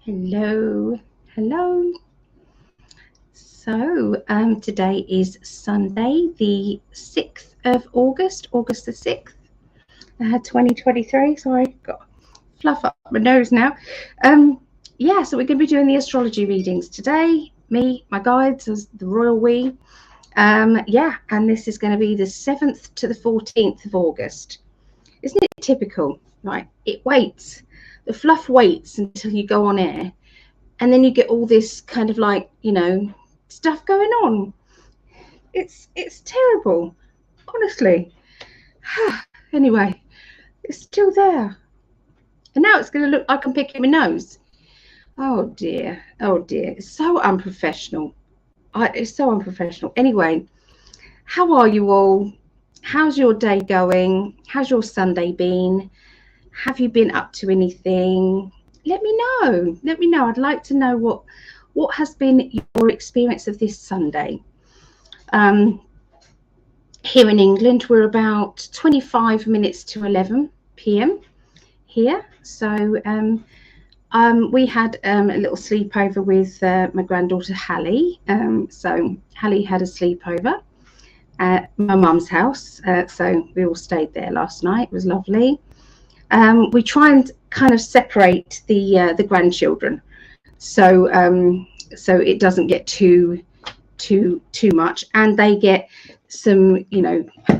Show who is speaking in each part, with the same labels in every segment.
Speaker 1: Hello, hello. So today is Sunday, the 6th of August, August the 6th, 2023. Sorry, got fluff up my nose now. Yeah, so we're going to be doing the astrology readings today. Me, my guides, as the royal we. Yeah, and this is going to be the 7th to the 14th of August. Isn't it typical? Right, it waits. The fluff waits until you go on air. And then you get all this kind of like, stuff going on. It's terrible, honestly. Anyway, it's still there. And now it's going to look like I'm picking my nose. Oh dear. It's so unprofessional. It's so unprofessional. Anyway, how are you all? How's your day going? How's your Sunday been? Have you been up to anything? Let me know. I'd like to know what has been your experience of this Sunday. Here in England, we're about 25 minutes to 11 p.m. here. So we had a little sleepover with my granddaughter Hallie. So Hallie had a sleepover at my mum's house. So we all stayed there last night. It was lovely. We try and kind of separate the grandchildren, so it doesn't get too much, and they get some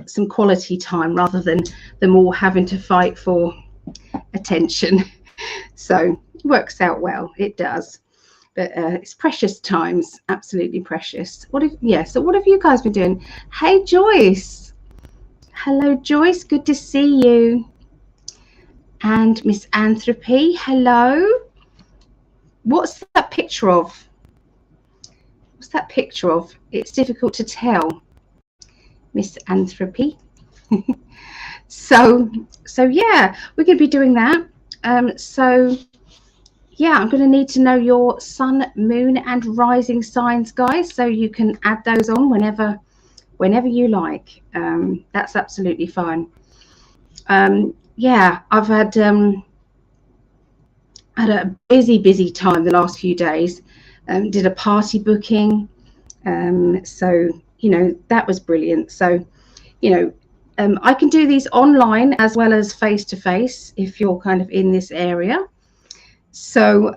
Speaker 1: some quality time rather than them all having to fight for attention. So it works out well, it does. But it's precious times, absolutely precious. So what have you guys been doing? Hey Joyce, hello Joyce, good to see you. And Miss Anthropy, hello. What's that picture of? What's that picture of? It's difficult to tell, Miss Anthropy. So yeah, we're going to be doing that. So yeah, I'm going to need to know your sun, moon, and rising signs, guys. So you can add those on whenever you like. That's absolutely fine. Yeah, I've had a busy time the last few days. Did a party booking, so that was brilliant. So I can do these online as well as face to face if you're kind of in this area. So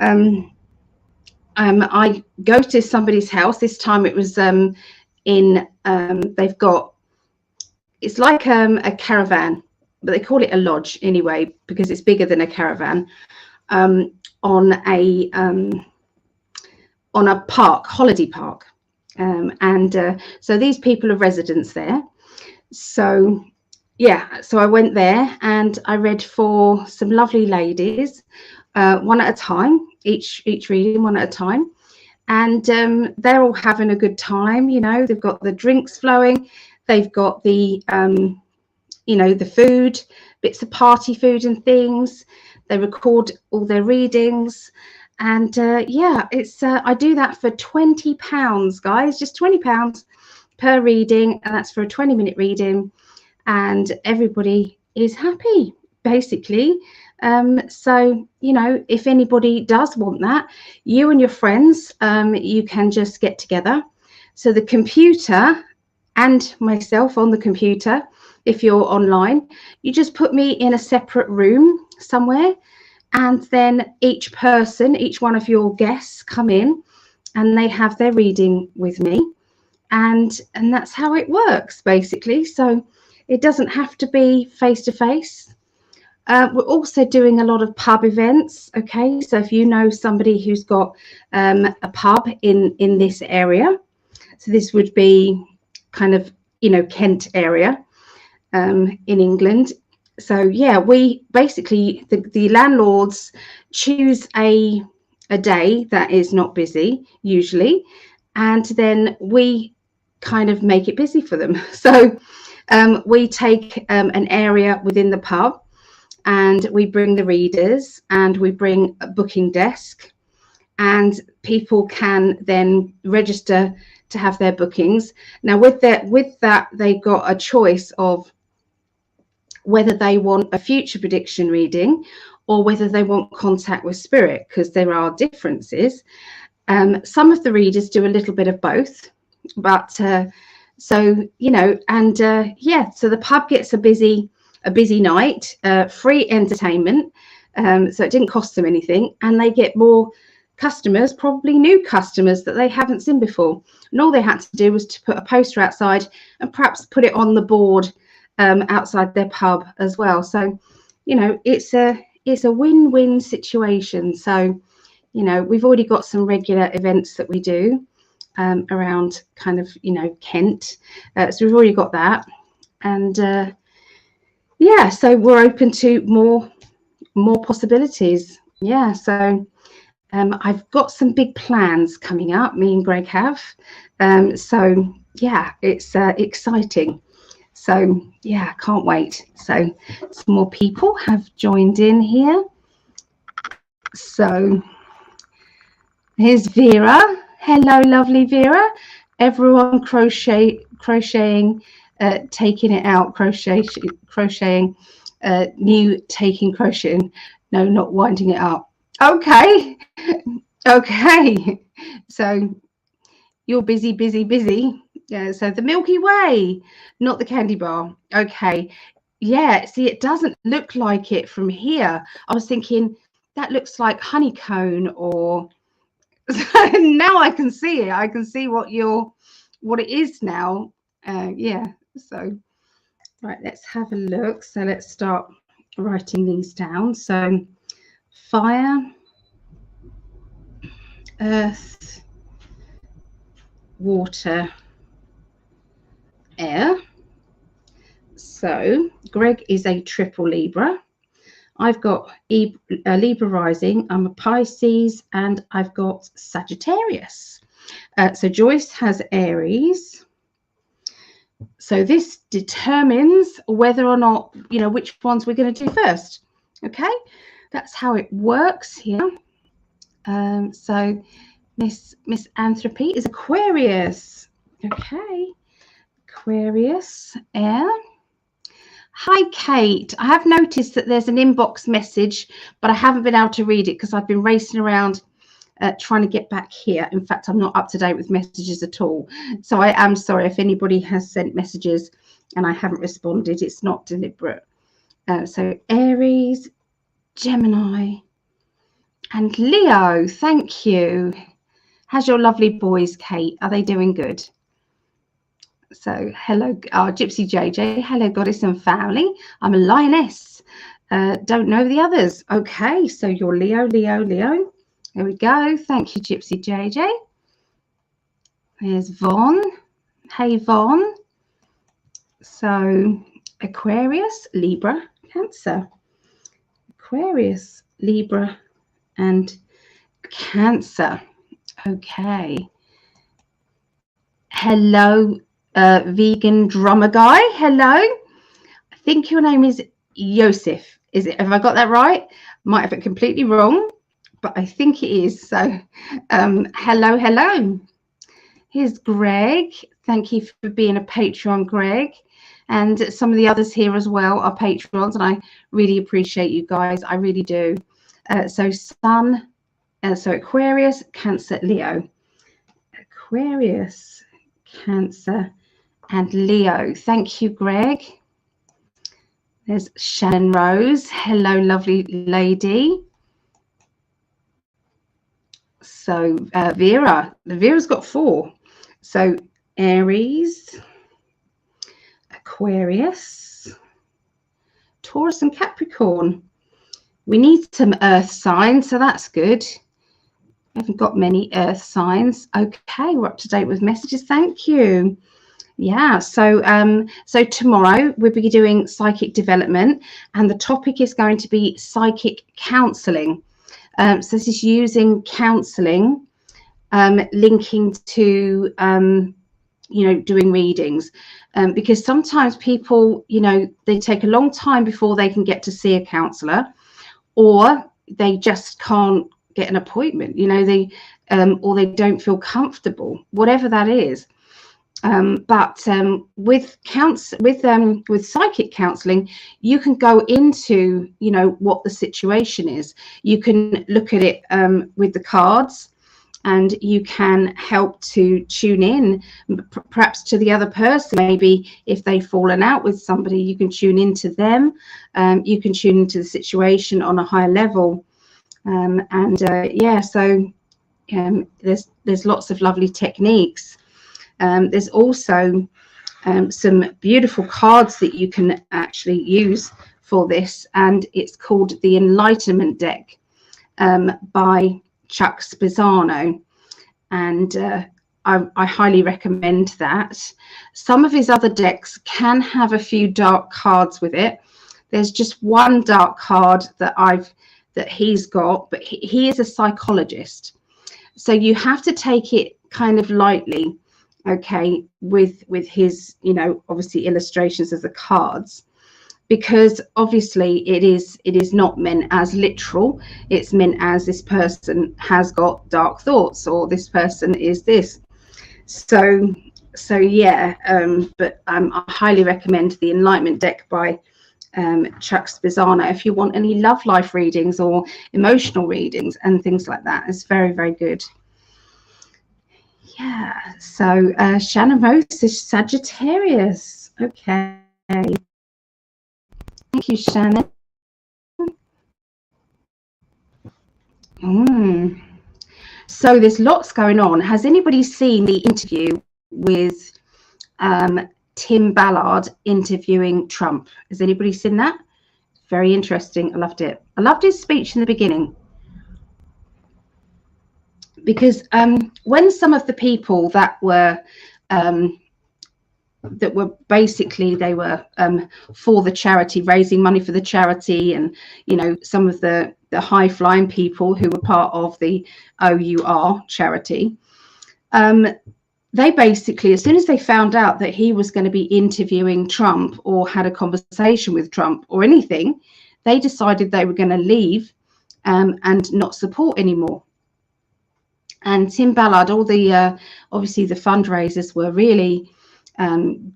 Speaker 1: I go to somebody's house. This time it was they've got, it's like a caravan, but they call it a lodge anyway because it's bigger than a caravan, on a park, holiday park, and so these people are residents there. So yeah, so I went there and I read for some lovely ladies, one at a time, each reading one at a time, and they're all having a good time. They've got the drinks flowing, they've got the the food, bits of party food and things. They record all their readings, and yeah, it's I do that for £20, guys, just £20 per reading, and that's for a 20-minute reading, and everybody is happy basically. So if anybody does want that, you and your friends, you can just get together. So the computer and myself on the computer, if you're online, you just put me in a separate room somewhere, and then each one of your guests come in and they have their reading with me, and that's how it works basically. So it doesn't have to be face to face. We're also doing a lot of pub events. Okay, so if you know somebody who's got a pub in this area, so this would be kind of Kent area, in England. So yeah, we basically, the landlords choose a day that is not busy usually, and then we kind of make it busy for them. So we take an area within the pub, and we bring the readers, and we bring a booking desk, and people can then register to have their bookings. Now with that they've got a choice of whether they want a future prediction reading or whether they want contact with spirit, because there are differences. Some of the readers do a little bit of both, but so, you know, and yeah, so the pub gets a busy night, free entertainment, so it didn't cost them anything, and they get more customers, probably new customers that they haven't seen before. And all they had to do was to put a poster outside and perhaps put it on the board outside their pub as well. So, you know, it's a win-win situation. So, you know, we've already got some regular events that we do around kind of, you know, Kent. So we've already got that. And yeah, so we're open to more possibilities. Yeah, so I've got some big plans coming up, me and Greg have. So yeah, it's exciting. So yeah, can't wait. So some more people have joined in here. So here's Vera. Hello, lovely Vera. Everyone crocheting, taking it out, crocheting, new taking crocheting. No, not winding it up. Okay. Okay. So you're busy. Yeah, so the Milky Way, not the candy bar. Okay. Yeah, see, it doesn't look like it from here. I was thinking that looks like honeycomb, or now I can see it. I can see what it is now. Yeah, so right, let's have a look. So let's start writing these down. So fire, earth, water, air. So Greg is a triple Libra. I've got Libra rising. I'm a Pisces, and I've got Sagittarius. So Joyce has Aries. So this determines whether or not, you know, which ones we're going to do first. Okay, that's how it works here. So Miss Anthropy is Aquarius. Okay, Aquarius, air. Hi, Kate. I have noticed that there's an inbox message, but I haven't been able to read it because I've been racing around trying to get back here. In fact, I'm not up to date with messages at all. So I am sorry if anybody has sent messages and I haven't responded. It's not deliberate. So Aries, Gemini, and Leo. Thank you. How's your lovely boys, Kate? Are they doing good? So hello, Gypsy JJ. Hello, Goddess and family. I'm a lioness. Don't know the others. Okay, so you're Leo. There we go. Thank you, Gypsy JJ. There's Von. Hey, Von. So Aquarius, Libra, Cancer. Aquarius, Libra, and Cancer. Okay. Hello, vegan drummer guy. Hello. I think your name is Yosef. Is it? Have I got that right? Might have it completely wrong, but I think it is. So hello. Here's Greg. Thank you for being a Patreon, Greg. And some of the others here as well are Patrons, and I really appreciate you guys. I really do. So Sun, so Aquarius, Cancer, Leo. Aquarius, Cancer, and Leo. Thank you, Greg. There's Shannon Rose. Hello, lovely lady. So Vera's got 4. So Aries, Aquarius, Taurus, and Capricorn. We need some earth signs, so that's good. We haven't got many earth signs. Okay, we're up to date with messages. Thank you. Yeah, so so tomorrow we'll be doing psychic development, and the topic is going to be psychic counselling. So this is using counselling, linking to you know, doing readings, because sometimes people, you know, they take a long time before they can get to see a counsellor, or they just can't get an appointment, you know, they or they don't feel comfortable, whatever that is. But with psychic counselling, you can go into, you know, what the situation is. You can look at it with the cards, and you can help to tune in perhaps to the other person. Maybe if they've fallen out with somebody, you can tune into them. You can tune into the situation on a higher level. There's lots of lovely techniques. There's also some beautiful cards that you can actually use for this, and it's called the Enlightenment deck by Chuck Spezzano, and I highly recommend that. Some of his other decks can have a few dark cards with it. There's just one dark card that he's got, but he is a psychologist, so you have to take it kind of lightly, okay, with his, you know, obviously illustrations of the cards, because obviously it is not meant as literal. It's meant as this person has got dark thoughts, or this person is this. So yeah, but I highly recommend the Enlightenment deck by Chuck Spezzano if you want any love life readings or emotional readings and things like that. It's very, very good. Yeah, so Shannon Rose is Sagittarius. Okay. Thank you, Shannon. So there's lots going on. Has anybody seen the interview with Tim Ballard interviewing Trump? Has anybody seen that? Very interesting. I loved it. I loved his speech in the beginning, because when some of the people that were basically, they were for the charity, raising money for the charity, and you know, some of the high flying people who were part of the OUR charity, they basically, as soon as they found out that he was going to be interviewing Trump or had a conversation with Trump or anything, they decided they were going to leave and not support anymore. And Tim Ballard, all the obviously the fundraisers were really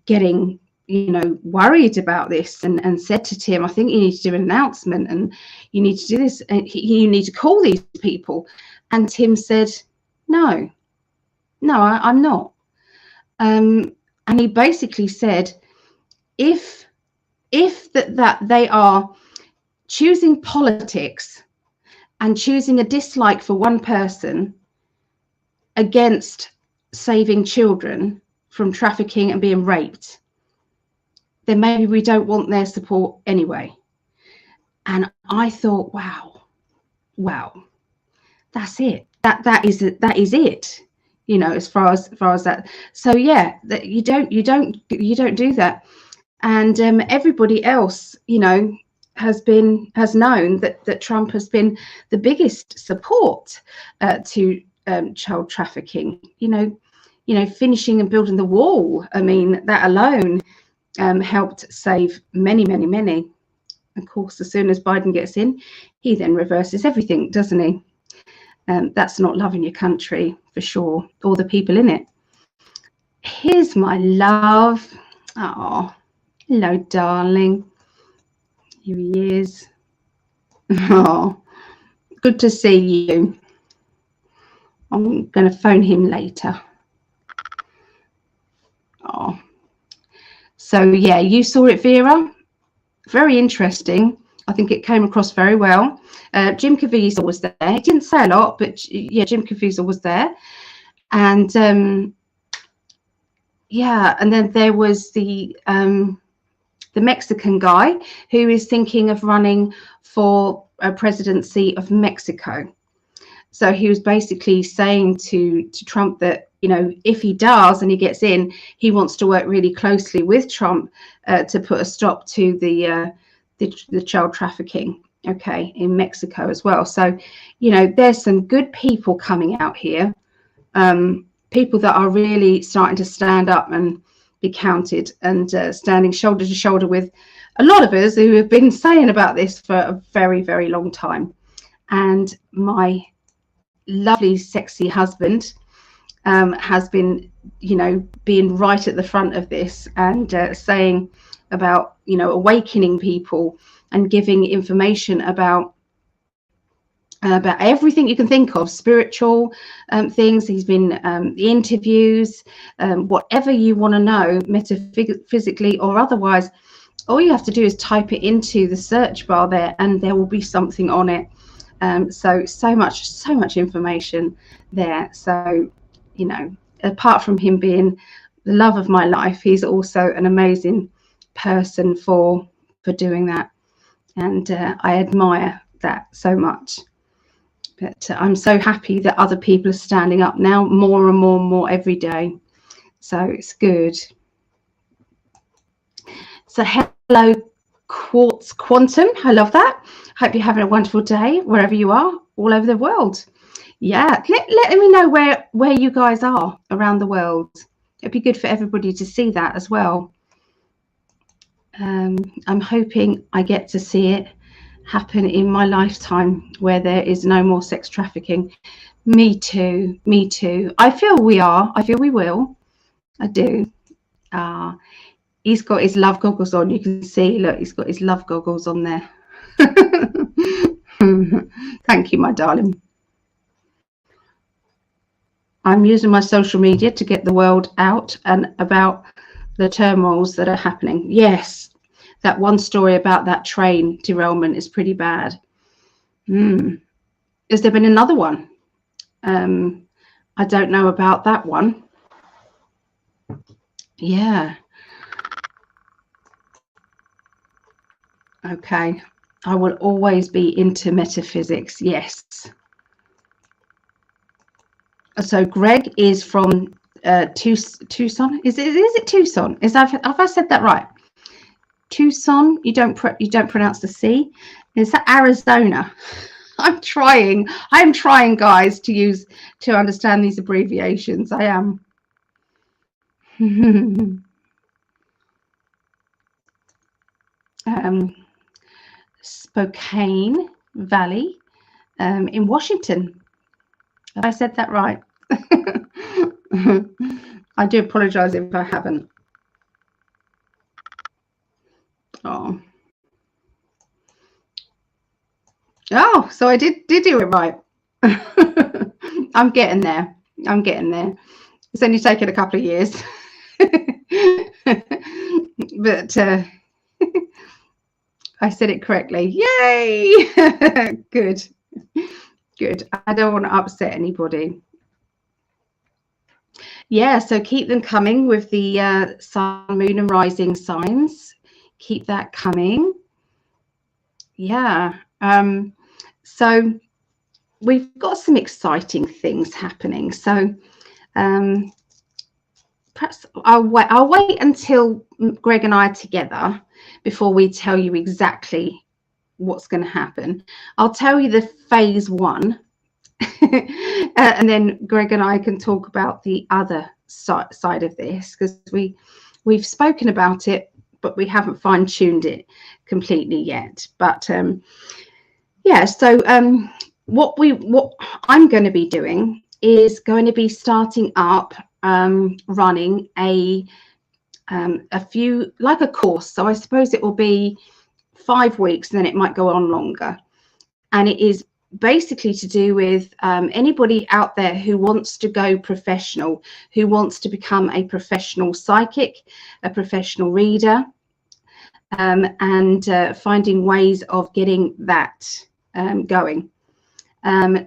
Speaker 1: getting, you know, worried about this, and said to Tim, I think you need to do an announcement, and you need to do this, and you need to call these people. And Tim said, no, I'm not. And he basically said, if that they are choosing politics and choosing a dislike for one person against saving children from trafficking and being raped, then maybe we don't want their support anyway. And I thought, wow, that's it. That is it. You know, as far as that. So yeah, that you don't do that. And everybody else, you know, has known that Trump has been the biggest support to child trafficking. You know, finishing and building the wall. I mean, that alone helped save many. Of course, as soon as Biden gets in, he then reverses everything, doesn't he? That's not loving your country for sure, or the people in it. Here's my love. Oh, hello, darling. Here he is. Oh, good to see you. I'm going to phone him later. Oh, so yeah, you saw it, Vera. Very interesting. I think it came across very well. Jim Caviezel was there. He didn't say a lot, but yeah, Jim Caviezel was there. And yeah, and then there was the Mexican guy who is thinking of running for a presidency of Mexico. So he was basically saying to Trump that, you know, if he does and he gets in, he wants to work really closely with Trump to put a stop to the child trafficking, okay, in Mexico as well. So, you know, there's some good people coming out here, people that are really starting to stand up and be counted, and standing shoulder to shoulder with a lot of us who have been saying about this for a very, very long time. And my lovely, sexy husband, has been, being right at the front of this, and saying about, awakening people and giving information about everything you can think of, spiritual things. He's been interviews, whatever you want to know, metaphysically or otherwise. All you have to do is type it into the search bar there, and there will be something on it. So much information there. So, apart from him being the love of my life, he's also an amazing person for doing that, and I admire that so much. But I'm so happy that other people are standing up now, more and more and more every day. So it's good. So hello, Quartz Quantum. I love that. Hope you're having a wonderful day wherever you are, all over the world. Yeah, let me know where you guys are around the world. It'd be good for everybody to see that as well. I'm hoping I get to see it happen in my lifetime, where there is no more sex trafficking. Me too. I feel we will. I do. He's got his love goggles on. You can see, look, he's got his love goggles on there. Thank you, my darling. I'm using my social media to get the world out and about the turmoils that are happening. Yes, that one story about that train derailment is pretty bad. Has there been another one? I don't know about that one. Yeah. Okay. I will always be into metaphysics. Yes. So Greg is from Tucson. Is it Tucson? Have I said that right? Tucson. You don't pronounce the C. Is that Arizona? I'm trying, guys, to understand these abbreviations. I am. Spokane Valley in Washington. Have I said that right? I do apologize if I haven't. Oh, so I did do it right. I'm getting there. It's only taken a couple of years. But I said it correctly. Yay! Good. I don't want to upset anybody. Yeah, so keep them coming with the sun, moon, and rising signs. Keep that coming. Yeah. So we've got some exciting things happening. So perhaps I'll wait until Greg and I are together before we tell you exactly what's going to happen. I'll tell you the phase 1, and then Greg and I can talk about the other side of this, because we've spoken about it, but we haven't fine-tuned it completely yet. But yeah, so what I'm going to be doing is going to be starting up running a few, like a course. So I suppose it will be 5 weeks, and then it might go on longer. And it is basically to do with anybody out there who wants to go professional, who wants to become a professional psychic, a professional reader, and finding ways of getting that going.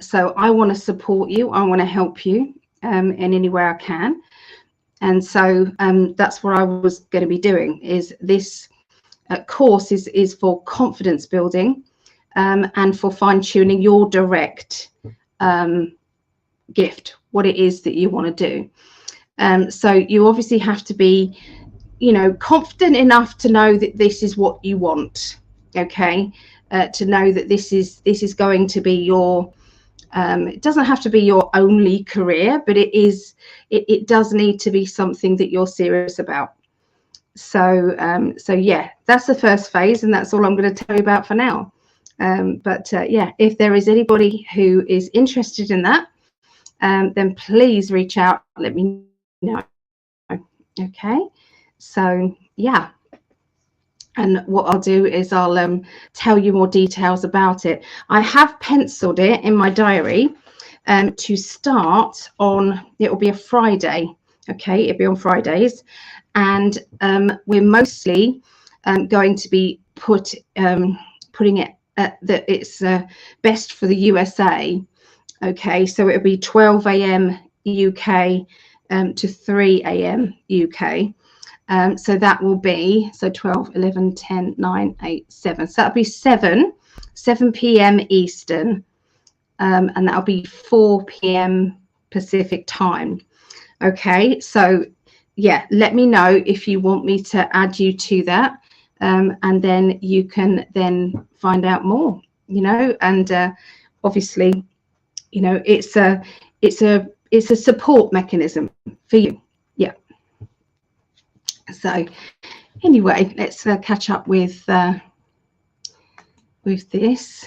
Speaker 1: So I want to support you. I want to help you in any way I can. And so that's what I was going to be doing. Is this course is for confidence building and for fine-tuning your direct gift, what it is that you want to do. So you obviously have to be, confident enough to know that this is what you want. Okay, to know that this is going to be your. It doesn't have to be your only career, but it does need to be something that you're serious about. So yeah, that's the first phase, and that's all I'm going to tell you about for now. But yeah, if there is anybody who is interested in that, then please reach out, let me know. Okay, so yeah, and what I'll do is I'll tell you more details about it. I have penciled it in my diary to start on, it will be a Friday. Okay, it'll be on Fridays, and we're mostly going to be putting it at that it's best for the USA. Okay, so it'll be 12 a.m. UK to 3 a.m. UK. So that will be, so 12, 11, 10, 9, 8, 7. So that'll be 7 p.m. Eastern, and that'll be 4 p.m. Pacific time. Okay, so yeah, let me know if you want me to add you to that, and then you can then find out more, you know, and obviously, you know, it's a support mechanism for you. Yeah. So anyway, let's catch up with this.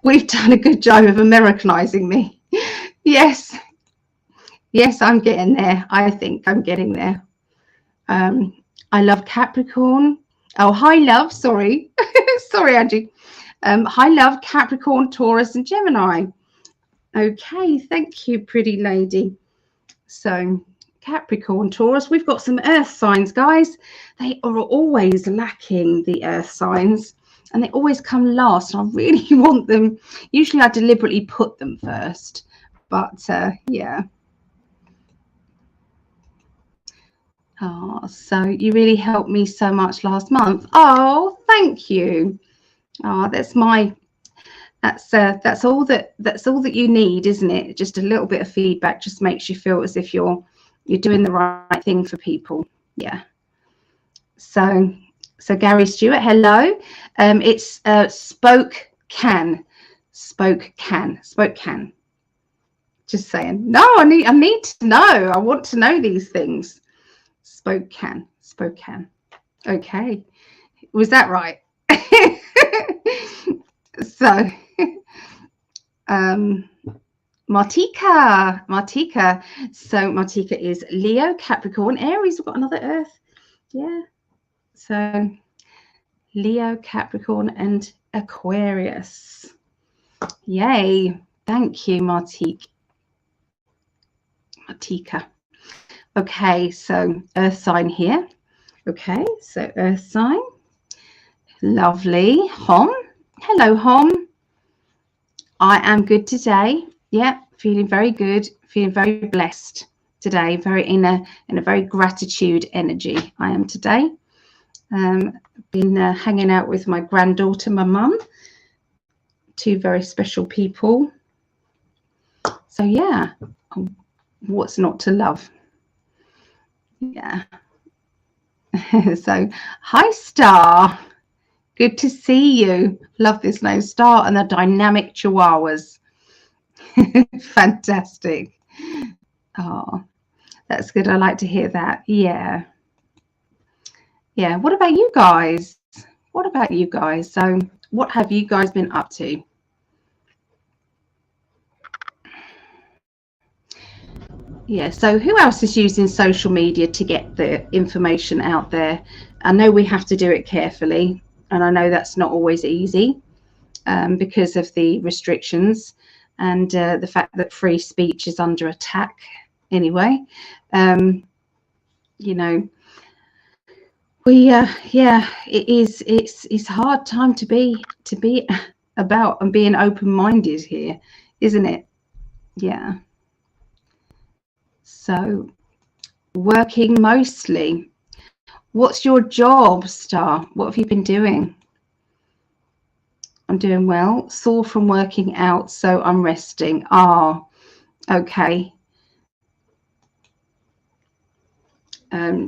Speaker 1: We've done a good job of Americanizing me. Yes, I'm getting there. I think I'm getting there. I love Capricorn. Oh, hi, love. Sorry. Sorry, Angie. Hi, love, Capricorn, Taurus, and Gemini. Okay, thank you, pretty lady. So Capricorn, Taurus, we've got some earth signs, guys. They are always lacking, the earth signs, and they always come last. I really want them. Usually I deliberately put them first, but yeah. Oh, so you really helped me so much last month. Oh, thank you. Oh, that's all that you need, isn't it? Just a little bit of feedback just makes you feel as if you're doing the right thing for people. Yeah. So Gary Stewart, hello. It's spoke can. Just saying. No, I need to know. I want to know these things. Spoke can. Okay. Was that right? So Martika. So Martika is Leo, Capricorn, Aries. We've got another Earth. Yeah. So Leo, Capricorn, and Aquarius. Yay. Thank you, Martika. Okay, so Earth sign here. Okay, so Earth sign. Lovely. Hom. Hello, Hom. I am good today. Yeah, feeling very good, feeling very blessed today, very in a very gratitude energy I am today. Been hanging out with my granddaughter, my mum, two very special people. So yeah, what's not to love? Yeah. So hi, Star. Good to see you. Love this name, Star, and the dynamic chihuahuas. Fantastic. Oh, that's good. I like to hear that. Yeah. What about you guys? So what have you guys been up to? Yeah, so who else is using social media to get the information out there? I know we have to do it carefully, and I know that's not always easy because of the restrictions and the fact that free speech is under attack anyway. You know, it's hard time to be about and being open-minded here, isn't it? Yeah. So working mostly. What's your job, Star? What have you been doing? I'm doing well. Sore from working out, so I'm resting. Okay.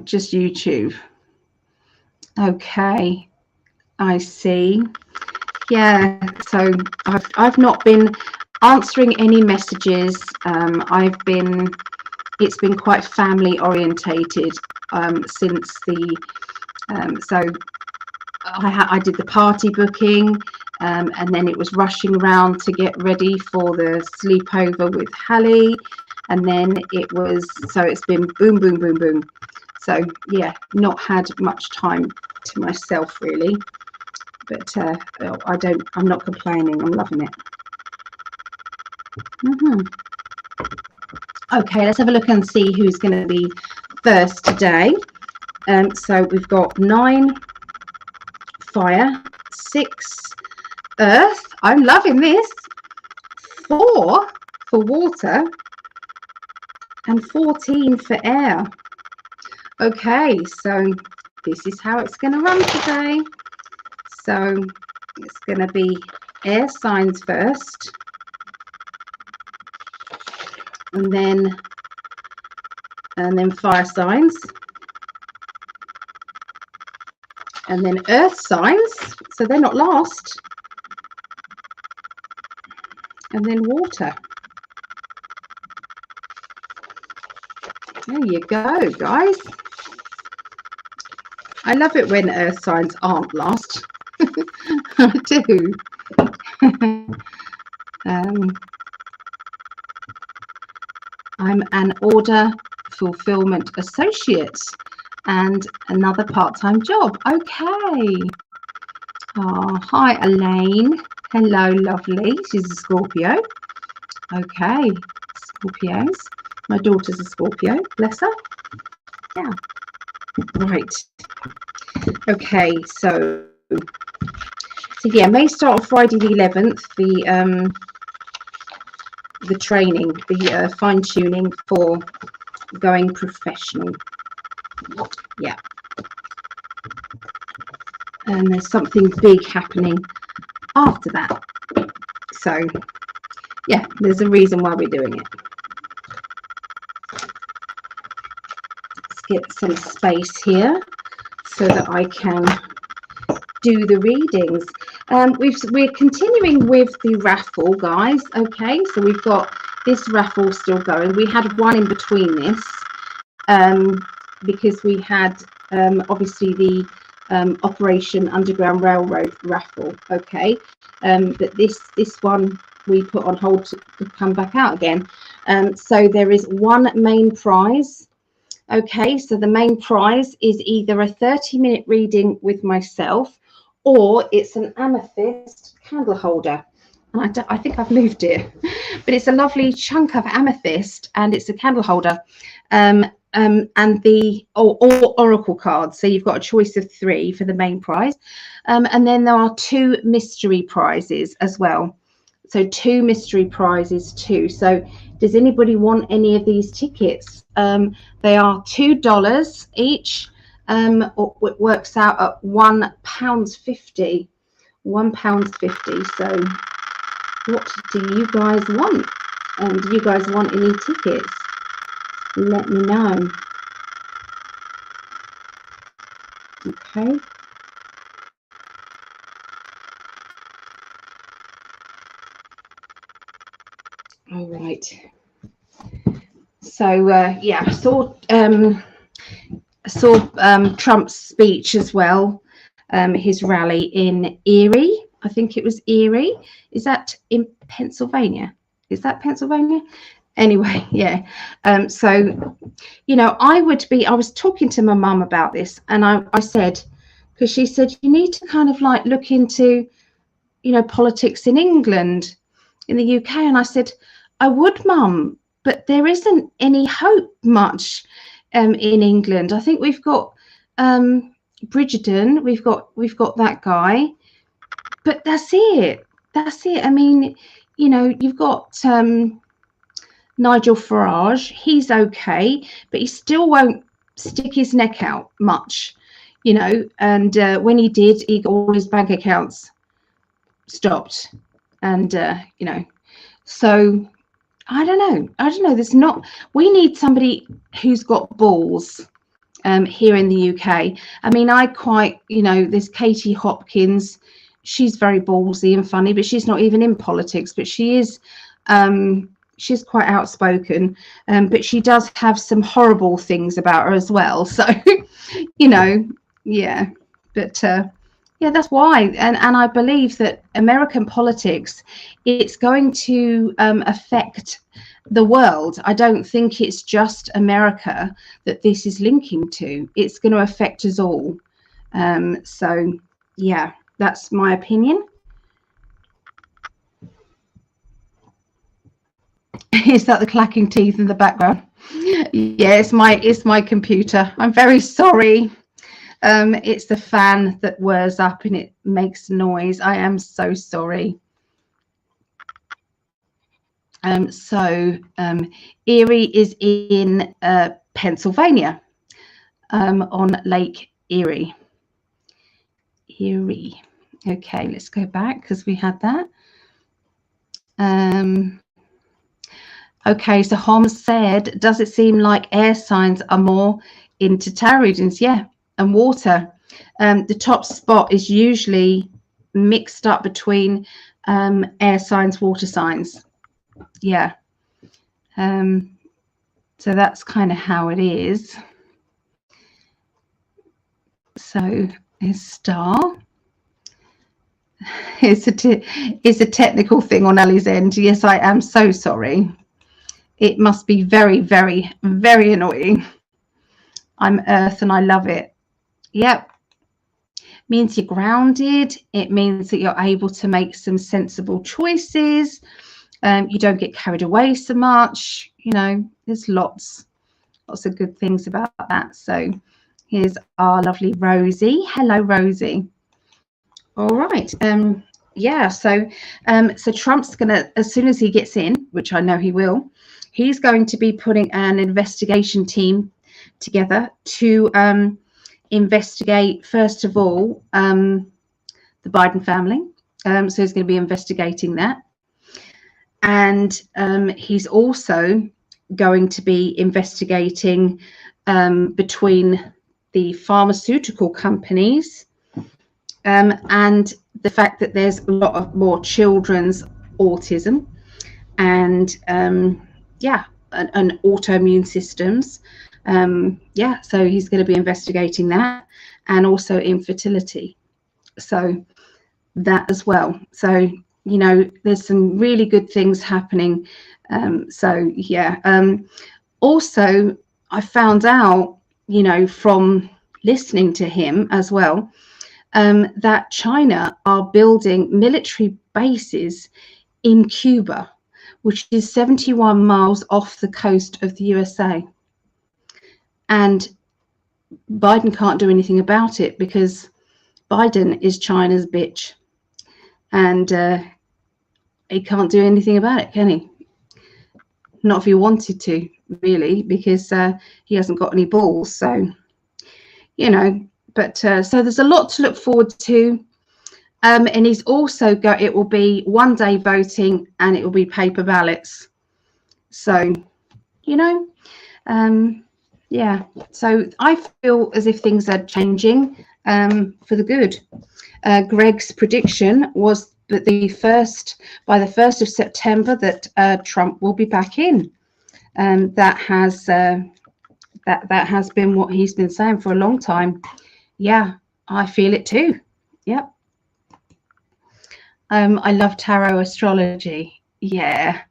Speaker 1: Just YouTube. Okay, I see. Yeah, so I've not been answering any messages. It's been quite family orientated since the so I did the party booking And then it was rushing around to get ready for the sleepover with Hallie. And then it was, so it's been boom, boom, boom, boom. So yeah, not had much time to myself really, but I'm not complaining. I'm loving it. Okay, let's have a look and see who's going to be first today. So we've got 9 fire, 6 earth. I'm loving this. 4 for water and 14 for air. Okay, so this is how it's going to run today. So it's going to be air signs first, and then fire signs, and then earth signs, so they're not last, and then water. There you go, guys. I love it when earth signs aren't last. I do. I'm an order fulfillment associate and another part-time job. Okay. Oh, hi, Elaine. Hello, lovely. She's a Scorpio. Okay, Scorpios. My daughter's a Scorpio. Bless her. Yeah. Right. Okay, so yeah, may start on Friday the 11th, the training, the fine-tuning for going professional. Yeah. And there's something big happening after that. So, yeah, there's a reason why we're doing it. Let's get some space here so that I can do the readings. We're continuing with the raffle, guys. Okay, so we've got this raffle still going. We had one in between this because we had obviously the Operation Underground Railroad raffle. Okay, but this one we put on hold to come back out again. So there is one main prize. Okay, so the main prize is either a 30-minute reading with myself, or it's an amethyst candle holder. And I think I've moved it, but it's a lovely chunk of amethyst, and it's a candle holder, and the or oracle cards. So you've got a choice of 3 for the main prize, and then there are 2 mystery prizes as well. So 2 mystery prizes too. So does anybody want any of these tickets? They are $2 each. It works out at £1.50. £1.50. So what do you guys want? Do you guys want any tickets? Let me know. Okay. All right. So yeah, I saw Trump's speech as well. His rally in Erie. I think it was Erie. Is that in Pennsylvania? Is that Pennsylvania? Anyway, yeah. So, you know, I was talking to my mum about this, and I said, because she said, you need to kind of like look into, you know, politics in England, in the UK. And I said, I would, Mum, but there isn't any hope much in England. I think we've got Bridgerton, we've got that guy, but that's it. I mean, you know, you've got Nigel Farage. He's okay, but he still won't stick his neck out much, you know. And when he did, he got all his bank accounts stopped, and you know, so I don't know. There's not. We need somebody who's got balls here in the UK. I mean, you know, there's Katie Hopkins. She's very ballsy and funny, but she's not even in politics. But she is. She's quite outspoken, but she does have some horrible things about her as well. So, you know, yeah. But Yeah, that's why. And I believe that American politics, it's going to affect the world. I don't think it's just America that this is linking to. It's going to affect us all. So, yeah, that's my opinion. Is that the clacking teeth in the background? Yeah, it's my computer. I'm very sorry. It's the fan that whirs up and it makes noise. I am so sorry. Erie is in Pennsylvania, on Lake Erie. Erie. Okay, let's go back because we had that. Okay, so Holmes said, does it seem like air signs are more into tarot readings? Yeah, and water. The top spot is usually mixed up between air signs, water signs. Yeah. So that's kind of how it is. So his star. It's a technical thing on Ali's end. Yes, I am so sorry. It must be very, very, very annoying. I'm Earth and I love it. Yep. Means you're grounded. It means that you're able to make some sensible choices. You don't get carried away so much. You know, there's lots of good things about that. So here's our lovely Rosie. Hello, Rosie. All right. Yeah. So Trump's gonna, as soon as he gets in, which I know he will, he's going to be putting an investigation team together to investigate, first of all, the Biden family. So he's going to be investigating that. And he's also going to be investigating between the pharmaceutical companies and the fact that there's a lot of more children's autism and and autoimmune systems. So he's going to be investigating that, and also infertility. So that as well. So, you know, there's some really good things happening. Also, I found out, you know, from listening to him as well, that China are building military bases in Cuba, which is 71 miles off the coast of the USA. And Biden can't do anything about it because Biden is China's bitch. And he can't do anything about it, can he? Not if he wanted to, really, because he hasn't got any balls. So, you know, but so there's a lot to look forward to. And he's also got, it will be one day voting and it will be paper ballots. So, you know, yeah. So I feel as if things are changing for the good. Greg's prediction was that by the 1st of September that Trump will be back in. That has been what he's been saying for a long time. Yeah, I feel it too. Yep. I love tarot astrology. Yeah.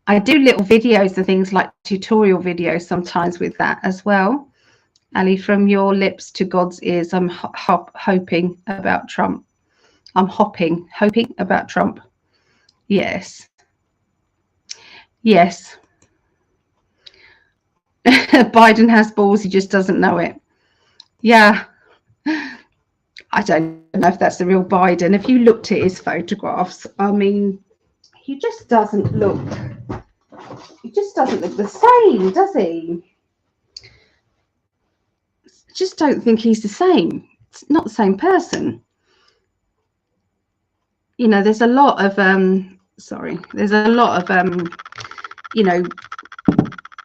Speaker 1: I do little videos and things like tutorial videos sometimes with that as well. Ali, from your lips to God's ears, I'm hoping about Trump. I'm hoping about Trump. Yes. Yes. Biden has balls, he just doesn't know it. Yeah. I don't know if that's the real Biden. If you looked at his photographs, I mean, he just doesn't look the same, does he? I just don't think he's the same. It's not the same person. You know, there's a lot of you know,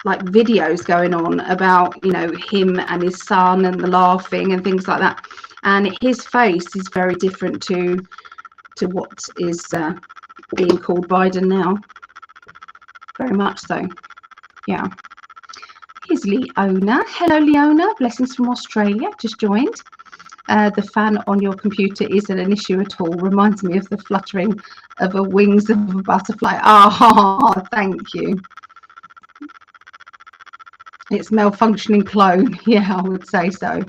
Speaker 1: like videos going on about, you know, him and his son and the laughing and things like that, and his face is very different to what is being called Biden now. Very much so. Yeah. Here's Leona. Hello, Leona. Blessings from Australia. Just joined. the fan on your computer isn't an issue at all. Reminds me of the fluttering of the wings of a butterfly. Ah, thank you. It's malfunctioning clone. Yeah, I would say so.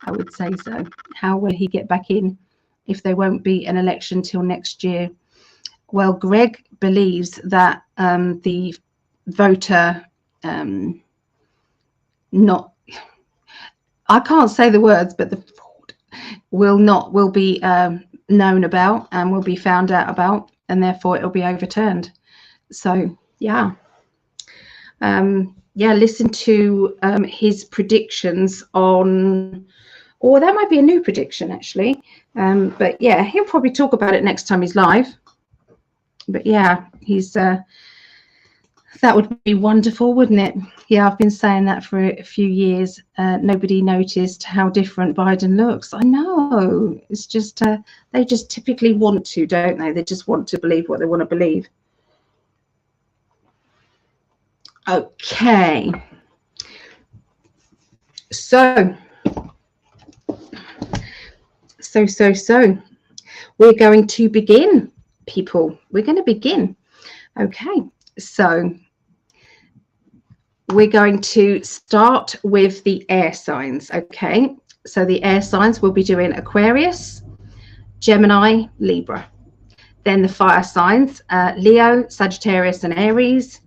Speaker 1: I would say so. How will he get back in if there won't be an election till next year? Well, Greg believes that the voter not, I can't say the words, but the will be known about and will be found out about, and therefore it'll be overturned. So yeah, listen to his predictions on, or that might be a new prediction actually, but yeah, he'll probably talk about it next time he's live. But yeah, he's that would be wonderful, wouldn't it? Yeah, I've been saying that for a few years. Nobody noticed how different Biden looks. I know. It's just they just typically want to, don't they? They just want to believe what they want to believe. Okay. So we're going to begin, people. We're going to begin. Okay. So we're going to start with the air signs. Okay, so the air signs, we'll be doing Aquarius, Gemini, Libra. Then the fire signs, Leo, Sagittarius and Aries.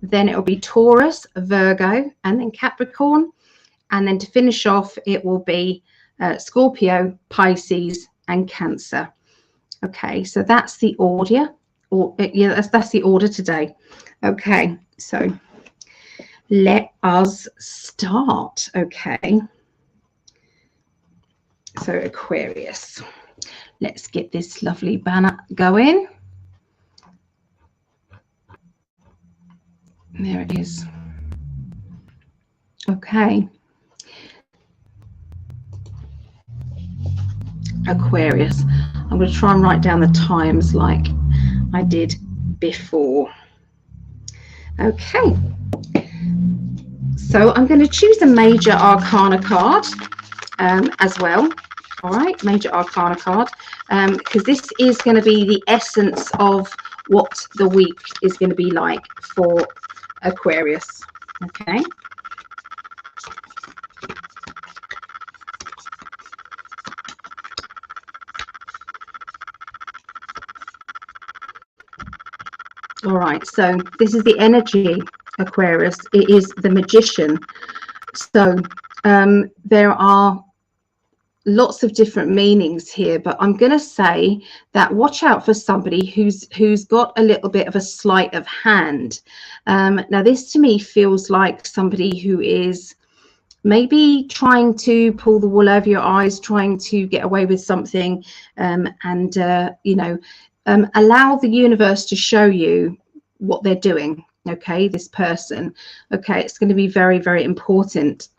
Speaker 1: Then it'll be Taurus, Virgo, and then Capricorn. And then to finish off, it will be Scorpio, Pisces and Cancer. Okay, so that's the order. Yeah, that's the order today. Okay, so let us start. Okay, so Aquarius, let's get this lovely banner going. There it is. Okay, Aquarius, I'm going to try and write down the times like I did before. Okay, so I'm going to choose a major arcana card as well. All right, major arcana card, because this is going to be the essence of what the week is going to be like for Aquarius. Okay. All right, so this is the energy, Aquarius. It is the Magician. So there are lots of different meanings here, but I'm going to say that watch out for somebody who's got a little bit of a sleight of hand. Now, this to me feels like somebody who is maybe trying to pull the wool over your eyes, trying to get away with something, and you know, allow the universe to show you what they're doing. Okay, this person. Okay, it's going to be very, very important.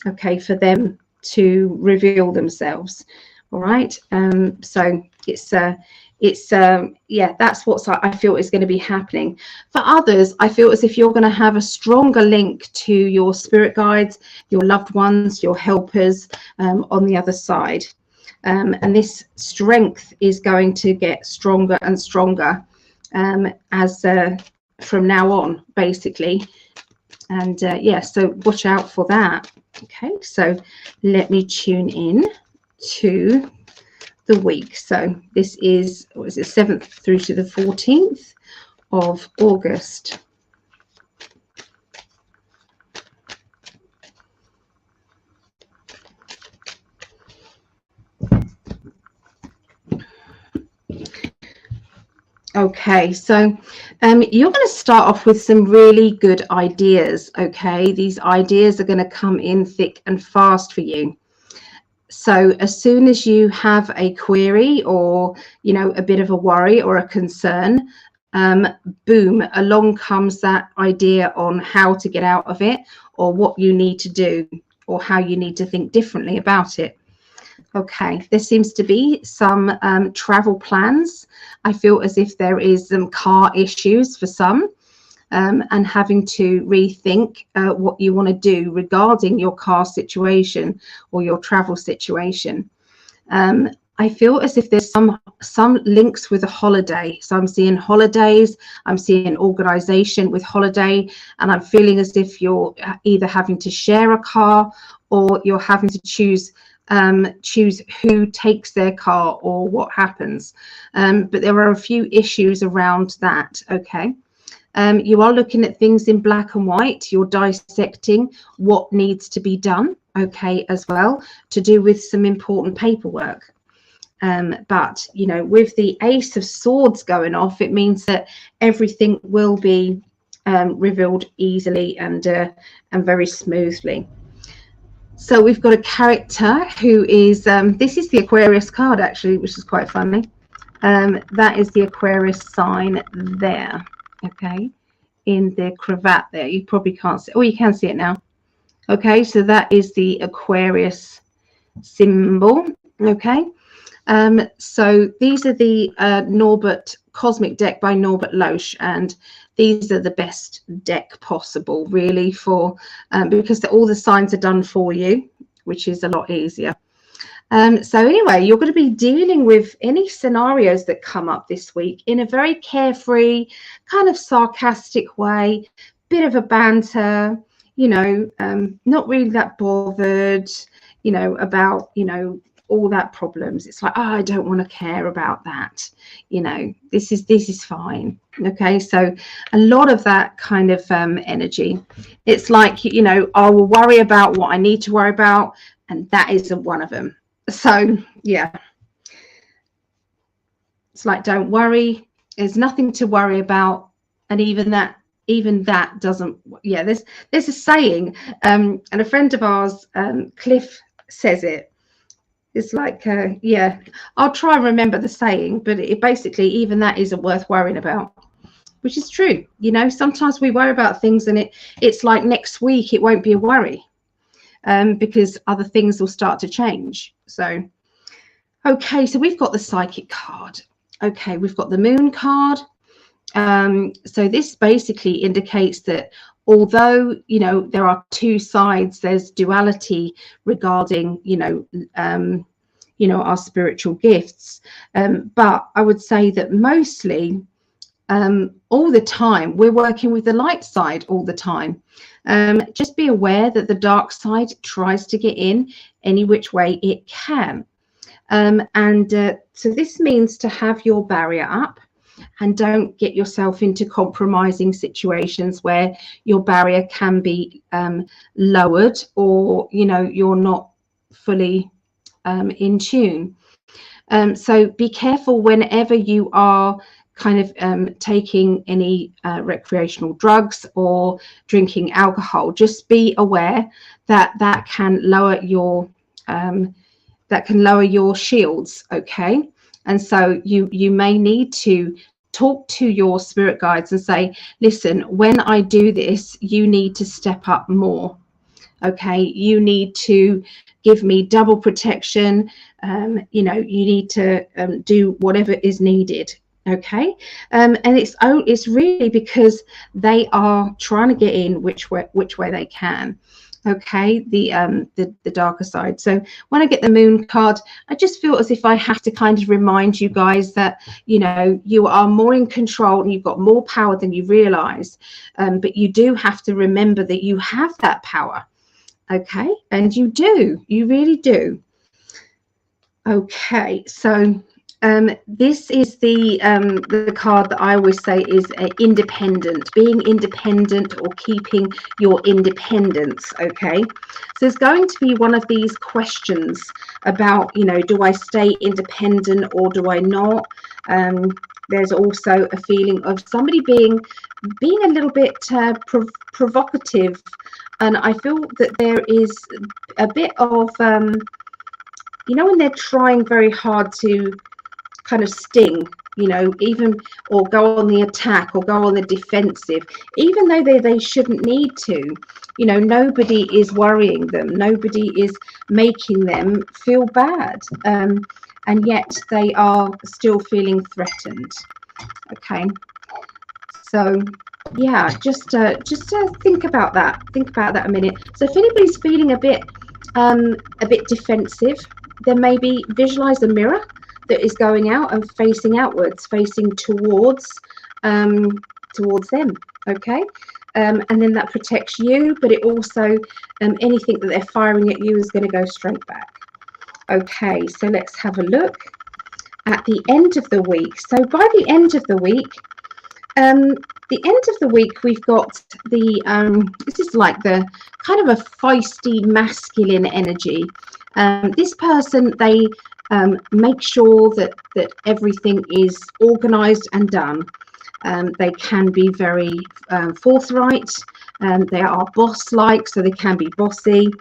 Speaker 1: Okay, for them to reveal themselves. All right. So yeah, that's what I feel is going to be happening. For others, I feel as if you're going to have a stronger link to your spirit guides, your loved ones, your helpers on the other side. And this strength is going to get stronger and stronger as from now on, basically. And yeah, so watch out for that. Okay, so let me tune in to the week. So this is, what is it, 7th through to the 14th of August. Okay, so you're going to start off with some really good ideas. Okay, these ideas are going to come in thick and fast for you. So as soon as you have a query or, you know, a bit of a worry or a concern, boom, along comes that idea on how to get out of it, or what you need to do, or how you need to think differently about it. Okay, there seems to be some travel plans. I feel as if there is some car issues for some. and having to rethink what you want to do regarding your car situation or your travel situation. I feel as if there's some links with a holiday. So I'm seeing holidays, I'm seeing organization with holiday, and I'm feeling as if you're either having to share a car or you're having to choose who takes their car or what happens. But there are a few issues around that. Okay. You are looking at things in black and white. You're dissecting what needs to be done, okay, as well, to do with some important paperwork. But, you know, with the Ace of Swords going off, it means that everything will be revealed easily and very smoothly. So we've got a character who is, this is the Aquarius card, actually, which is quite funny. That is the Aquarius sign there. Okay, in the cravat there, you probably can't see. Oh, you can see it now. Okay, so that is the Aquarius symbol. Okay, so these are the Norbert Cosmic Deck by Norbert Loesch, and these are the best deck possible, really, for because all the signs are done for you, which is a lot easier. So anyway, you're going to be dealing with any scenarios that come up this week in a very carefree, kind of sarcastic way, bit of a banter, you know, not really that bothered, you know, about, you know, all that problems. It's like, oh, I don't want to care about that. You know, this is fine. Okay, so a lot of that kind of energy. It's like, you know, I will worry about what I need to worry about, and that isn't one of them. So yeah, it's like, don't worry, there's nothing to worry about. And even that doesn't, yeah, there's a saying, and a friend of ours, Cliff, says it. It's like, yeah, I'll try and remember the saying, but it basically, even that isn't worth worrying about, which is true. You know, sometimes we worry about things and it's like next week it won't be a worry. Because other things will start to change. So, okay, so we've got the Psychic card. Okay, we've got the Moon card. So this basically indicates that although, you know, there are two sides, there's duality regarding, you know, our spiritual gifts. But I would say that mostly, all the time, we're working with the light side all the time. Just be aware that the dark side tries to get in any which way it can. So this means to have your barrier up and don't get yourself into compromising situations where your barrier can be lowered, or, you know, you're not fully in tune. So be careful whenever you are kind of taking any recreational drugs or drinking alcohol. Just be aware that that can lower your shields. Okay, and so you may need to talk to your spirit guides and say, listen, when I do this, you need to step up more. Okay, you need to give me double protection. You know, you need to do whatever is needed. Okay, and it's really because they are trying to get in which way they can. Okay, the darker side. So when I get the Moon card, I just feel as if I have to kind of remind you guys that, you know, you are more in control and you've got more power than you realize, but you do have to remember that you have that power. Okay, and you really do. Okay, so this is the card that I always say is independent, being independent or keeping your independence. Okay, so there's going to be one of these questions about, you know, do I stay independent or do I not? There's also a feeling of somebody being a little bit provocative, and I feel that there is a bit of you know, when they're trying very hard to kind of sting, you know, even, or go on the attack or go on the defensive, even though they shouldn't need to. You know, nobody is worrying them, nobody is making them feel bad, and yet they are still feeling threatened. Okay, so yeah, just think about that. Think about that a minute. So if anybody's feeling a bit defensive, then maybe visualize a mirror that is going out and facing outwards, facing towards them. Okay, and then that protects you, but it also anything that they're firing at you is going to go straight back. Okay, so let's have a look at the end of the week. So by the end of the week, we've got this is like the kind of a feisty masculine energy. This person, they make sure that everything is organized and done. They can be very forthright. They are boss-like, so they can be bossy.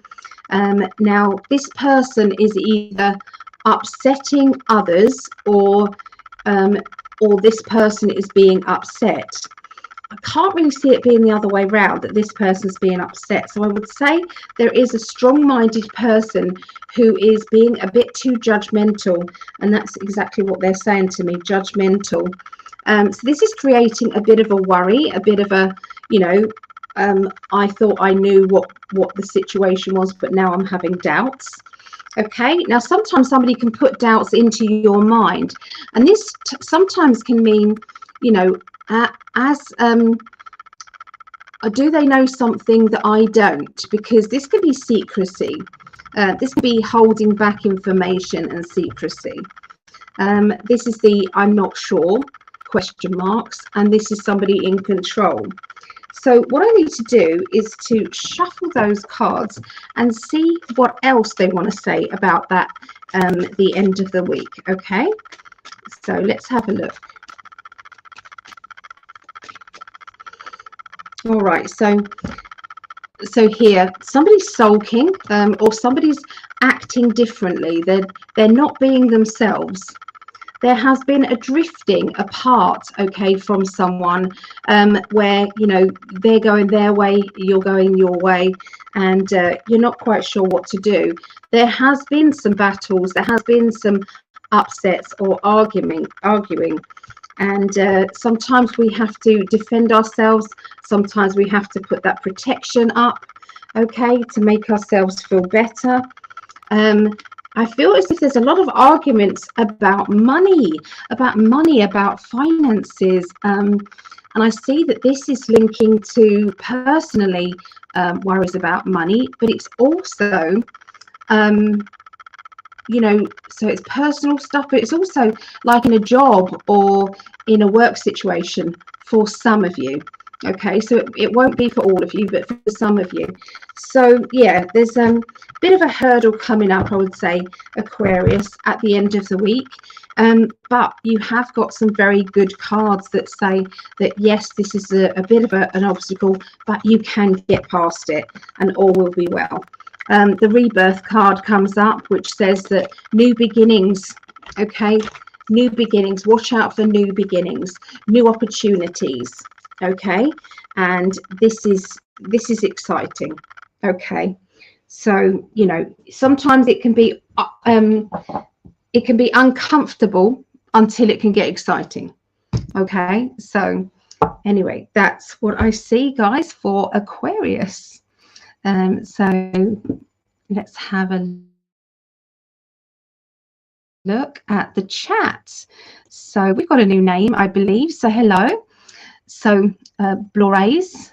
Speaker 1: Now, this person is either upsetting others, or this person is being upset. I can't really see it being the other way around, that this person's being upset. So I would say there is a strong-minded person who is being a bit too judgmental, and that's exactly what they're saying to me, judgmental. So this is creating a bit of a worry, a bit of a, I thought I knew what the situation was, but now I'm having doubts. Okay, now sometimes somebody can put doubts into your mind, and this sometimes can mean, do they know something that I don't? Because this could be secrecy. This could be holding back information and secrecy. This is the I'm not sure question marks, and this is somebody in control. So what I need to do is to shuffle those cards and see what else they want to say about that the end of the week. Okay, so let's have a look. All right, so here somebody's sulking, or somebody's acting differently. They're not being themselves. There has been a drifting apart, okay, from someone, where they're going their way, you're going your way, and you're not quite sure what to do. There has been some battles, there has been some upsets or arguing, and sometimes we have to defend ourselves. Sometimes we have to put that protection up, okay, to make ourselves feel better. I feel as if there's a lot of arguments about money, about finances. And I see that this is linking to personally worries about money, but it's also, so it's personal stuff, but it's also like in a job or in a work situation for some of you. Okay, so it won't be for all of you, but for some of you. So yeah, there's a bit of a hurdle coming up, I would say, Aquarius, at the end of the week. But you have got some very good cards that say that yes, this is a bit of an obstacle, but you can get past it and all will be well. The rebirth card comes up, which says that new beginnings, okay, new beginnings, watch out for new beginnings, new opportunities. Okay, and this is exciting. Okay, so sometimes it can be uncomfortable until it can get exciting. Okay, so anyway, that's what I see, guys, for Aquarius. So let's have a look at the chat. So we've got a new name, I believe. So hello. So Blores,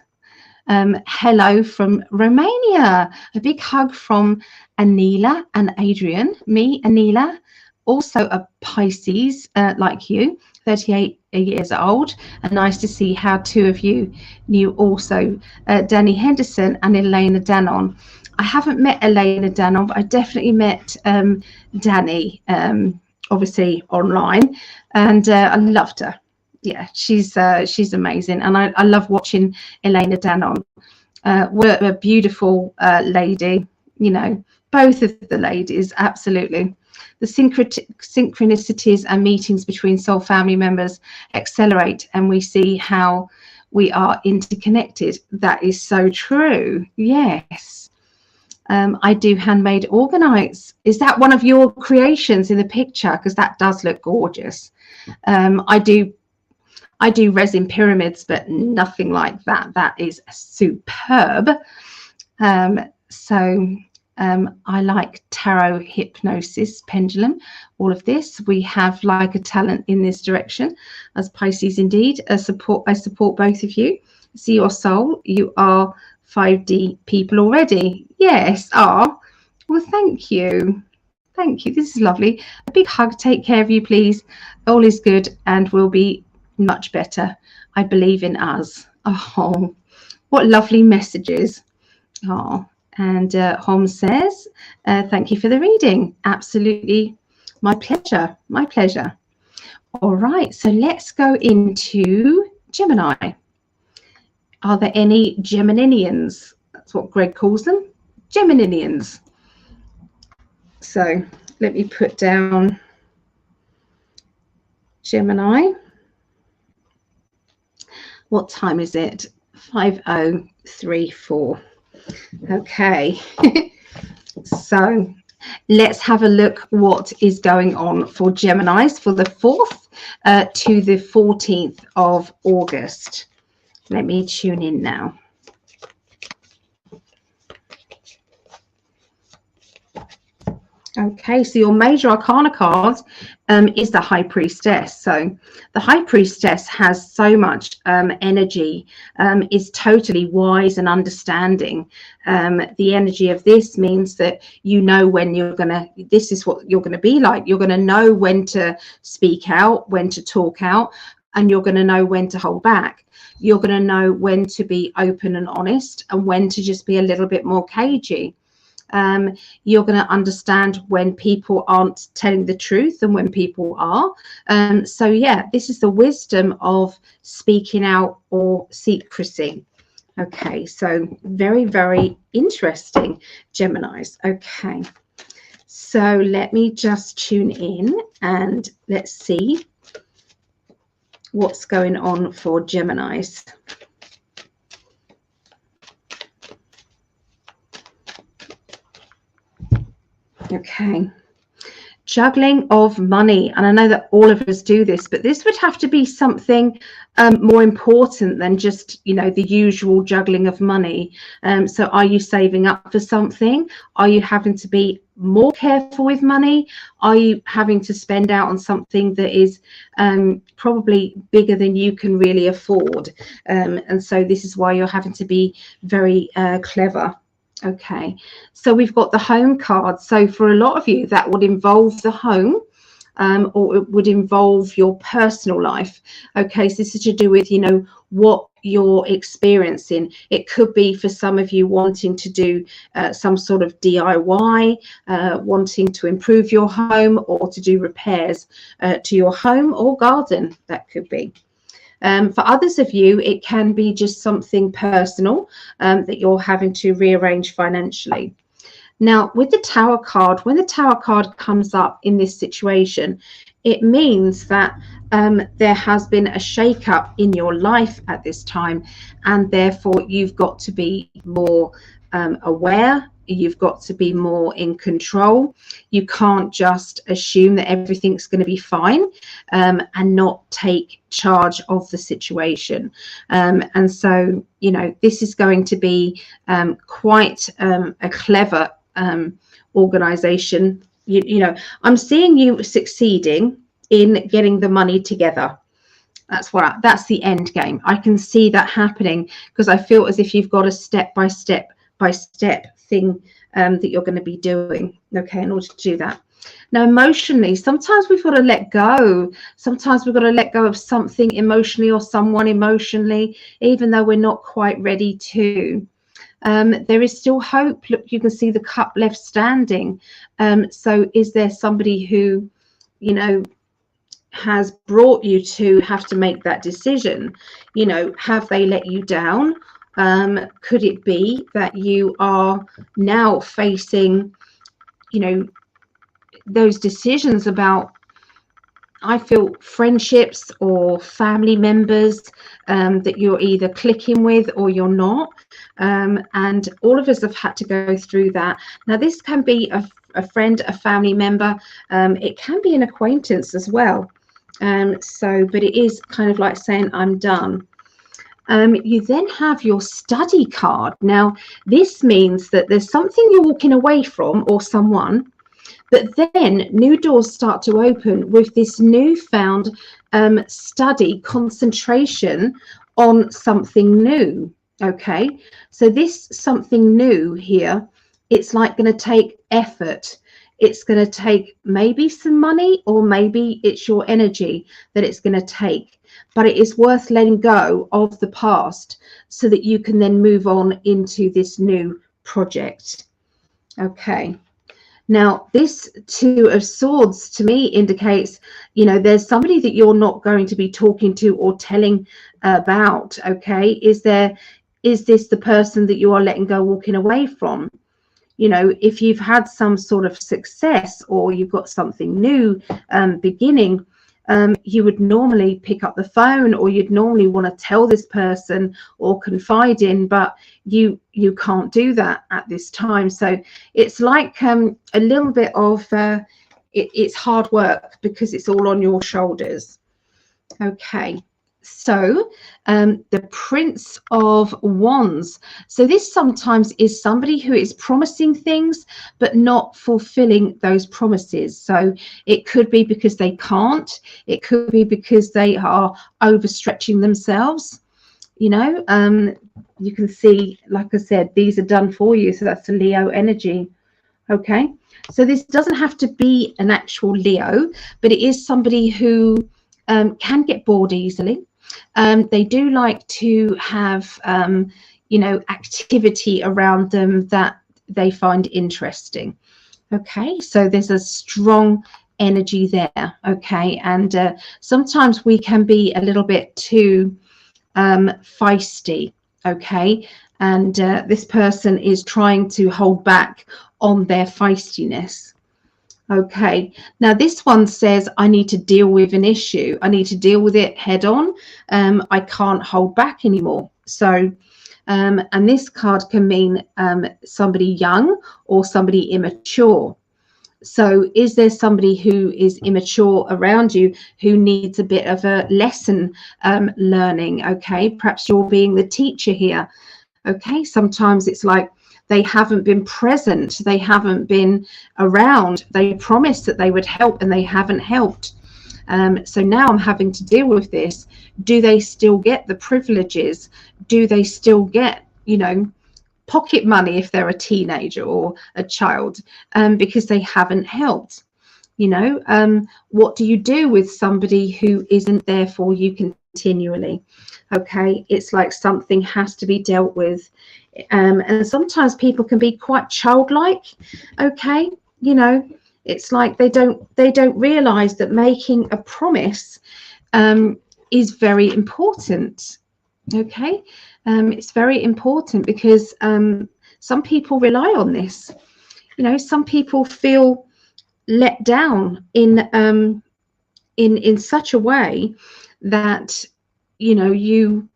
Speaker 1: hello from Romania. A big hug from Anila and Adrian. Me, Anila, also a Pisces like you, 38 years old. And nice to see how two of you knew also Danny Henderson and Elena Danon. I haven't met Elena Danon, but I definitely met Danny, obviously online, and I loved her. Yeah, she's amazing, and I love watching Elena Danon. What a beautiful lady, both of the ladies, absolutely. The synchronicities and meetings between soul family members accelerate, and we see how we are interconnected. That is so true. Yes. I do handmade organites. Is that one of your creations in the picture? Because that does look gorgeous. I I do resin pyramids, but nothing like that. That is superb. I like tarot, hypnosis, pendulum, all of this. We have like a talent in this direction as Pisces indeed. I support both of you. See your soul. You are 5D people already. Yes, are. Well, thank you. Thank you. This is lovely. A big hug. Take care of you, please. All is good and we'll be much better. I believe in us. Oh, what lovely messages. Oh, and Holmes says, thank you for the reading. Absolutely. My pleasure. My pleasure. All right. So let's go into Gemini. Are there any Geminians? That's what Greg calls them. Geminians. So let me put down Gemini. What time is it? 5034. Okay. So let's have a look what is going on for Geminis for the 4th to the 14th of August. Let me tune in now. Okay, so your major arcana card is the High Priestess. So the High Priestess has so much energy, is totally wise and understanding. The energy of this means that you know when you're gonna, this is what you're gonna be like. You're gonna know when to speak out, when to talk out, and you're gonna know when to hold back. You're gonna know when to be open and honest and when to just be a little bit more cagey. You're going to understand when people aren't telling the truth and when people are. So yeah, this is the wisdom of speaking out or secrecy. Okay, so very, very interesting, Geminis. Okay, so let me just tune in and let's see what's going on for Geminis. Okay, juggling of money, and I know that all of us do this, but this would have to be something more important than just, you know, the usual juggling of money. So are you saving up for something? Are you having to be more careful with money? Are you having to spend out on something that is probably bigger than you can really afford? And so this is why you're having to be very clever. Okay, so we've got the home card. So for a lot of you, that would involve the home, or it would involve your personal life. Okay, so this is to do with, you know, what you're experiencing. It could be for some of you wanting to do some sort of DIY, wanting to improve your home or to do repairs to your home or garden. That could be. For others of you, it can be just something personal that you're having to rearrange financially. Now, with the Tower card, when the Tower card comes up in this situation, it means that there has been a shake-up in your life at this time, and therefore you've got to be more aware. You've got to be more in control. You can't just assume that everything's going to be fine and not take charge of the situation. And so, you know, this is going to be quite a clever organization. You know, I'm seeing you succeeding in getting the money together. That's the end game. I can see that happening because I feel as if you've got a step by step thing that you're going to be doing, okay, in order to do that. Now, emotionally, sometimes we've got to let go. Sometimes we've got to let go of something emotionally or someone emotionally, even though we're not quite ready to. There is still hope. Look, you can see the cup left standing. So is there somebody who, you know, has brought you to have to make that decision? You know, have they let you down? Could it be that you are now facing, you know, those decisions about, I feel, friendships or family members that you're either clicking with or you're not? And all of us have had to go through that. Now, this can be a friend, a family member. It can be an acquaintance as well. But it is kind of like saying, I'm done. You then have your study card. Now, this means that there's something you're walking away from or someone, but then new doors start to open with this newfound study, concentration on something new. Okay, so this something new here, it's like going to take effort. It's going to take maybe some money, or maybe it's your energy that it's going to take. But it is worth letting go of the past so that you can then move on into this new project. Okay. Now, this Two of Swords to me indicates, you know, there's somebody that you're not going to be talking to or telling about. Okay. Is this the person that you are letting go, walking away from? You know, if you've had some sort of success or you've got something new beginning, you would normally pick up the phone, or you'd normally want to tell this person or confide in, but you can't do that at this time. So it's like a little bit of it's hard work because it's all on your shoulders. Okay. So the Prince of Wands. So this sometimes is somebody who is promising things but not fulfilling those promises. So it could be because they can't. It could be because they are overstretching themselves. You know, you can see, like I said, these are done for you. So that's the Leo energy. Okay. So this doesn't have to be an actual Leo, but it is somebody who can get bored easily. They do like to have, you know, activity around them that they find interesting. Okay, so there's a strong energy there. Okay, and sometimes we can be a little bit too feisty. Okay, and this person is trying to hold back on their feistiness. Okay, now this one says, I need to deal with an issue. I need to deal with it head on. I can't hold back anymore. So, and this card can mean somebody young or somebody immature. So is there somebody who is immature around you who needs a bit of a lesson learning? Okay, perhaps you're being the teacher here. Okay, sometimes it's like they haven't been present, they haven't been around, they promised that they would help and they haven't helped. So now I'm having to deal with this. Do they still get the privileges? Do they still get, you know, pocket money if they're a teenager or a child, because they haven't helped? You know, what do you do with somebody who isn't there for you continually? Okay, it's like something has to be dealt with. And sometimes people can be quite childlike. Okay, you know, it's like they don't realize that making a promise is very important. Okay, it's very important because some people rely on this. You know, some people feel let down in such a way that, you know, you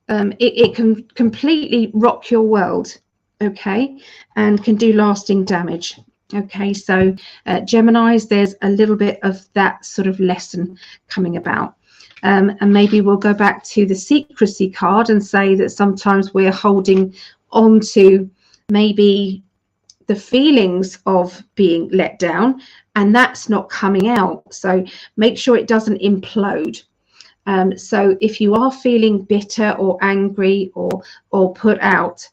Speaker 1: it can completely rock your world. Okay, and can do lasting damage. Okay, so Geminis, there's a little bit of that sort of lesson coming about. And maybe we'll go back to the secrecy card and say that sometimes we're holding on to maybe the feelings of being let down, and that's not coming out. So make sure it doesn't implode. So if you are feeling bitter or angry or put out,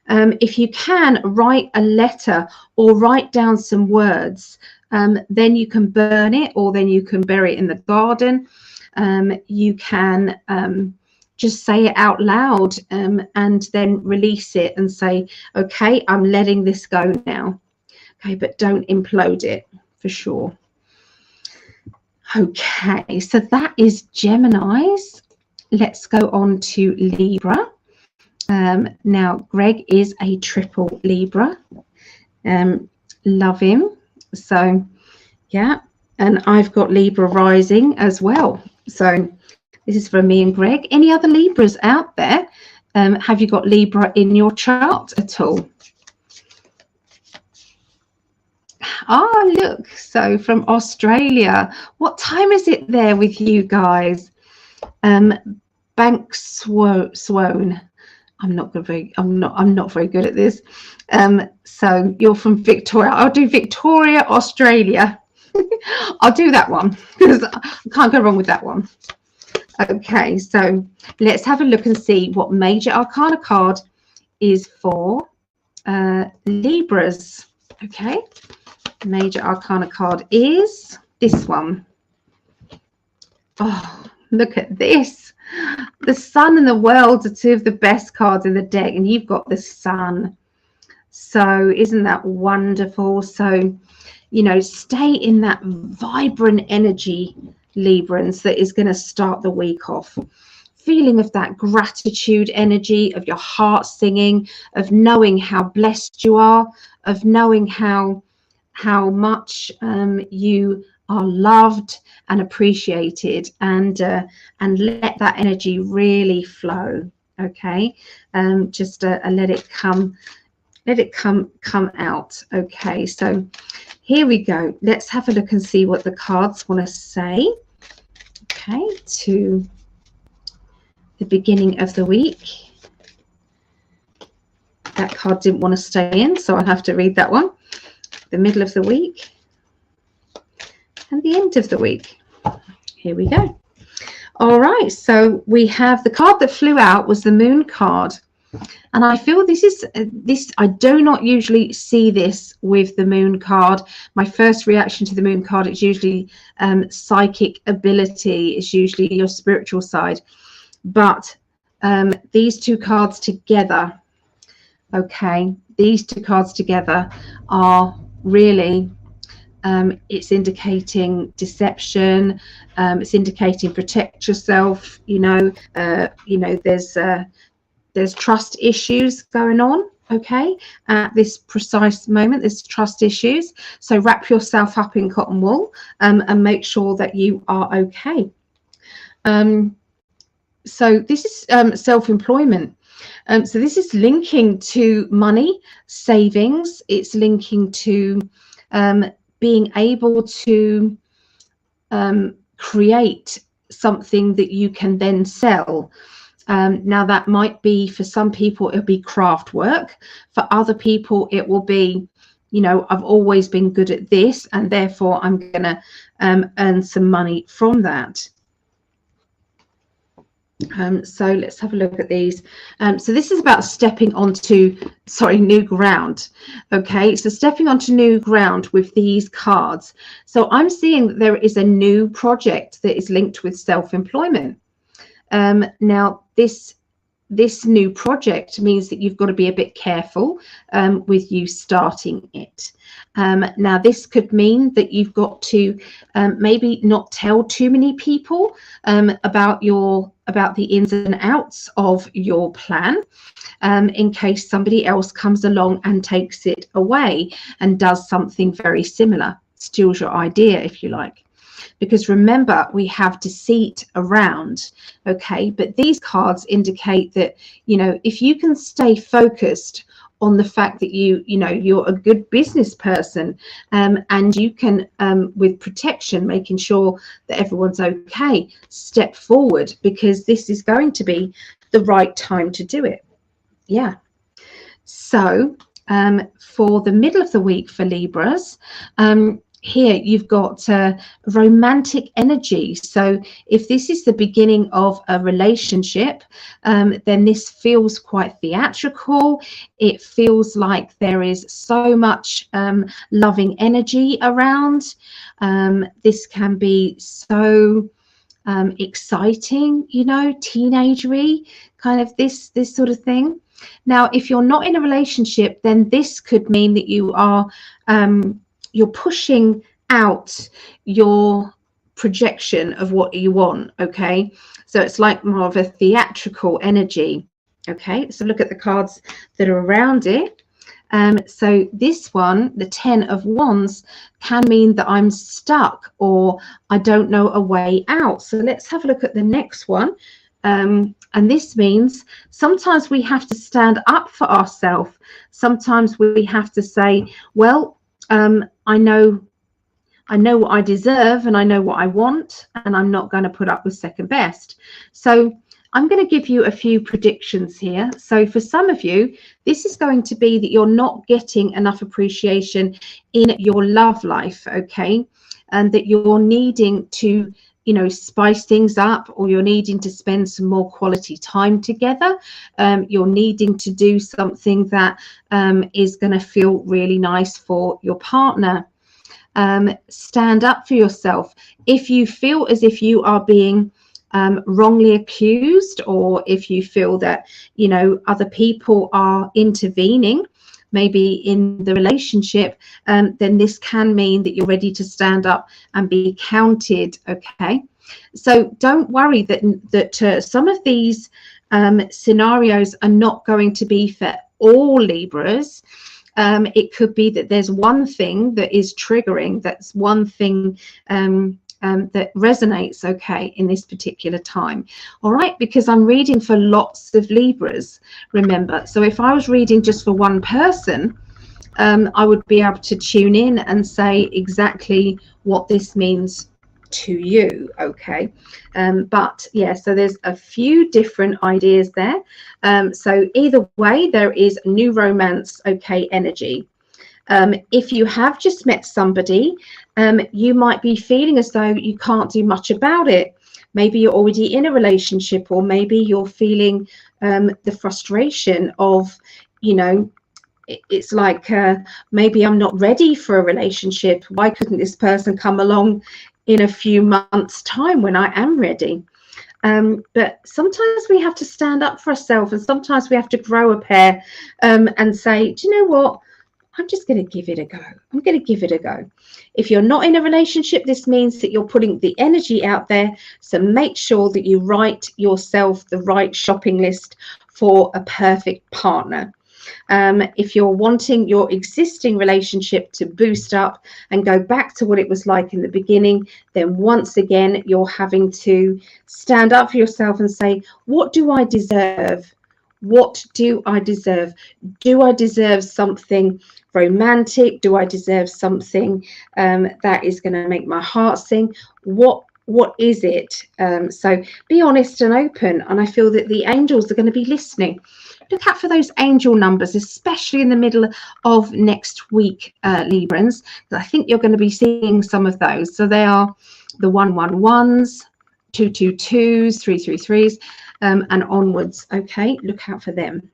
Speaker 1: if you can write a letter or write down some words, then you can burn it, or then you can bury it in the garden. You can just say it out loud, and then release it and say, okay, I'm letting this go now. Okay, but don't implode it for sure. Okay, so that is Geminis. Let's go on to Libra. Now, Greg is a triple Libra. Love him. So, yeah, and I've got Libra rising as well. So this is for me and Greg. Any other Libras out there? Have you got Libra in your chart at all? Oh, look, so from Australia. What time is it there with you guys? Bank Swoan. I'm not very good at this. So you're from Victoria. I'll do Victoria, Australia. I'll do that one because I can't go wrong with that one. Okay, so let's have a look and see what major arcana card is for Libras. Okay, major arcana card is this one. Oh, look at this. The Sun and the World are two of the best cards in the deck, and you've got the Sun. So isn't that wonderful? So, you know, stay in that vibrant energy, Librans, that is going to start the week off. Feeling of that gratitude energy, of your heart singing, of knowing how blessed you are, of knowing how much you are loved and appreciated, and let that energy really flow. Okay, just let it come out. Okay, so here we go. Let's have a look and see what the cards want to say. Okay, to the beginning of the week. That card didn't want to stay in, so I'll have to read that one. The middle of the week and the end of the week. Here we go. All right, so we have the card that flew out was the Moon card. And I feel I do not usually see this with the Moon card. My first reaction to the Moon card, it's usually psychic ability. It's usually your spiritual side. But these two cards together, okay, these two cards together are really, it's indicating deception. It's indicating protect yourself. There's trust issues going on, okay, at this precise moment. There's trust issues, so wrap yourself up in cotton wool and make sure that you are okay. So this is self-employment. So this is linking to money, savings. It's linking to being able to create something that you can then sell. Now that might be, for some people, it'll be craft work. For other people, it will be, you know, I've always been good at this, and therefore I'm going to earn some money from that. So let's have a look at these. So this is about stepping onto, new ground. Okay, so stepping onto new ground with these cards. So I'm seeing that there is a new project that is linked with self-employment. Now this new project means that you've got to be a bit careful with you starting it. Now this could mean that you've got to maybe not tell too many people about the ins and outs of your plan, in case somebody else comes along and takes it away and does something very similar, steals your idea, if you like. Because remember, we have deceit around, okay? But these cards indicate that, you know, if you can stay focused on the fact that you're a good business person, and you can, with protection, making sure that everyone's okay, step forward, because this is going to be the right time to do it. Yeah. So for the middle of the week for Libras, here you've got romantic energy. So if this is the beginning of a relationship, then this feels quite theatrical. It feels like there is so much loving energy around. This can be so exciting, you know, teenagery, kind of this sort of thing. Now, if you're not in a relationship, then this could mean that you are you're pushing out your projection of what you want. Okay, so it's like more of a theatrical energy. Okay, so look at the cards that are around it. So this one, the 10 of Wands, can mean that I'm stuck or I don't know a way out. So let's have a look at the next one. And this means sometimes we have to stand up for ourselves. Sometimes we have to say, well, I know what I deserve, and I know what I want, and I'm not going to put up with second best. So I'm going to give you a few predictions here. So for some of you, this is going to be that you're not getting enough appreciation in your love life, okay? And that you're needing to, you know, spice things up, or you're needing to spend some more quality time together. You're needing to do something that is going to feel really nice for your partner. Stand up for yourself. If you feel as if you are being wrongly accused, or if you feel that, you know, other people are intervening maybe in the relationship, then this can mean that you're ready to stand up and be counted, okay? So don't worry that some of these scenarios are not going to be for all Libras. It could be that there's one thing that is triggering, that's one thing that resonates, okay, in this particular time. All right, because I'm reading for lots of Libras, remember. So if I was reading just for one person, I would be able to tune in and say exactly what this means to you, okay? But yeah, so there's a few different ideas there. So either way, there is new romance, okay, energy. If you have just met somebody, you might be feeling as though you can't do much about it. Maybe you're already in a relationship, or maybe you're feeling the frustration of, you know, it's like maybe I'm not ready for a relationship. Why couldn't this person come along in a few months' time when I am ready? But sometimes we have to stand up for ourselves, and sometimes we have to grow a pair and say, do you know what? I'm just going to give it a go. I'm going to give it a go. If you're not in a relationship, this means that you're putting the energy out there. So make sure that you write yourself the right shopping list for a perfect partner. If you're wanting your existing relationship to boost up and go back to what it was like in the beginning, then once again, you're having to stand up for yourself and say, what do I deserve? What do I deserve? Do I deserve something romantic? Do I deserve something that is going to make my heart sing? What is it? So be honest and open, and I feel that the angels are going to be listening. Look out for those angel numbers, especially in the middle of next week, Librans. I think you're going to be seeing some of those. So they are the 111s, 222s, 333s, and onwards. Okay, look out for them.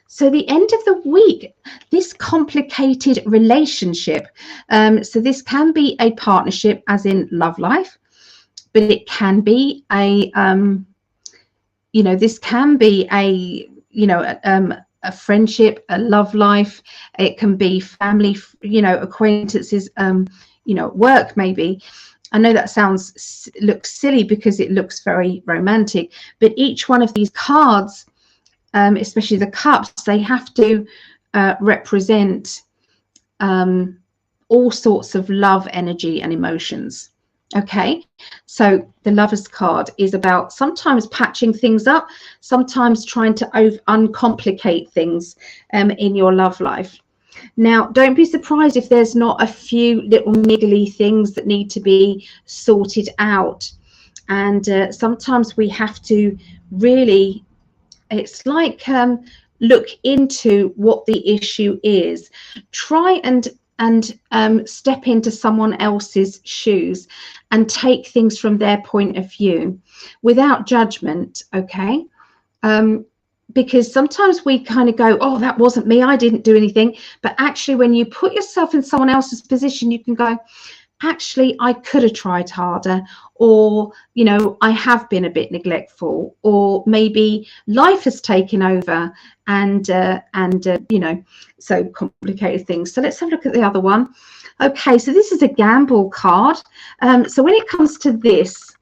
Speaker 1: So the end of the week, this complicated relationship. So this can be a partnership, as in love life, but it can be a, you know, this can be a, you know, a friendship, a love life. It can be family, you know, acquaintances, you know, work maybe. I know that looks silly because it looks very romantic, but each one of these cards, especially the cups, they have to represent all sorts of love, energy, and emotions. Okay, so the Lover's card is about sometimes patching things up, sometimes trying to uncomplicate things in your love life. Now, don't be surprised if there's not a few little niggly things that need to be sorted out. And sometimes we have to really, it's like look into what the issue is. Try and step into someone else's shoes and take things from their point of view without judgment, okay? Because sometimes we kind of go, oh, that wasn't me, I didn't do anything. But actually, when you put yourself in someone else's position, you can go, actually, I could have tried harder, or, you know, I have been a bit neglectful, or maybe life has taken over and you know, so complicated things. So let's have a look at the other one. Okay, so this is a gamble card. So when it comes to this,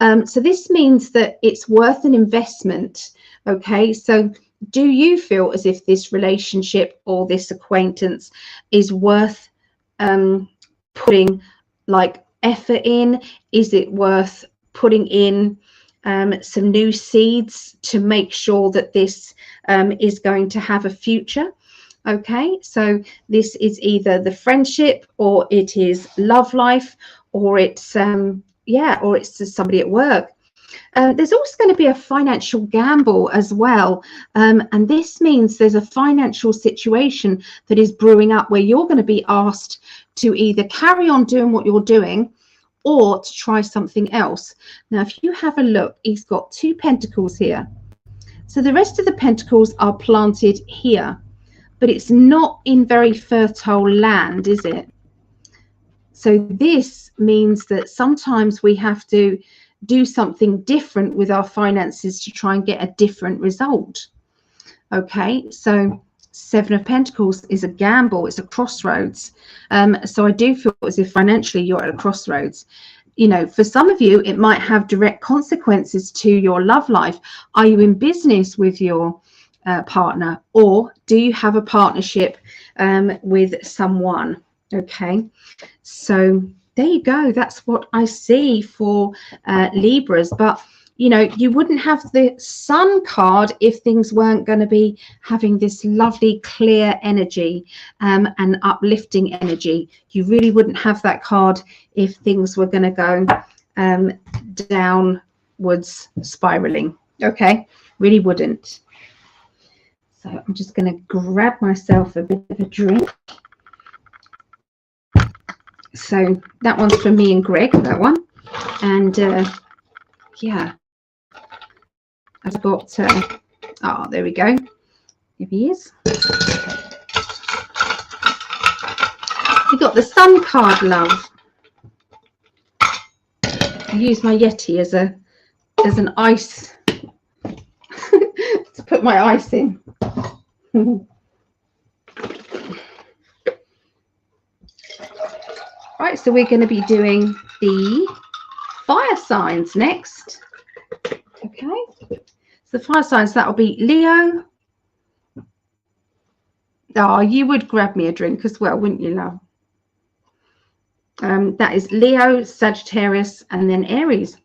Speaker 1: so this means that it's worth an investment. Okay, so do you feel as if this relationship or this acquaintance is worth putting like effort in? Is it worth putting in some new seeds to make sure that this is going to have a future? Okay, so this is either the friendship, or it is love life, or it's or it's just somebody at work. There's also going to be a financial gamble as well, and this means there's a financial situation that is brewing up where you're going to be asked to either carry on doing what you're doing or to try something else. Now, if you have a look, he's got 2 pentacles here. So the rest of the pentacles are planted here, but it's not in very fertile land, is it? So this means that sometimes we have to do something different with our finances to try and get a different result. Okay, so 7 of Pentacles is a gamble, it's a crossroads. So I do feel as if financially you're at a crossroads. You know, for some of you, it might have direct consequences to your love life. Are you in business with your partner, or do you have a partnership with someone? Okay, so there you go. That's what I see for Libras. But you know, you wouldn't have the Sun card if things weren't going to be having this lovely clear energy and uplifting energy. You really wouldn't have that card if things were going to go downwards spiraling. Okay, really wouldn't. So I'm just going to grab myself a bit of a drink. So that one's for me and Greg, that one. And yeah, I've got, oh, there we go. Here he is. We got the Sun card, love. I use my Yeti as an ice to put my ice in. Right, so we're going to be doing the fire signs next. Okay, so the fire signs, that will be Leo. Oh, you would grab me a drink as well, wouldn't you, love? That is Leo, Sagittarius, and then Aries.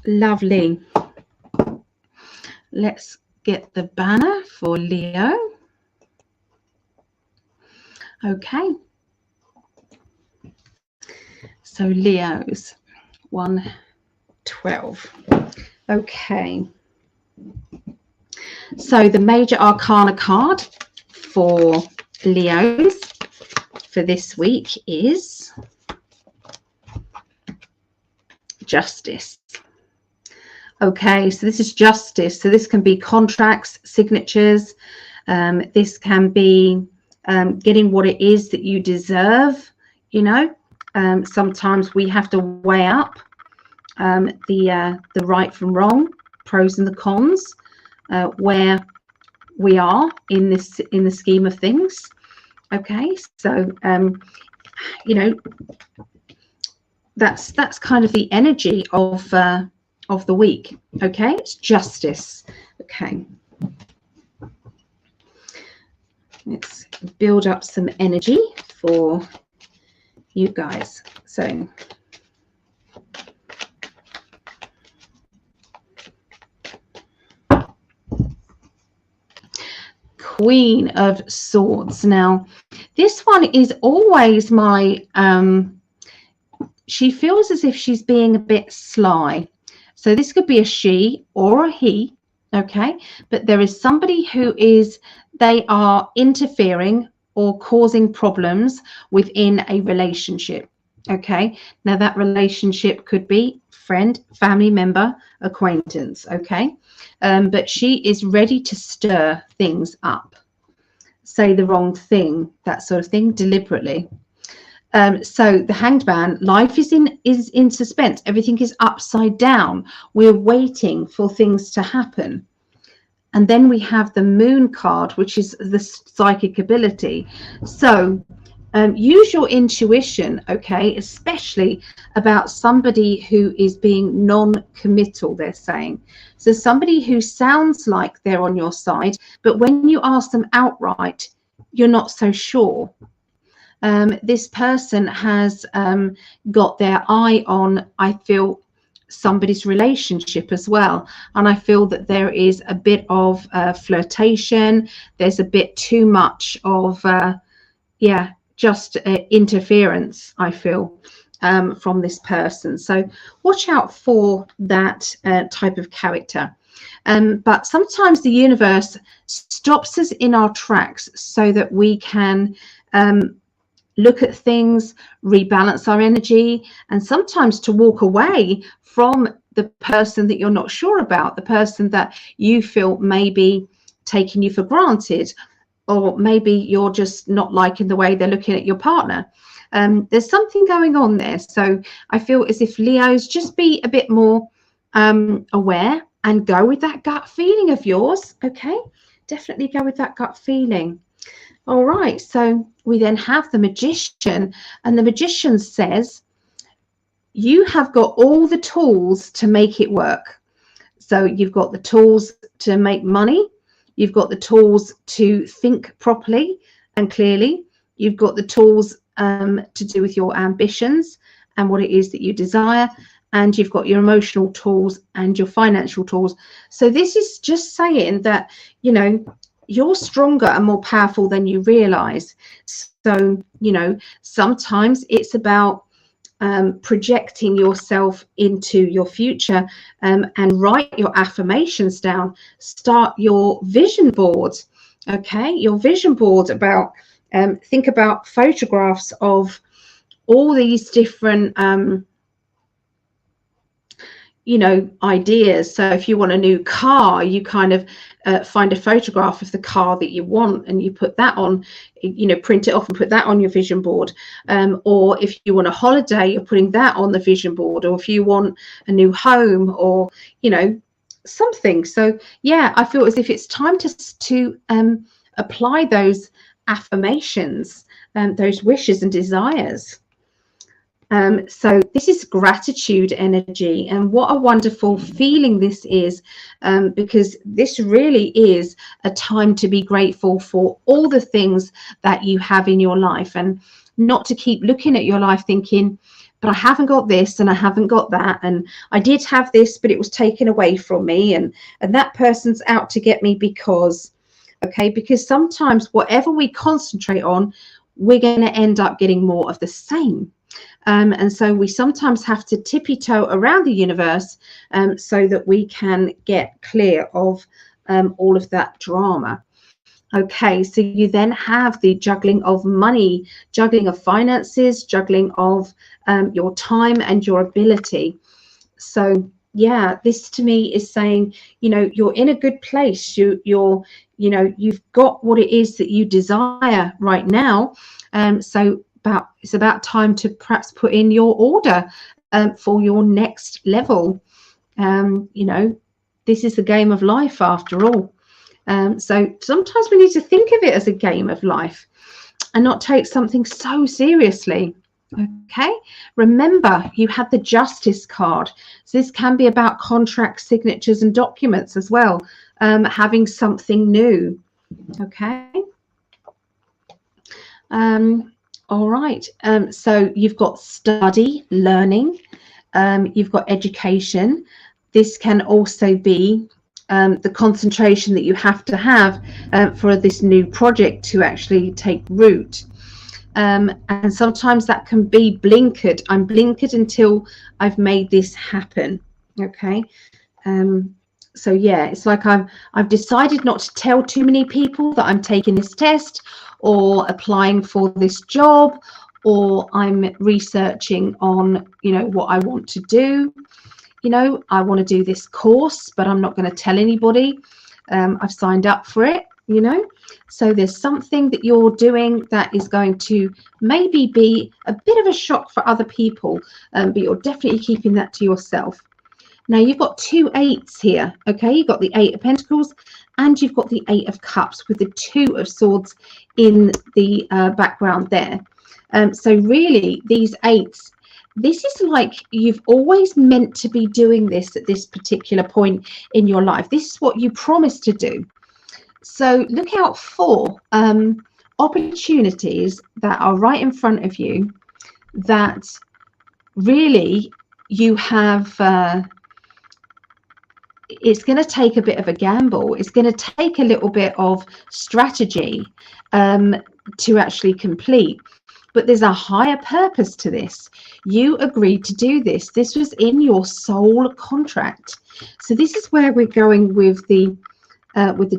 Speaker 1: Lovely. Let's get the banner for Leo. Okay. So Leo's 112. Okay. So the major arcana card for Leos for this week is Justice. Okay, so this is justice. So this can be contracts, signatures. This can be getting what it is that you deserve. You know, sometimes we have to weigh up the right from wrong, pros and the cons, where we are in the scheme of things. Okay, so you know, that's kind of the energy of the week. Okay, it's justice. Okay, let's build up some energy for you guys. So Queen of Swords. Now this one is always my she feels as if she's being a bit sly. So this could be a she or a he, okay? But there is somebody who they are interfering or causing problems within a relationship, okay? Now that relationship could be friend, family member, acquaintance, okay? But she is ready to stir things up, say the wrong thing, that sort of thing, deliberately. So the Hanged Man, life is in suspense. Everything is upside down. We're waiting for things to happen. And then we have the Moon card, which is the psychic ability. So use your intuition, okay, especially about somebody who is being non-committal, they're saying. So somebody who sounds like they're on your side, but when you ask them outright, you're not so sure. This person has got their eye on, I feel, somebody's relationship as well. And I feel that there is a bit of flirtation. There's a bit too much of just interference, I feel, from this person. So watch out for that type of character. But sometimes the universe stops us in our tracks so that we can look at things, rebalance our energy, and sometimes to walk away from the person that you're not sure about, the person that you feel may be taking you for granted, or maybe you're just not liking the way they're looking at your partner. There's something going on there. So I feel as if Leos, just be a bit more aware and go with that gut feeling of yours. Okay, definitely go with that gut feeling. All right, so we then have the Magician, and the Magician says you have got all the tools to make it work. So you've got the tools to make money, you've got the tools to think properly and clearly, you've got the tools to do with your ambitions and what it is that you desire, and you've got your emotional tools and your financial tools. So this is just saying that, you know, you're stronger and more powerful than you realize. So, you know, sometimes it's about projecting yourself into your future, and write your affirmations down. Start your vision board. Okay, your vision board about think about photographs of all these different you know, ideas. So if you want a new car, you kind of find a photograph of the car that you want, and you put that on, you know, print it off and put that on your vision board. Or if you want a holiday, you're putting that on the vision board. Or if you want a new home, or, you know, something. So yeah, I feel as if it's time to apply those affirmations, those wishes and desires. So this is gratitude energy, and what a wonderful feeling this is, because this really is a time to be grateful for all the things that you have in your life, and not to keep looking at your life thinking, but I haven't got this and I haven't got that, and I did have this but it was taken away from me, and that person's out to get me because, okay, because sometimes whatever we concentrate on, we're going to end up getting more of the same. And so we sometimes have to tippy toe around the universe so that we can get clear of all of that drama. Okay, so you then have the juggling of money, juggling of finances, juggling of your time and your ability. So yeah, this to me is saying, you know, you're in a good place. You're you know, you've got what it is that you desire right now. So it's about time to perhaps put in your order for your next level. You know, this is the game of life after all. So sometimes we need to think of it as a game of life and not take something so seriously. Okay, remember you have the Justice card. So this can be about contracts, signatures and documents as well, having something new. Okay. All right, so you've got study, learning, you've got education. This can also be the concentration that you have to have for this new project to actually take root. And sometimes that can be blinkered. I'm blinkered until I've made this happen. Okay. So yeah, it's like I've decided not to tell too many people that I'm taking this test, or applying for this job, or I'm researching on, you know, what I want to do. You know, I want to do this course, but I'm not going to tell anybody. I've signed up for it, you know. So there's something that you're doing that is going to maybe be a bit of a shock for other people, but you're definitely keeping that to yourself. Now you've got 2 8s here. Okay, you've got the 8 of Pentacles and you've got the 8 of Cups with the 2 of Swords in the background there. So really these 8s, this is like you've always meant to be doing this at this particular point in your life. This is what you promised to do. So look out for opportunities that are right in front of you that really you have, it's going to take a bit of a gamble. It's going to take a little bit of strategy to actually complete. But there's a higher purpose to this. You agreed to do this. This was in your soul contract. So this is where we're going with the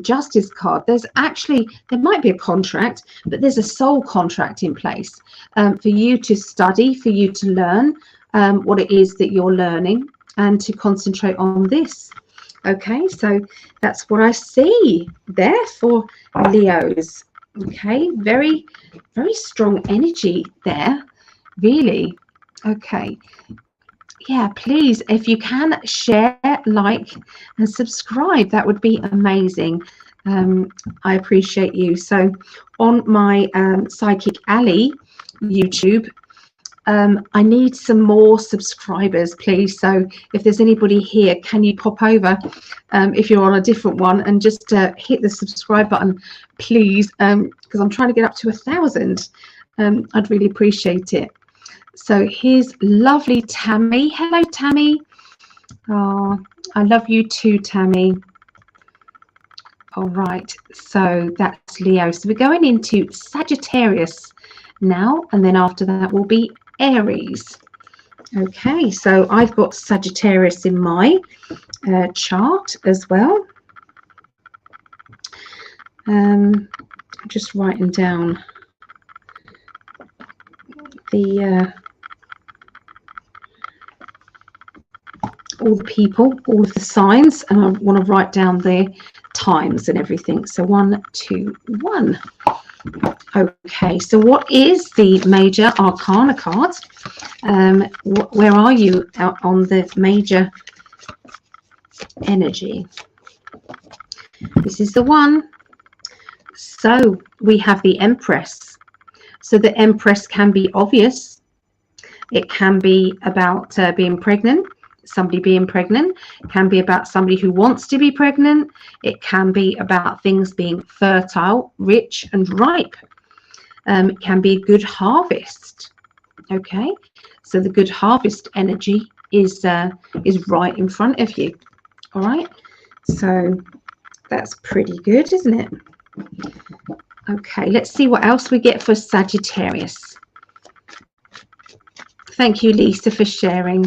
Speaker 1: Justice card. There might be a contract, but there's a soul contract in place for you to study, for you to learn what it is that you're learning, and to concentrate on this. Okay, so that's what I see there for Leos. Okay, very, very strong energy there, really. Okay, yeah, please, if you can, share, like, and subscribe. That would be amazing. I appreciate you. So on my Psychic Alley YouTube, I need some more subscribers, please. So if there's anybody here, can you pop over if you're on a different one, and just hit the subscribe button, please, because I'm trying to get up to 1,000. I'd really appreciate it. So here's lovely Tammy. Hello, Tammy. Oh, I love you too, Tammy. All right, so that's Leo. So we're going into Sagittarius now, and then after that will be Aries. Okay, so I've got Sagittarius in my chart as well. I'm just writing down the all the people, all of the signs, and I want to write down their times and everything. So 1, 2, 1. Okay, so what is the major arcana card? Where are you out on the major energy? This is the one. So we have the Empress. So the Empress can be obvious. It can be about being pregnant, somebody being pregnant. It can be about somebody who wants to be pregnant. It can be about things being fertile, rich and ripe. It can be a good harvest. Okay, so the good harvest energy is right in front of you. All right, so that's pretty good, isn't it? Okay, let's see what else we get for Sagittarius. Thank you, Lisa, for sharing.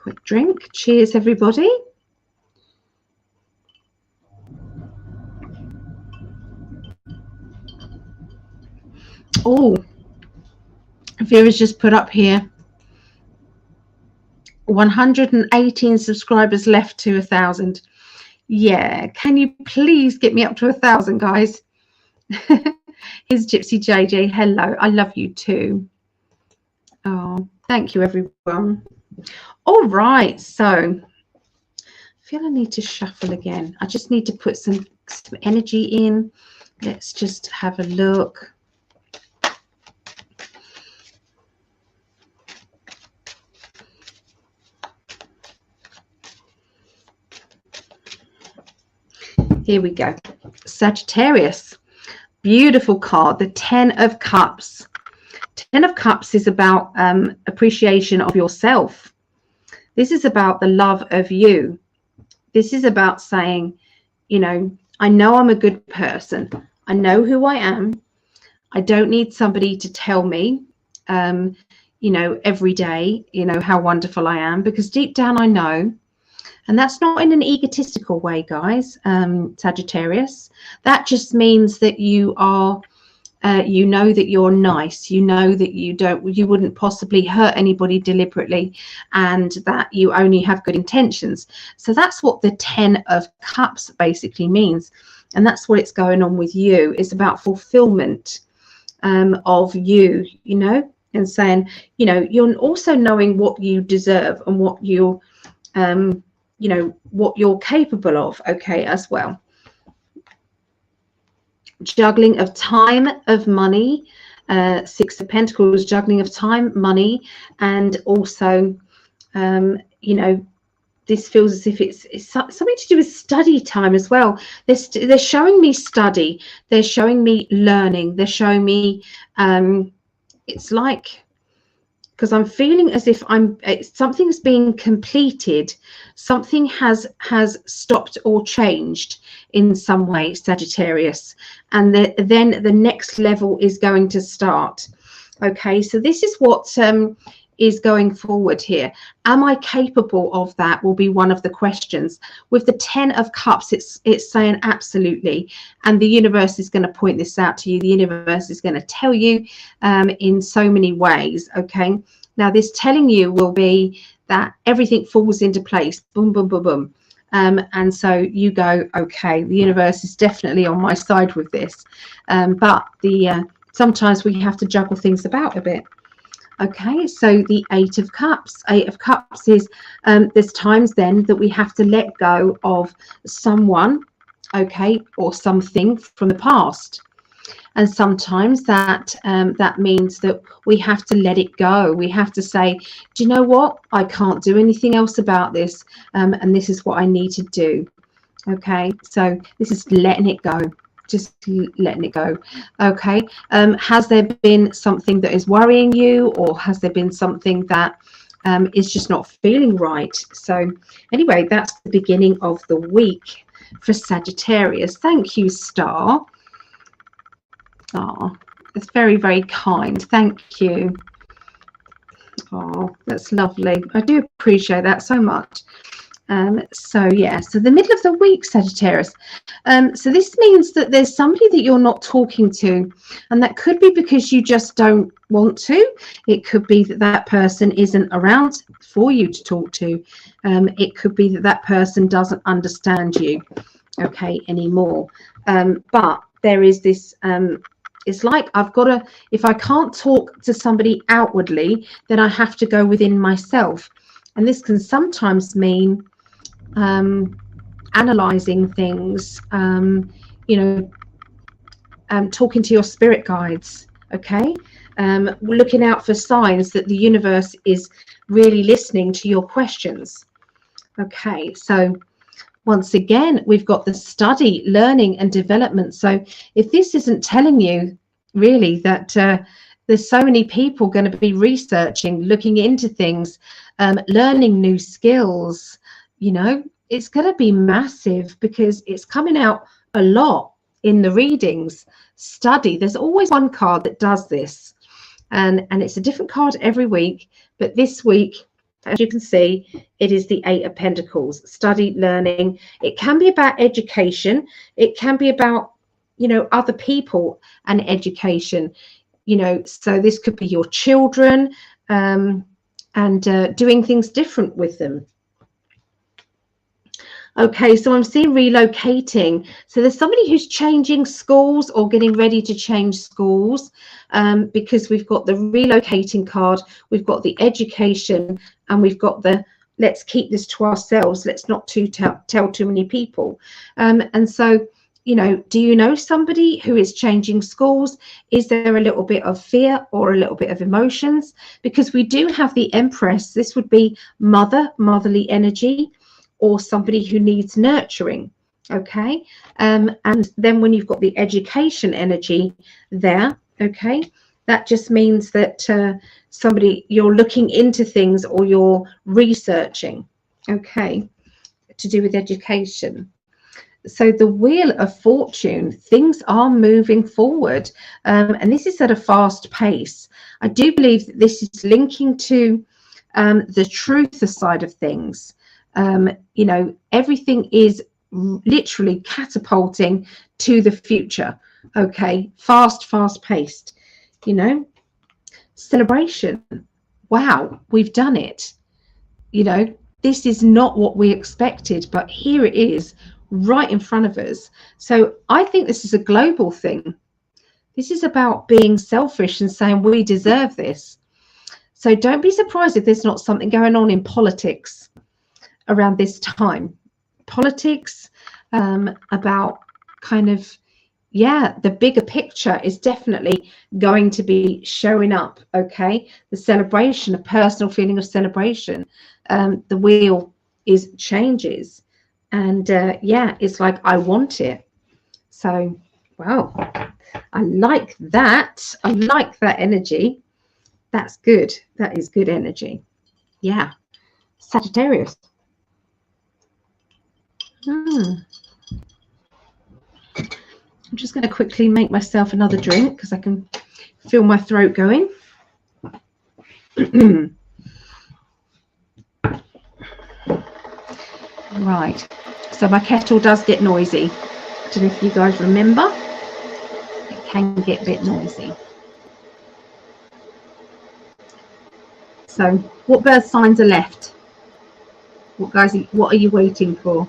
Speaker 1: Quick drink. Cheers, everybody. Oh, Vera's just put up here 118 subscribers left to 1,000. Yeah, can you please get me up to 1,000, guys? Here's Gypsy JJ. Hello, I love you too. Oh, thank you, everyone. All right, so I feel I need to shuffle again. I just need to put some energy in. Let's just have a look. Here we go. Sagittarius. Beautiful card, the 10 of Cups. 10 of Cups is about appreciation of yourself. This is about the love of you. This is about saying, you know I'm a good person. I know who I am. I don't need somebody to tell me, every day, how wonderful I am, because deep down I know. And that's not in an egotistical way, guys, Sagittarius. That just means that you are, you know that you're nice. You know that you wouldn't possibly hurt anybody deliberately, and that you only have good intentions. So that's what the 10 of Cups basically means. And that's what it's going on with you. It's about fulfillment of you, and saying, you're also knowing what you deserve and what you're, what you're capable of, okay, as well. Juggling of time, of money, 6 of Pentacles, juggling of time, money, and also, this this feels as if it's something to do with study time as well. They're showing me study, they're showing me learning, they're showing me it's like, because I'm feeling as if something's being completed, something has stopped or changed in some way, Sagittarius, and then the next level is going to start. Okay, so this is what is going forward here. Am I capable of that will be one of the questions. With the 10 of Cups, it's saying absolutely, and the universe is going to point this out to you. The universe is going to tell you in so many ways. Okay, now this telling you will be that everything falls into place, boom boom boom boom, and so you go, okay, the universe is definitely on my side with this, but sometimes we have to juggle things about a bit. Okay, so the 8 of Cups. 8 of Cups is there's times then that we have to let go of someone, okay, or something from the past. And sometimes that that means that we have to let it go. We have to say, do you know what? I can't do anything else about this, and this is what I need to do. Okay, so this is letting it go. Just letting it go. Okay, has there been something that is worrying you, or has there been something that is just not feeling right? So anyway, that's the beginning of the week for Sagittarius. Thank you, Star. Oh, it's very, very kind. Thank you. Oh, that's lovely. I do appreciate that so much. So yeah, so the middle of the week, Sagittarius. So this means that there's somebody that you're not talking to, and that could be because you just don't want to. It could be that that person isn't around for you to talk to. It could be that that person doesn't understand you, okay, anymore. But there is this it's like I've got to, if I can't talk to somebody outwardly, then I have to go within myself. And this can sometimes mean analyzing things, you know, talking to your spirit guides, okay, looking out for signs that the universe is really listening to your questions. Okay, so once again, we've got the study, learning and development. So if this isn't telling you really that there's so many people going to be researching, looking into things, learning new skills, you know, it's going to be massive, because it's coming out a lot in the readings. Study, there's always one card that does this, and it's a different card every week, but this week, as you can see, it is the 8 of Pentacles. Study, learning. It can be about education. It can be about, you know, other people and education, you know, so this could be your children, and doing things different with them. Okay, so I'm seeing relocating. So there's somebody who's changing schools or getting ready to change schools, because we've got the relocating card, we've got the education, and we've got the let's keep this to ourselves. Let's not tell too many people. And so, you know, do you know somebody who is changing schools? Is there a little bit of fear or a little bit of emotions? Because we do have the Empress. This would be motherly energy, or somebody who needs nurturing. Okay, and then when you've got the education energy there, okay, that just means that somebody, you're looking into things or you're researching, okay, to do with education. So the Wheel of Fortune, things are moving forward, and this is at a fast pace. I do believe that this is linking to the truth side of things. You know, everything is literally catapulting to the future. Okay, fast paced, you know. Celebration, wow, we've done it. You know, this is not what we expected, but here it is right in front of us. So I think this is a global thing. This is about being selfish and saying we deserve this. So don't be surprised if there's not something going on in politics around this time. Politics, about kind of, yeah, the bigger picture is definitely going to be showing up. Okay, the celebration, a personal feeling of celebration, the wheel, is changes. And yeah, it's like I want it. So wow, I like that. I like that energy. That's good. That is good energy. Yeah. Sagittarius. I'm just going to quickly make myself another drink because I can feel my throat going. Right. So my kettle does get noisy. I don't know if you guys remember. It can get a bit noisy. So what birth signs are left? What guys? What are you waiting for?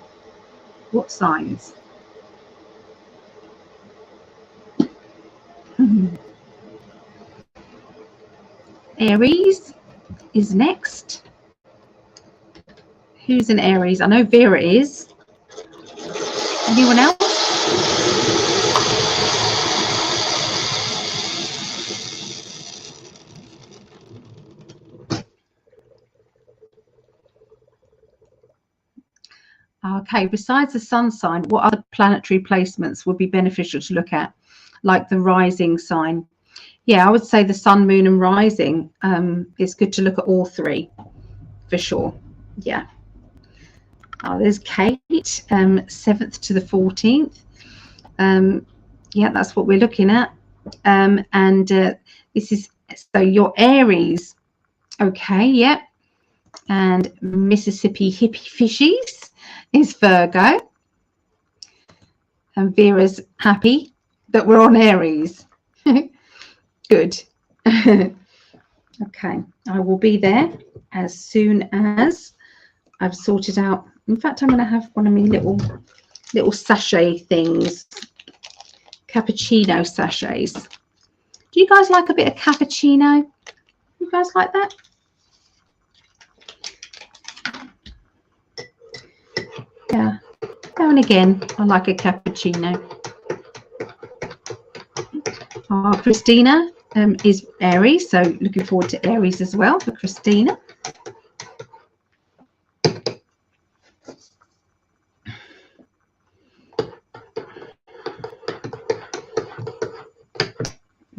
Speaker 1: What signs? Aries is next. Who's in Aries? I know Vera is. Anyone else? Okay, besides the sun sign, what other planetary placements would be beneficial to look at? Like the rising sign. Yeah, I would say the sun, moon and rising. It's good to look at all three for sure. Yeah. Oh, there's Kate, 7th to the 14th. Yeah, that's what we're looking at. And this is, so your Aries. Okay, yeah. And Mississippi hippie fishies is Virgo. And Vera's happy that we're on Aries. Good. Okay, I will be there as soon as I've sorted out. In fact, I'm going to have one of my little sachet things, cappuccino sachets. Do you guys like a bit of cappuccino? You guys like that? Yeah, now and again, I like a cappuccino. Christina is Aries, so looking forward to Aries as well for Christina.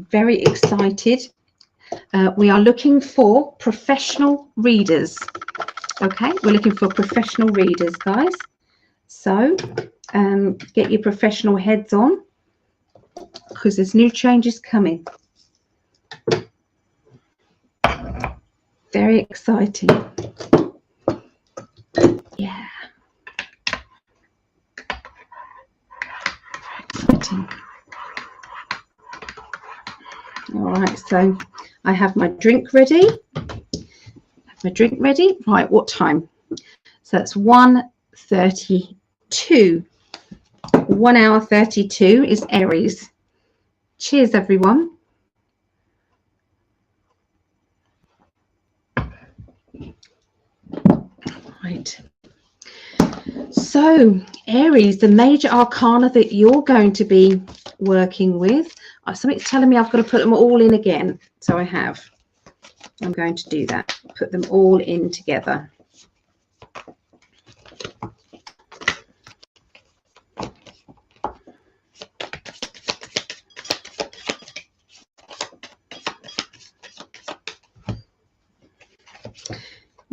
Speaker 1: Very excited. We are looking for professional readers. Okay, we're looking for professional readers, guys. So get your professional heads on because there's new changes coming. Very exciting. Yeah. Very exciting. All right, so I have my drink ready. Right, what time? So it's 1:32. 1 hour 32 is Aries. Cheers, everyone. Right. So Aries, the major arcana that you're going to be working with. Something's telling me I've got to put them all in again. So I have. I'm going to do that. Put them all in together.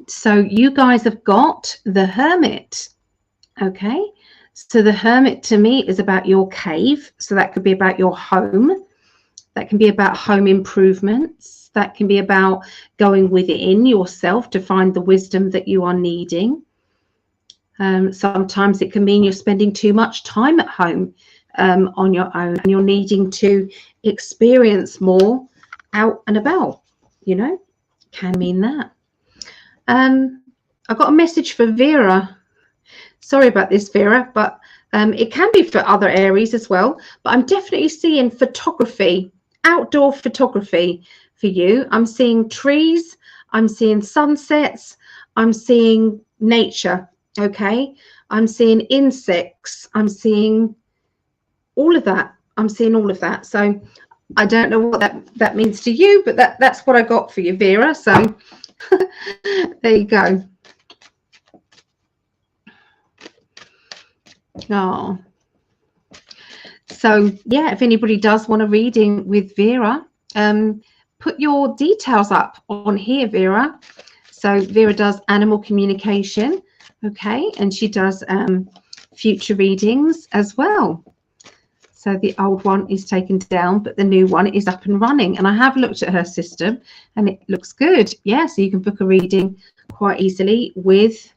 Speaker 1: So you guys have got the Hermit. Okay. So the Hermit to me is about your cave. So that could be about your home. That can be about home improvements. That can be about going within yourself to find the wisdom that you are needing. Sometimes it can mean you're spending too much time at home on your own and you're needing to experience more out and about, you know, can mean that. I got a message for Vera. Sorry about this, Vera, but it can be for other Aries as well. But I'm definitely seeing photography, outdoor photography for you. I'm seeing trees. I'm seeing sunsets. I'm seeing nature. Okay. I'm seeing insects. I'm seeing all of that. I'm seeing all of that. So I don't know what that means to you, but that's what I got for you, Vera. So there you go. Oh, so yeah, if anybody does want a reading with Vera, put your details up on here, Vera. So Vera does animal communication, okay, and she does future readings as well. So the old one is taken down, but the new one is up and running. And I have looked at her system and it looks good. Yeah, so you can book a reading quite easily with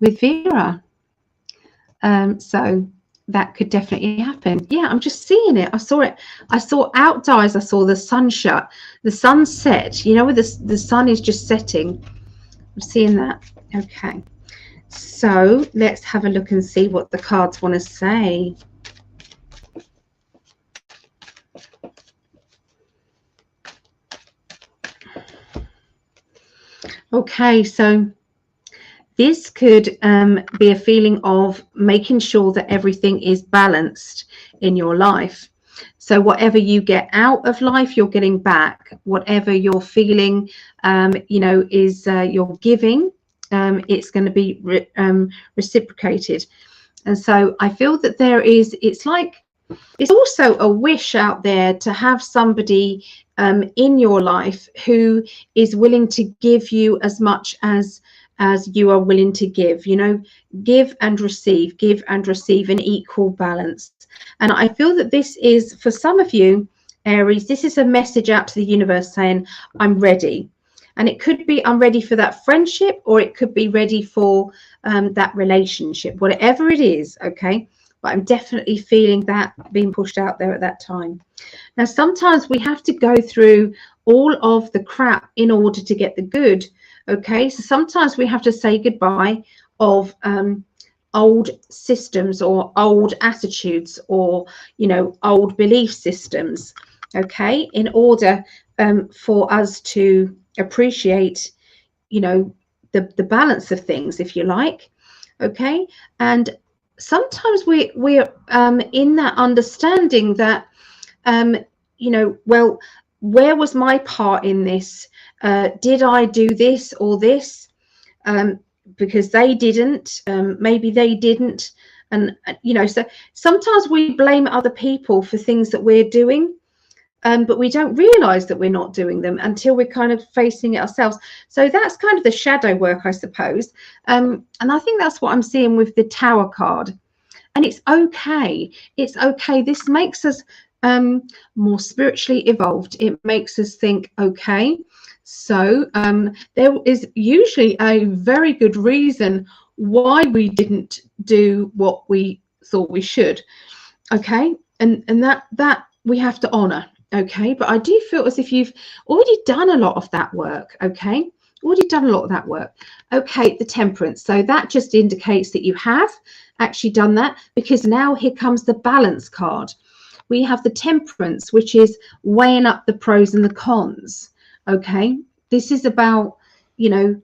Speaker 1: Vera. So that could definitely happen. Yeah, I'm just seeing it. I saw it. I saw outdoors. I saw the sun shut, the sun set, you know, where the sun is just setting. I'm seeing that. Okay. So let's have a look and see what the cards want to say. Okay, so this could be a feeling of making sure that everything is balanced in your life. So whatever you get out of life, you're getting back. Whatever you're feeling, you know, is you're giving, it's going to be reciprocated. And so I feel that there is, it's like, it's also a wish out there to have somebody in your life who is willing to give you as much as you are willing to give, you know, give and receive in equal balance. And I feel that this is, for some of you, Aries, this is a message out to the universe saying, I'm ready. And it could be, I'm ready for that friendship, or it could be ready for that relationship, whatever it is, okay? But I'm definitely feeling that being pushed out there at that time. Now, sometimes we have to go through all of the crap in order to get the good. Okay, so sometimes we have to say goodbye of old systems or old attitudes or, you know, old belief systems, okay, in order for us to appreciate, you know, the balance of things, if you like, okay. And sometimes we're in that understanding that, you know, well, where was my part in this? Did I do this or this? Because they didn't, maybe they didn't. And, you know, so sometimes we blame other people for things that we're doing, but we don't realize that we're not doing them until we're kind of facing it ourselves. So that's kind of the shadow work, I suppose. And I think that's what I'm seeing with the Tower card. And it's okay. It's okay. This makes us more spiritually evolved. It makes us think, okay, so there is usually a very good reason why we didn't do what we thought we should, okay, and that we have to honor, okay. But I do feel as if you've already done a lot of that work, okay, already done a lot of that work. Okay, the Temperance, so that just indicates that you have actually done that, because now here comes the Balance card. We have the Temperance, which is weighing up the pros and the cons. Okay, this is about, you know,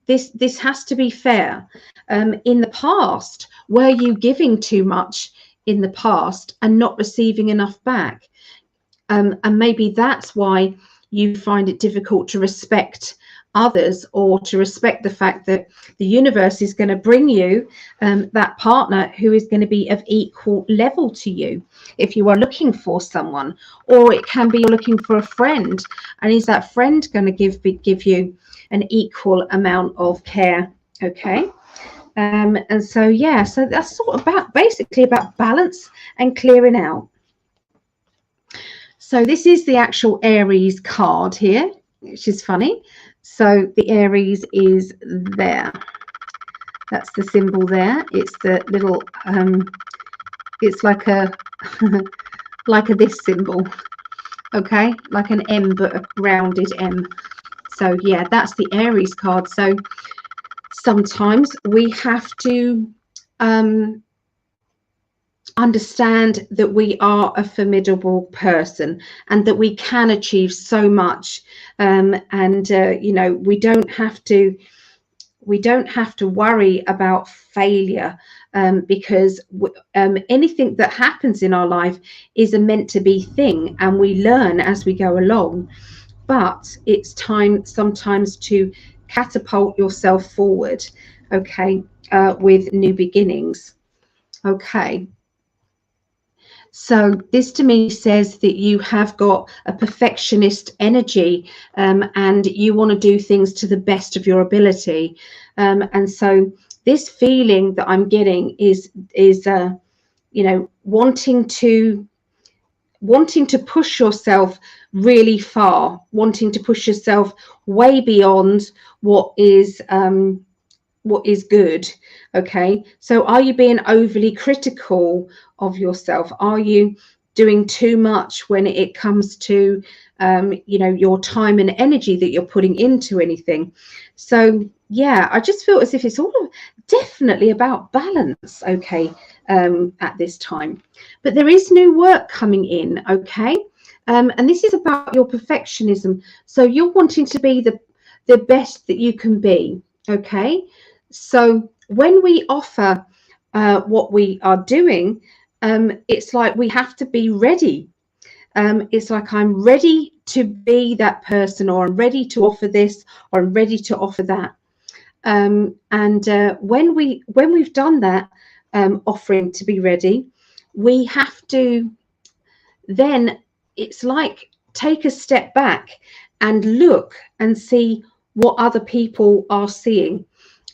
Speaker 1: this has to be fair. In the past, were you giving too much in the past and not receiving enough back? And maybe that's why you find it difficult to respect others, or to respect the fact that the universe is going to bring you that partner who is going to be of equal level to you if you are looking for someone. Or it can be you're looking for a friend, and is that friend going to give you an equal amount of care, okay. And so yeah, so that's sort of about basically about balance and clearing out. So this is the actual Aries card here, which is funny. So the Aries is there. That's the symbol there. It's the little, it's like a, like a this symbol, okay? Like an M, but a rounded M. So yeah, that's the Aries card. So sometimes we have to understand that we are a formidable person and that we can achieve so much, you know, we don't have to worry about failure, because anything that happens in our life is a meant to be thing, and we learn as we go along. But it's time sometimes to catapult yourself forward, okay, with new beginnings. Okay. So this to me says that you have got a perfectionist energy, and you want to do things to the best of your ability. And so this feeling that I'm getting is you know, wanting to push yourself really far, wanting to push yourself way beyond what is good. Okay, so are you being overly critical of yourself? Are you doing too much when it comes to you know, your time and energy that you're putting into anything? So yeah, I just feel as if it's all definitely about balance. Okay, at this time, but there is new work coming in. Okay, and this is about your perfectionism. So you're wanting to be the best that you can be. Okay, so when we offer what we are doing, it's like we have to be ready. It's like I'm ready to be that person, or I'm ready to offer this, or I'm ready to offer that. And when we've done that, offering to be ready, we have to then, it's like, take a step back and look and see what other people are seeing.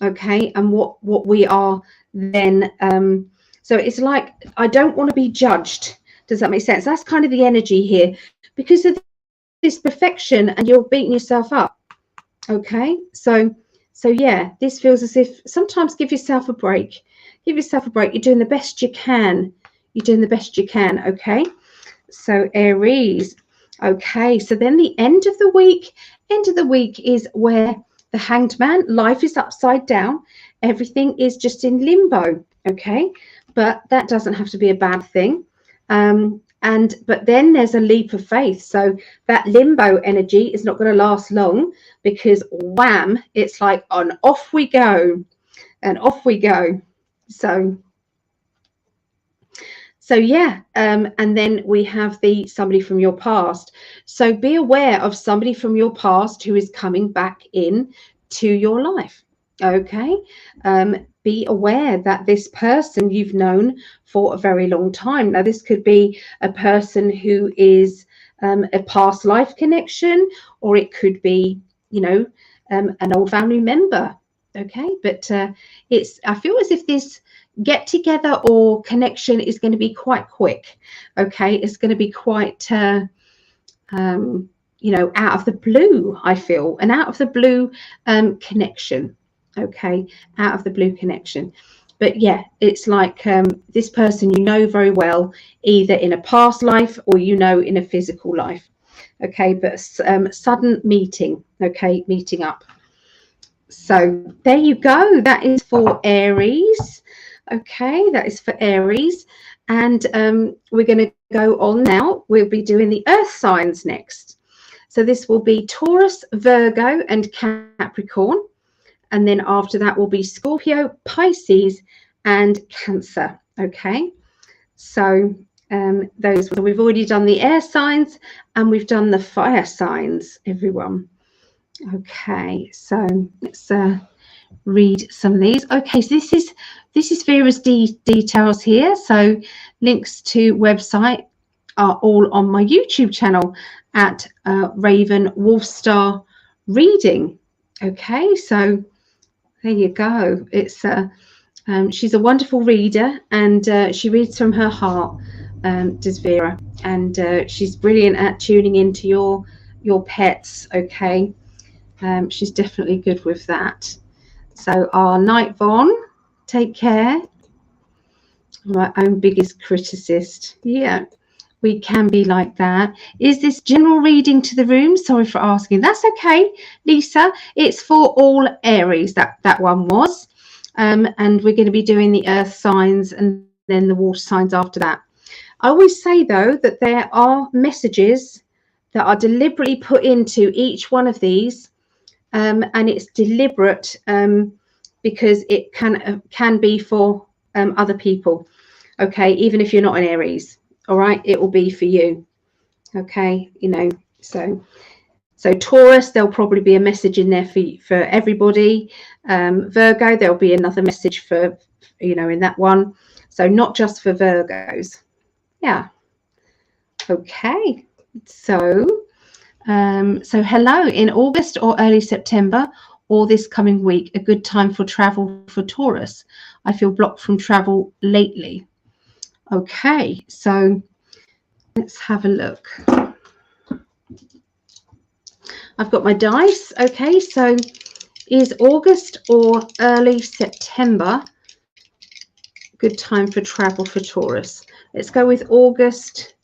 Speaker 1: Okay, and what we are then so it's like, I don't want to be judged. Does that make sense? That's kind of the energy here, because of this perfection, and you're beating yourself up. Okay, so yeah, this feels as if sometimes give yourself a break. Give yourself a break. You're doing the best you can. You're doing the best you can. Okay, so Aries. Okay, so then the end of the week is where the Hanged Man, life is upside down, everything is just in limbo. Okay, but that doesn't have to be a bad thing. But then there's a leap of faith. So that limbo energy is not going to last long, because wham, it's like on off we go, and off we go. So yeah, and then we have the somebody from your past. So be aware of somebody from your past who is coming back in to your life. Okay, be aware that this person you've known for a very long time. Now, this could be a person who is a past life connection, or it could be, you know, an old family member. Okay, but I feel as if this get together or connection is going to be quite quick. Okay, it's going to be quite you know, out of the blue. I feel an out of the blue connection. Okay, out of the blue connection. But yeah, it's like this person you know very well, either in a past life or, you know, in a physical life. Okay, but sudden meeting. Okay, meeting up. So there you go. That is for Aries. Okay, that is for Aries. And we're going to go on now. We'll be doing the earth signs next. So this will be Taurus, Virgo, and Capricorn. And then after that will be Scorpio, Pisces, and Cancer. Okay, so we've already done the air signs, and we've done the fire signs, everyone. Okay, so let's read some of these. Okay, so this is Vera's details here. So links to website are all on my YouTube channel at Raven Wolfstar Reading. Okay, so there you go. It's she's a wonderful reader, and she reads from her heart, does Vera, and she's brilliant at tuning into your pets. Okay, she's definitely good with that. So our night Von, take care. My own biggest criticist. Yeah, we can be like that. Is this general reading to the room? Sorry for asking. That's okay, Lisa. It's for all Aries. That one was. And we're going to be doing the earth signs and then the water signs after that. I always say, though, that there are messages that are deliberately put into each one of these, and it's deliberate because it can be for other people. Okay, even if you're not an Aries, all right, it will be for you. Okay, you know, so Taurus, there'll probably be a message in there for everybody. Virgo, there'll be another message for, you know, in that one. So not just for Virgos. Yeah. Okay. So, so hello, in August or early September or this coming week, a good time for travel for Taurus. I feel blocked from travel lately. Okay, so let's have a look. I've got my dice. Okay, so is August or early September good time for travel for Taurus? Let's go with August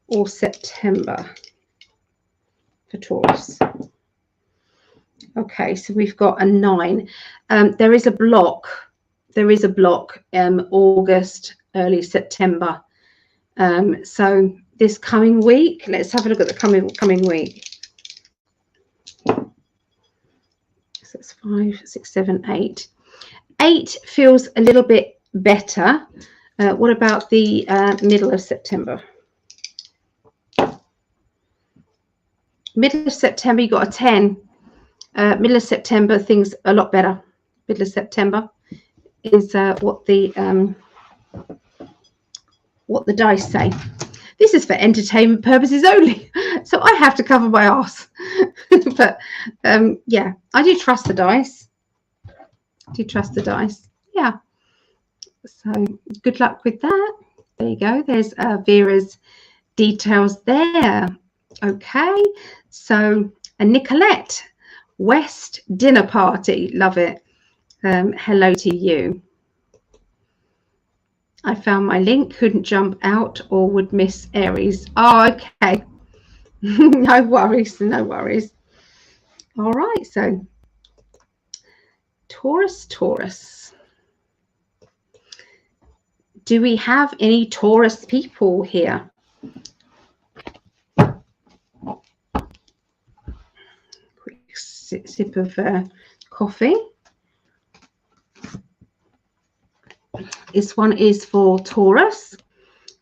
Speaker 1: or September for Taurus. Okay, so we've got a 9. There is a block. There is a block. August, early September. So this coming week, let's have a look at the coming week. So it's 5, 6, 7, 8. 8 feels a little bit better. What about the middle of September? Middle of September, you got a 10. Middle of September, things a lot better. Middle of September is what the dice say. This is for entertainment purposes only, so I have to cover my arse. But yeah, I do trust the dice. Do you trust the dice? Yeah. So good luck with that. There you go. There's Vera's details there. Okay. So a Nicolette West dinner party. Love it. Hello to you. I found my link, couldn't jump out or would miss Aries. Oh, okay. No worries, no worries. All right, so Taurus. Do we have any Taurus people here? Quick sip of coffee. This one is for Taurus.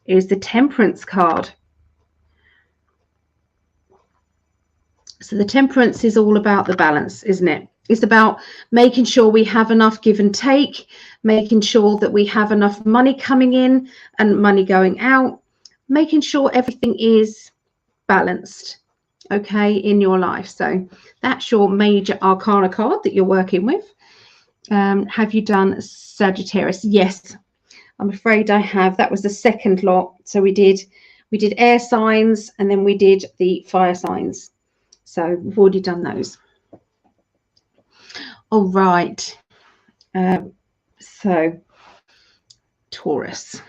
Speaker 1: It is the Temperance card. So the Temperance is all about the balance, isn't it? It's about making sure we have enough give and take, making sure that we have enough money coming in and money going out, making sure everything is balanced, okay, in your life. So that's your major arcana card that you're working with. Have you done Sagittarius? Yes, I'm afraid I have. That was the second lot. So we did air signs and then we did the fire signs. So we've already done those. All right. So Taurus.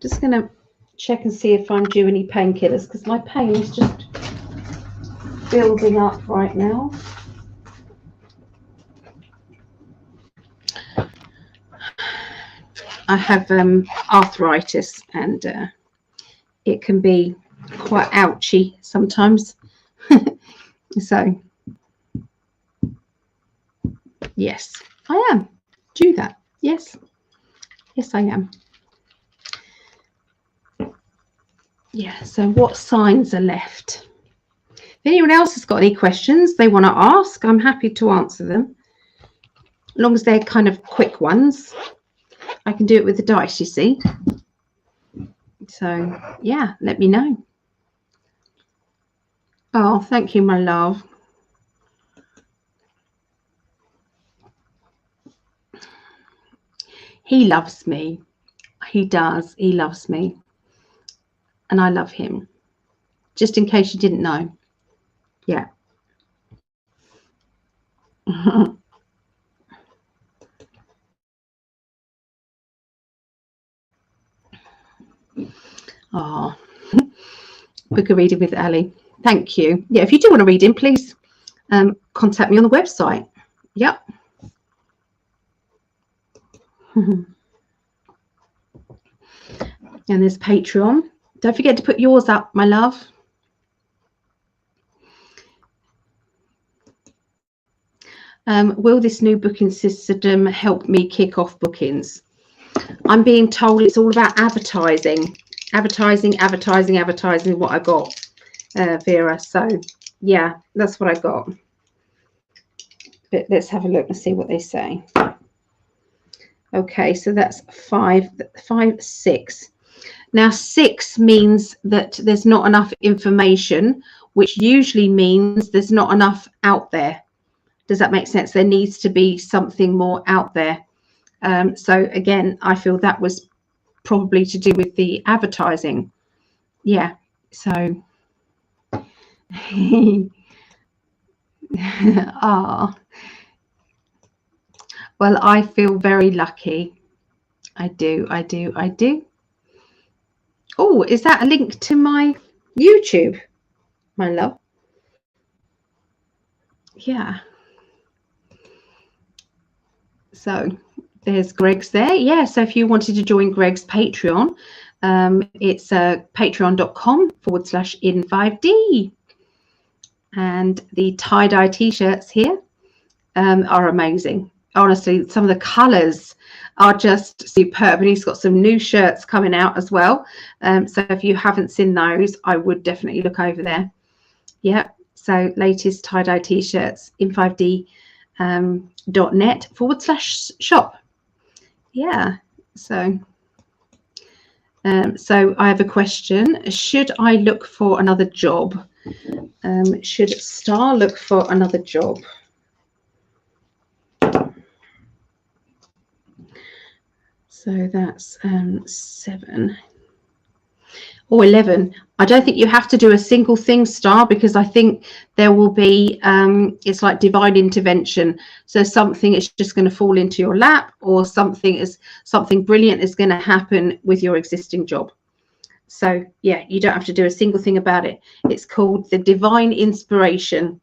Speaker 1: Just going to check and see if I'm due any painkillers because my pain is just building up right now. I have arthritis and it can be quite ouchy sometimes. So yes, I am due that. Yes, I am. Yeah, so what signs are left? If anyone else has got any questions they want to ask, I'm happy to answer them. As long as they're kind of quick ones. I can do it with the dice, you see. So, yeah, let me know. Oh, thank you, my love. He loves me. He does. He loves me. And I love him. Just in case you didn't know. Yeah. Oh, book a reading with Ali. Thank you. Yeah, if you do want a reading, please contact me on the website. Yep. And there's Patreon. Don't forget to put yours up, my love. Will this new booking system help me kick off bookings? I'm being told it's all about advertising what I got, Vera. So Yeah, that's what I got. But let's have a look and see what they say. Okay, so that's 5, 5, 6. Now 6 means that there's not enough information, which usually means there's not enough out there. Does that make sense? There needs to be something more out there. So again, I feel that was probably to do with the advertising. Yeah, so ah, well, I feel very lucky. I do. Oh, is that a link to my YouTube, my love? Yeah. So there's Greg's there. Yeah, so if you wanted to join Greg's Patreon, it's patreon.com/in5D. And the tie-dye t-shirts here are amazing. Honestly, some of the colors are just superb. And he's got some new shirts coming out as well. So if you haven't seen those, I would definitely look over there. Yeah, so latest tie-dye t-shirts, in5d.net/shop. Yeah, so so I have a question. Should I look for another job? Should Star look for another job? So that's 7 or 11. I don't think you have to do a single thing, Star, because I think there will be, it's like divine intervention. So something is just going to fall into your lap, or something brilliant is going to happen with your existing job. So yeah, you don't have to do a single thing about it. It's called the divine inspiration.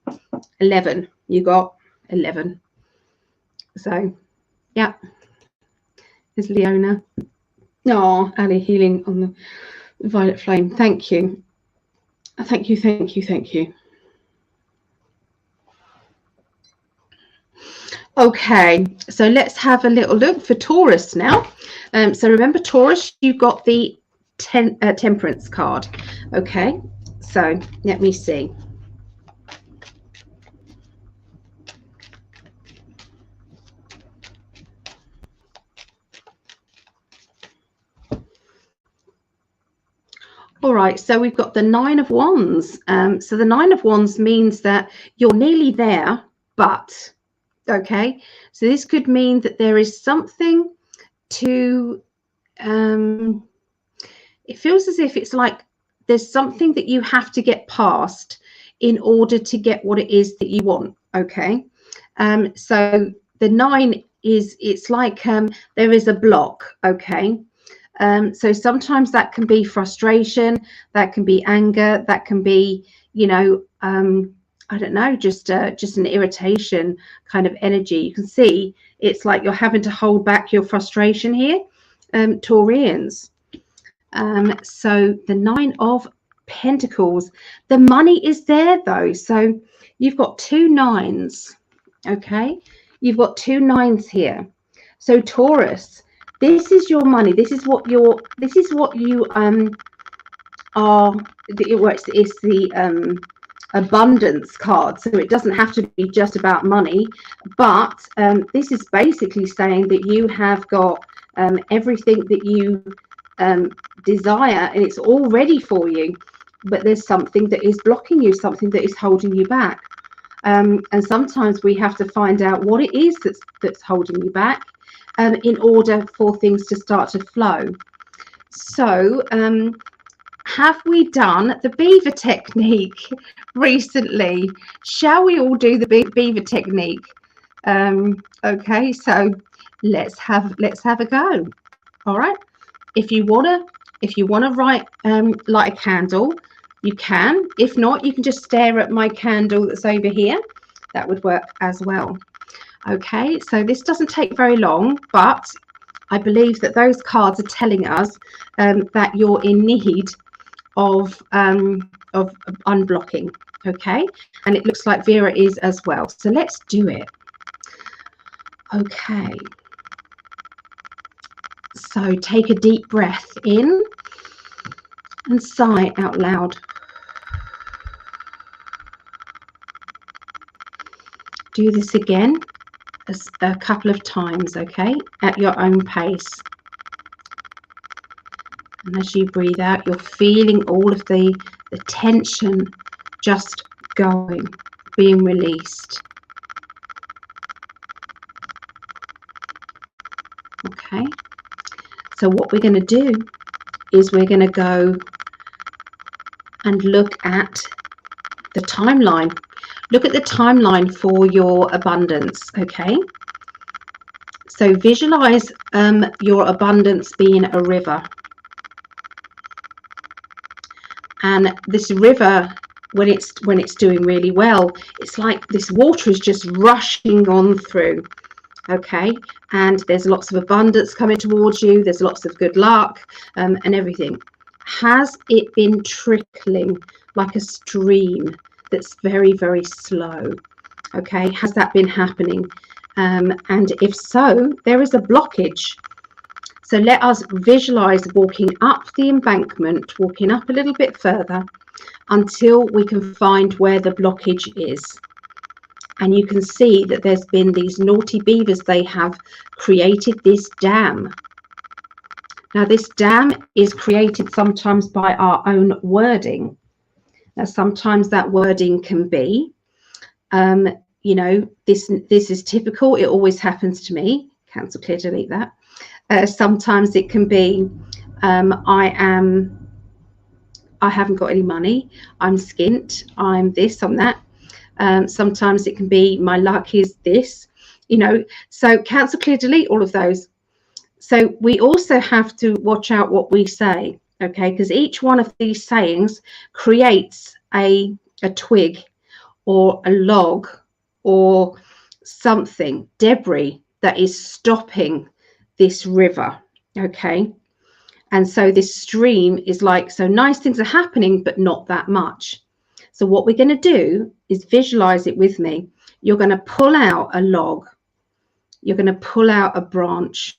Speaker 1: 11. You got 11. So yeah. Is Leona. Oh, Ali, healing on the violet flame. Thank you. Thank you. Okay, so let's have a little look for Taurus now. So remember, Taurus, you've got the temperance card. Okay, so let me see. All right, so we've got the 9 of Wands. So the 9 of Wands means that you're nearly there, but okay. So this could mean that there is something to, it feels as if it's like there's something that you have to get past in order to get what it is that you want. Okay. So the 9 is, it's like there is a block. Okay. So sometimes that can be frustration, that can be anger, that can be, you know, I don't know, just an irritation kind of energy. You can see it's like you're having to hold back your frustration here, Taurians. So the 9 of Pentacles, the money is there though. So you've got 2 9s. Okay, you've got 2 9s here. So Taurus, this is your money. This is what you are. It's the abundance card. So it doesn't have to be just about money, but this is basically saying that you have got everything that you desire, and it's all ready for you. But there's something that is blocking you, something that is holding you back. And sometimes we have to find out what it is that's holding you back. In order for things to start to flow. So have we done the beaver technique recently? Shall we all do the beaver technique? Okay, so let's have a go. All right. If you wanna light a candle, you can. If not, you can just stare at my candle that's over here. That would work as well. Okay, so this doesn't take very long, but I believe that those cards are telling us that you're in need of unblocking. Okay, and it looks like Vera is as well. So let's do it. Okay. So take a deep breath in and sigh out loud. do this again a couple of times, okay, at your own pace. And as you breathe out, you're feeling all of the tension just going, being released. Okay, so what we're going to do is we're going to go and look at the timeline. Look at the timeline for your abundance, okay? So visualize your abundance being a river. And this river, when it's doing really well, it's like this water is just rushing on through, okay? And there's lots of abundance coming towards you. There's lots of good luck and everything. Has it been trickling like a stream that's very, very slow? Okay, has that been happening? And if so, there is a blockage. So let us visualize walking up the embankment, walking up a little bit further until we can find where the blockage is. And you can see that there's been these naughty beavers. They have created this dam. Now, this dam is created sometimes by our own wording. Now, sometimes that wording can be, you know, this is typical. It always happens to me. Cancel, clear, delete that. Sometimes it can be, I haven't got any money. I'm skint. I'm this, I'm that. Sometimes it can be, my luck is this, you know. So cancel, clear, delete all of those. So we also have to watch out what we say, okay? Because each one of these sayings creates a twig or a log or something, debris that is stopping this river, okay? And so this stream is like, so nice things are happening, but not that much. So what we're going to do is visualize it with me. You're going to pull out a log. You're going to pull out a branch.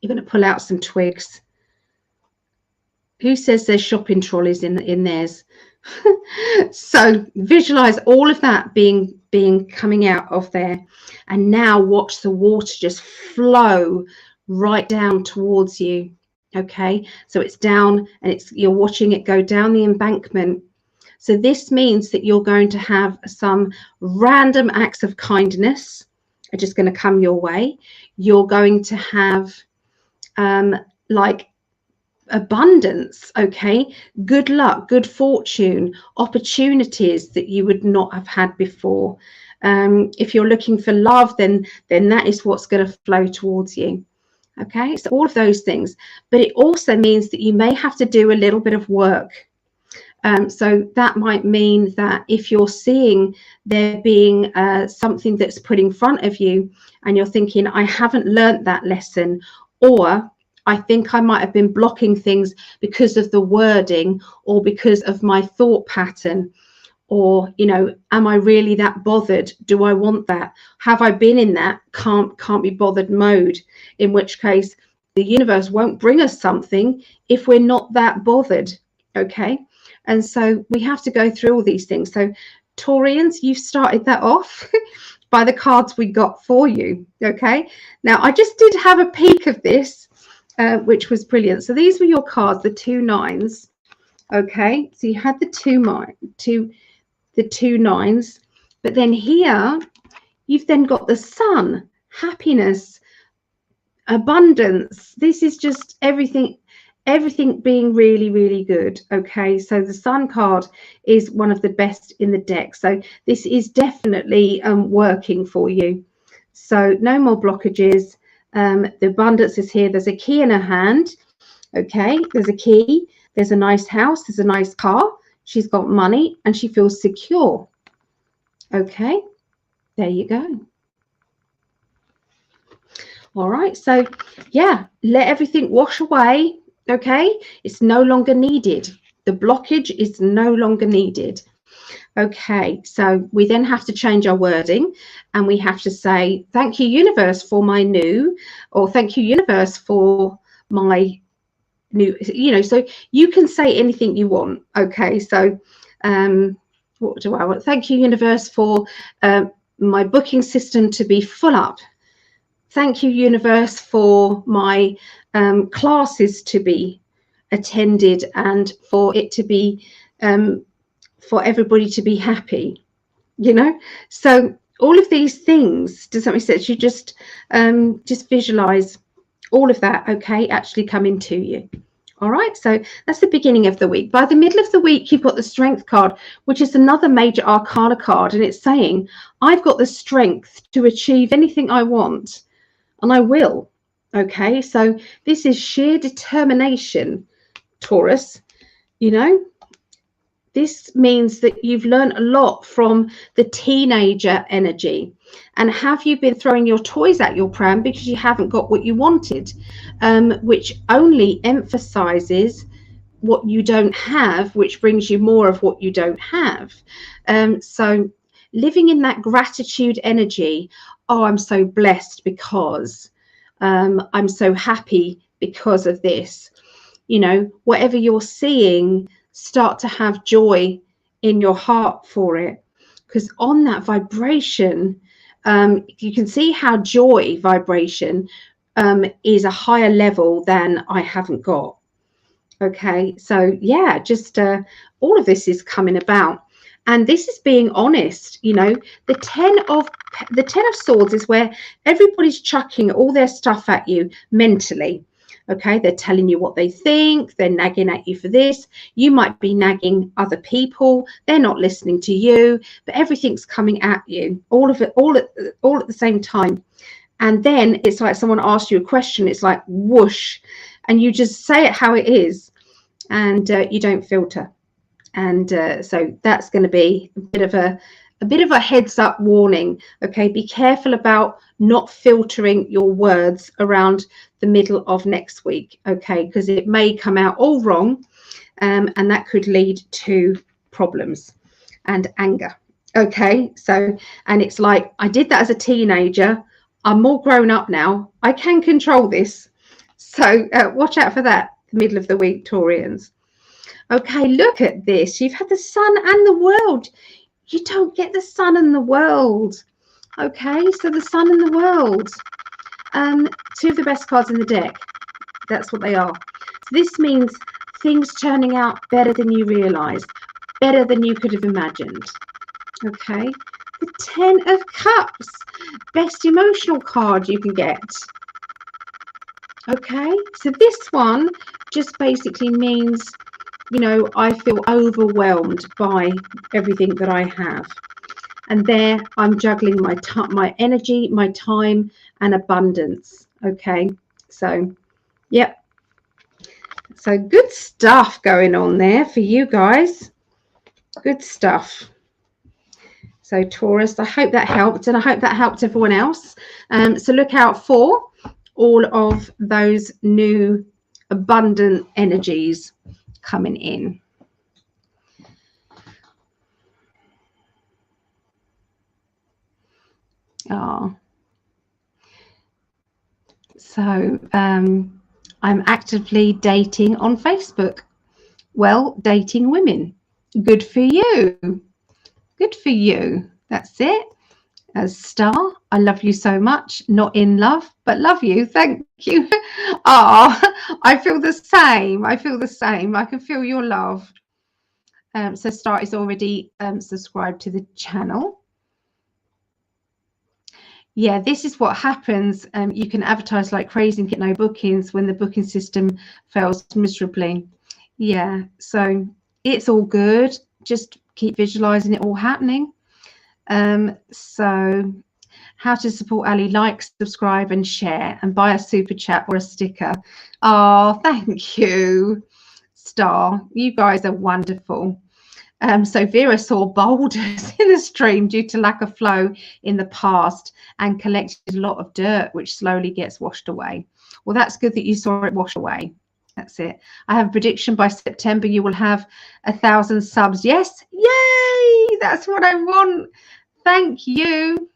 Speaker 1: You're going to pull out some twigs. Who says there's shopping trolleys in theirs? So visualize all of that being coming out of there, and now watch the water just flow right down towards you. Okay, so it's down, and you're watching it go down the embankment. So this means that you're going to have some random acts of kindness are just going to come your way. You're going to have like abundance, okay, good luck, good fortune, opportunities that you would not have had before. If you're looking for love, then that is what's going to flow towards you. Okay, so all of those things. But it also means that you may have to do a little bit of work. So that might mean that if you're seeing there being something that's put in front of you and you're thinking, I haven't learnt that lesson, or I think I might have been blocking things because of the wording or because of my thought pattern, or, you know, am I really that bothered? Do I want that? Have I been in that can't be bothered mode? In which case the universe won't bring us something if we're not that bothered. Okay. And so we have to go through all these things. So Taurians, you've started that off by the cards we got for you. Okay. Now I just did have a peek of this, which was brilliant. So these were your cards, the 2 9s. Okay. So you had the two nines, but then here you've then got the sun, happiness, abundance. This is just everything being really, really good. Okay, so the sun card is one of the best in the deck, so this is definitely working for you. So no more blockages. The abundance is here. There's a key in her hand. Okay, there's a key, there's a nice house, there's a nice car, she's got money, and she feels secure. Okay, there you go. All right, so yeah, let everything wash away. Okay, it's no longer needed. The blockage is no longer needed. Okay, so we then have to change our wording, and we have to say, thank you, universe, for my new, or thank you, universe, for my new, you know, so you can say anything you want. Okay, so what do I want? Thank you, universe, for my booking system to be full up. Thank you, universe, for my classes to be attended and for it to be, for everybody to be happy, you know. So all of these things, does that make sense? You just visualize all of that, okay, actually coming to you. All right, so that's the beginning of the week. By the middle of the week, you've got the Strength card, which is another major arcana card, and it's saying, I've got the strength to achieve anything I want, and I will. Okay, so this is sheer determination, Taurus. You know, this means that you've learned a lot from the teenager energy. And have you been throwing your toys at your pram because you haven't got what you wanted, which only emphasizes what you don't have, which brings you more of what you don't have. So living in that gratitude energy, oh, I'm so blessed because I'm so happy because of this. You know, whatever you're seeing, start to have joy in your heart for it, because on that vibration, you can see how joy vibration is a higher level than I haven't got. Okay, so yeah, just all of this is coming about, and this is being honest. You know, the 10 of Swords is where everybody's chucking all their stuff at you mentally. Okay, they're telling you what they think, they're nagging at you for this. You might be nagging other people, they're not listening to you, but everything's coming at you, all of it, all at the same time. And then it's like someone asks you a question, it's like whoosh, and you just say it how it is, and you don't filter. And so that's going to be a bit of a heads up warning. Okay, be careful about not filtering your words around the middle of next week. Okay, because it may come out all wrong, and that could lead to problems and anger. Okay, so, and it's like, I did that as a teenager, I'm more grown up now, I can control this. So watch out for that, the middle of the week, Taurians. Okay, look at this. You've had the sun and the world. You don't get the sun and the world. Okay, so the sun and the world. Two of the best cards in the deck. That's what they are. So this means things turning out better than you realised, better than you could have imagined. Okay, the 10 of Cups. Best emotional card you can get. Okay, so this one just basically means, you know, I feel overwhelmed by everything that I have. And there I'm juggling my energy, my time, and abundance. Okay, so, yep. So good stuff going on there for you guys. Good stuff. So Taurus, I hope that helped, and I hope that helped everyone else. So look out for all of those new abundant energies coming in. Oh, so I'm actively dating on Facebook. Well, dating women. Good for you. Good for you. That's it. As Star, I love you so much. Not in love, but love you. Thank you. Oh, I feel the same. I feel the same. I can feel your love. So Star is already subscribed to the channel. Yeah, this is what happens. You can advertise like crazy and get no bookings when the booking system fails miserably. Yeah, so it's all good. Just keep visualizing it all happening. So how to support Ali: like, subscribe and share, and buy a super chat or a sticker. Oh, thank you, Star. You guys are wonderful. So Vera saw boulders in the stream due to lack of flow in the past and collected a lot of dirt, which slowly gets washed away. Well, that's good that you saw it wash away. That's it. I have a prediction by September you will have 1,000 subs. Yes, yay! That's what I want. Thank you.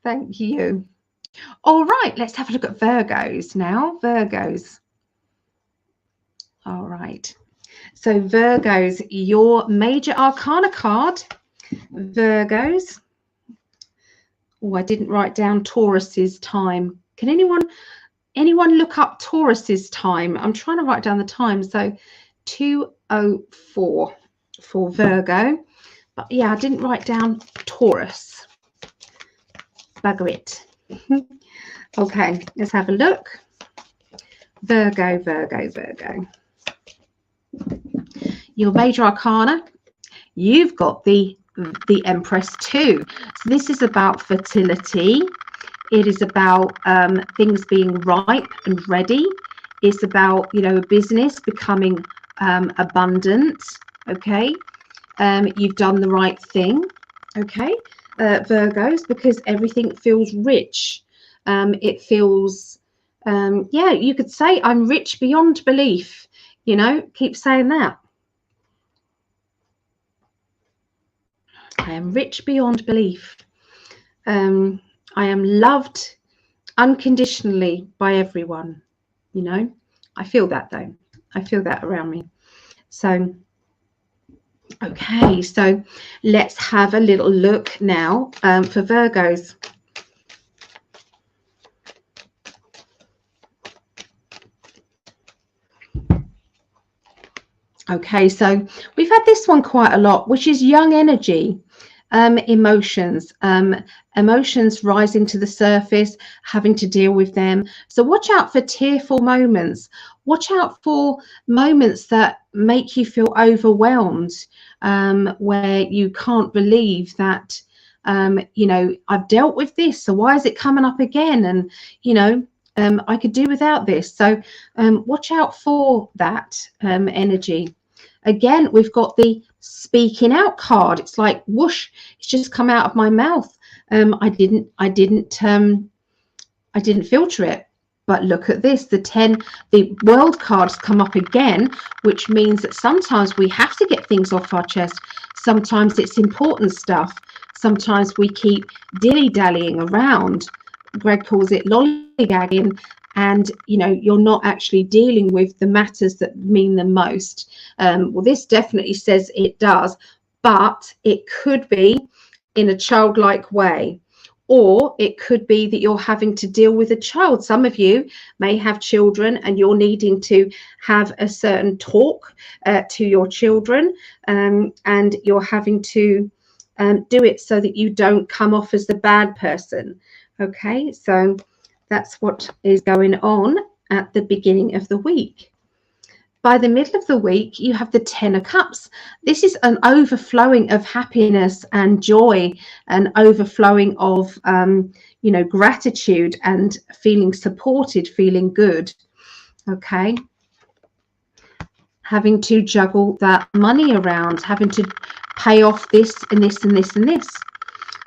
Speaker 1: Thank you. All right, let's have a look at Virgos now. Virgos. All right. So Virgos, your major arcana card, Virgos. Oh, I didn't write down Taurus's time. Can anyone look up Taurus's time? I'm trying to write down the time. So 2:04 for Virgo. But yeah, I didn't write down Taurus. Bugger it. Okay, let's have a look. Virgo, Virgo, Virgo. Your major arcana, you've got the Empress too. So this is about fertility. It is about things being ripe and ready. It's about, you know, business becoming abundant. Okay, you've done the right thing. Okay, Virgos, because everything feels rich. It feels, yeah, you could say I'm rich beyond belief. You know, keep saying that. I am rich beyond belief. I am loved unconditionally by everyone. You know, I feel that though. I feel that around me. So, okay, so let's have a little look now for Virgos. Okay, so we've had this one quite a lot, which is young energy, emotions, emotions rising to the surface, having to deal with them. So watch out for tearful moments. Watch out for moments that make you feel overwhelmed, where you can't believe that, you know, I've dealt with this, so why is it coming up again? And, you know, I could do without this. So watch out for that energy. Again, we've got the speaking out card. It's like whoosh, it's just come out of my mouth. I didn't filter it. But look at this, the world cards come up again, which means that sometimes we have to get things off our chest. Sometimes it's important stuff. Sometimes we keep dilly-dallying around. Greg calls it lollygagging, and you know, you're not actually dealing with the matters that mean the most. Well, this definitely says it does, but it could be in a childlike way, or it could be that you're having to deal with a child. Some of you may have children and you're needing to have a certain talk to your children, and you're having to do it so that you don't come off as the bad person. Okay, so that's what is going on at the beginning of the week. By the middle of the week, you have the 10 of Cups. This is an overflowing of happiness and joy, an overflowing of, you know, gratitude and feeling supported, feeling good. Okay. Having to juggle that money around, having to pay off this and this and this and this.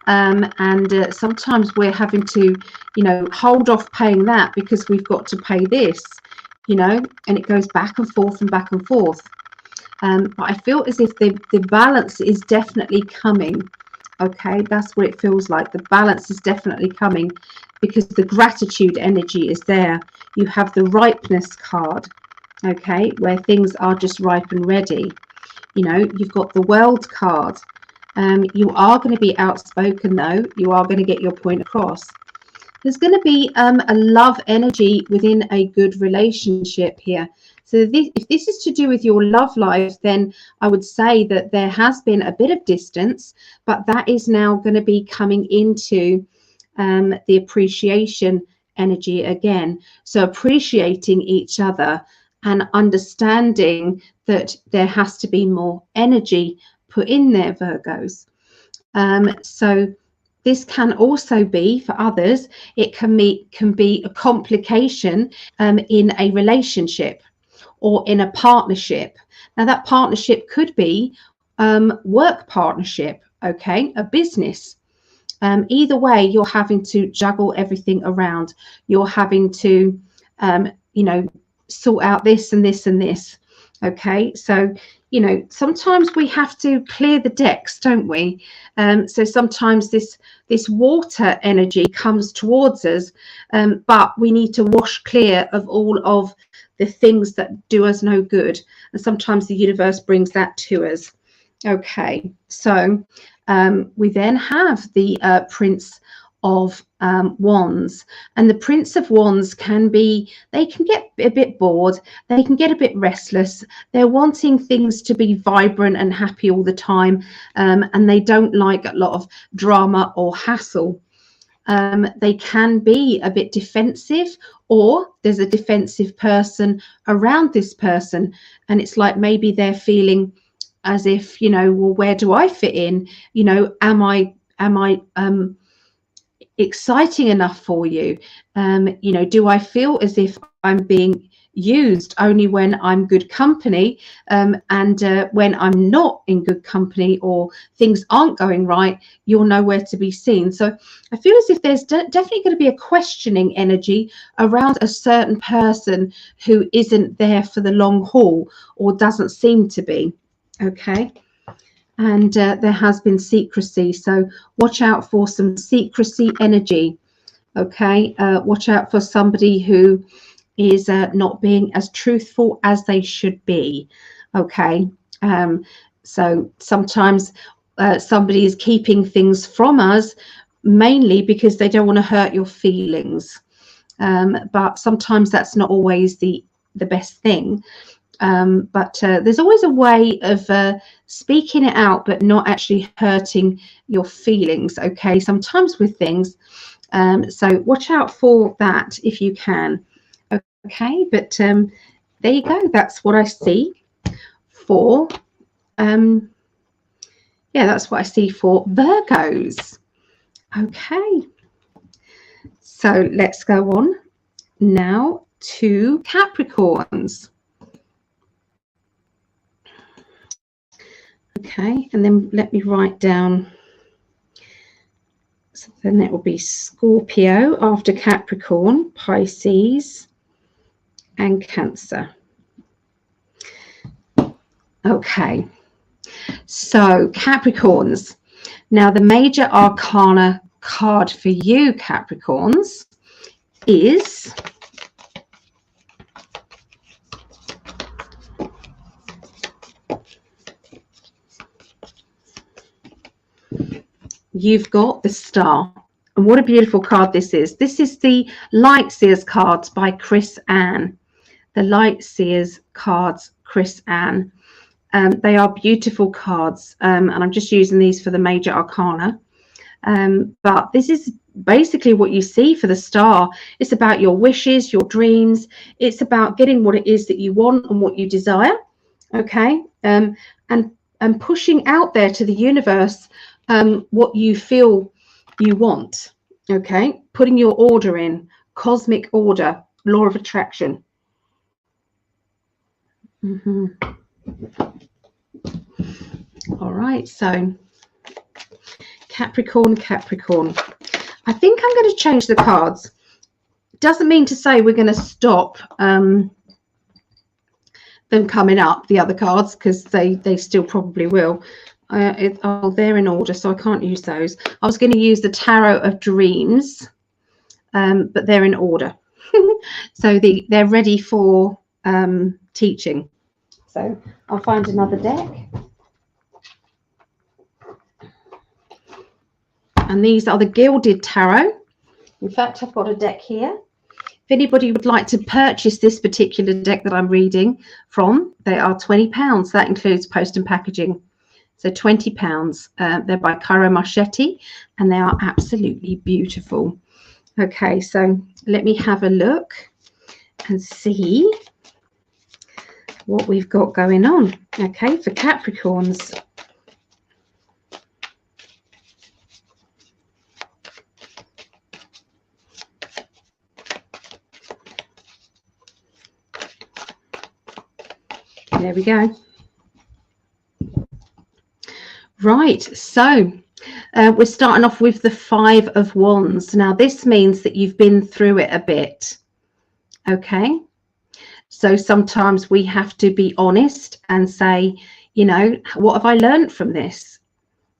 Speaker 1: And sometimes we're having to, you know, hold off paying that because we've got to pay this, you know, and it goes back and forth and back and forth. But I feel as if the balance is definitely coming. Okay, that's what it feels like. The balance is definitely coming because the gratitude energy is there. You have the ripeness card, okay, where things are just ripe and ready. You know, you've got the world card. You are going to be outspoken, though. You are going to get your point across. There's going to be a love energy within a good relationship here. So if this is to do with your love life, then I would say that there has been a bit of distance, but that is now going to be coming into the appreciation energy again. So appreciating each other and understanding that there has to be more energy put in there, Virgos. So this can also be, for others, it can be a complication in a relationship or in a partnership. Now that partnership could be work partnership, okay, a business. Either way, you're having to juggle everything around. You're having to, you know, sort out this and this and this. Okay, so, you know, sometimes we have to clear the decks, don't we? So sometimes this water energy comes towards us, but we need to wash clear of all of the things that do us no good. And sometimes the universe brings that to us. Okay, so we then have the Prince of Wands, and the Prince of Wands they can get a bit bored, they can get a bit restless, they're wanting things to be vibrant and happy all the time, and they don't like a lot of drama or hassle. They can be a bit defensive, or there's a defensive person around this person, and it's like maybe they're feeling as if, you know, well, where do I fit in? You know, am I exciting enough for you? You know, do I feel as if I'm being used only when I'm good company, and when I'm not in good company or things aren't going right, you're nowhere to be seen. So I feel as if there's definitely going to be a questioning energy around a certain person who isn't there for the long haul, or doesn't seem to be. Okay. And there has been secrecy, so watch out for some secrecy energy. Okay, watch out for somebody who is not being as truthful as they should be. Okay, so sometimes somebody is keeping things from us mainly because they don't want to hurt your feelings, but sometimes that's not always the best thing. But there's always a way of speaking it out but not actually hurting your feelings, okay, sometimes with things. So watch out for that if you can. Okay, but there you go, that's what I see for yeah, that's what I see for Virgos. Okay, so let's go on now to Capricorns. Okay, and then let me write down, so then that will be Scorpio after Capricorn, Pisces and Cancer. Okay, so Capricorns. Now the major arcana card for you, Capricorns, is you've got the Star. And what a beautiful card this is. This is the Light Seers cards by Chris Anne. The Light Seers cards, Chris Anne. They are beautiful cards, and I'm just using these for the major arcana. But this is basically what you see for the Star. It's about your wishes, your dreams. It's about getting what it is that you want and what you desire. Okay, and pushing out there to the universe what you feel you want. Okay, putting your order in, cosmic order, law of attraction. All right, so Capricorn. I think I'm going to change the cards. Doesn't mean to say we're going to stop them coming up, the other cards, because they still probably will. They're in order, so I can't use those. I was going to use the Tarot of Dreams, but they're in order. So they're ready for teaching. So I'll find another deck. And these are the Gilded Tarot. In fact, I've got a deck here. If anybody would like to purchase this particular deck that I'm reading from, they are £20. That includes post and packaging. So £20. They're by Cairo Marchetti, and they are absolutely beautiful. Okay, so let me have a look and see what we've got going on. Okay, for Capricorns. There we go. Right, so we're starting off with the Five of Wands. Now this means that you've been through it a bit. Okay, so sometimes we have to be honest and say, you know, what have I learned from this?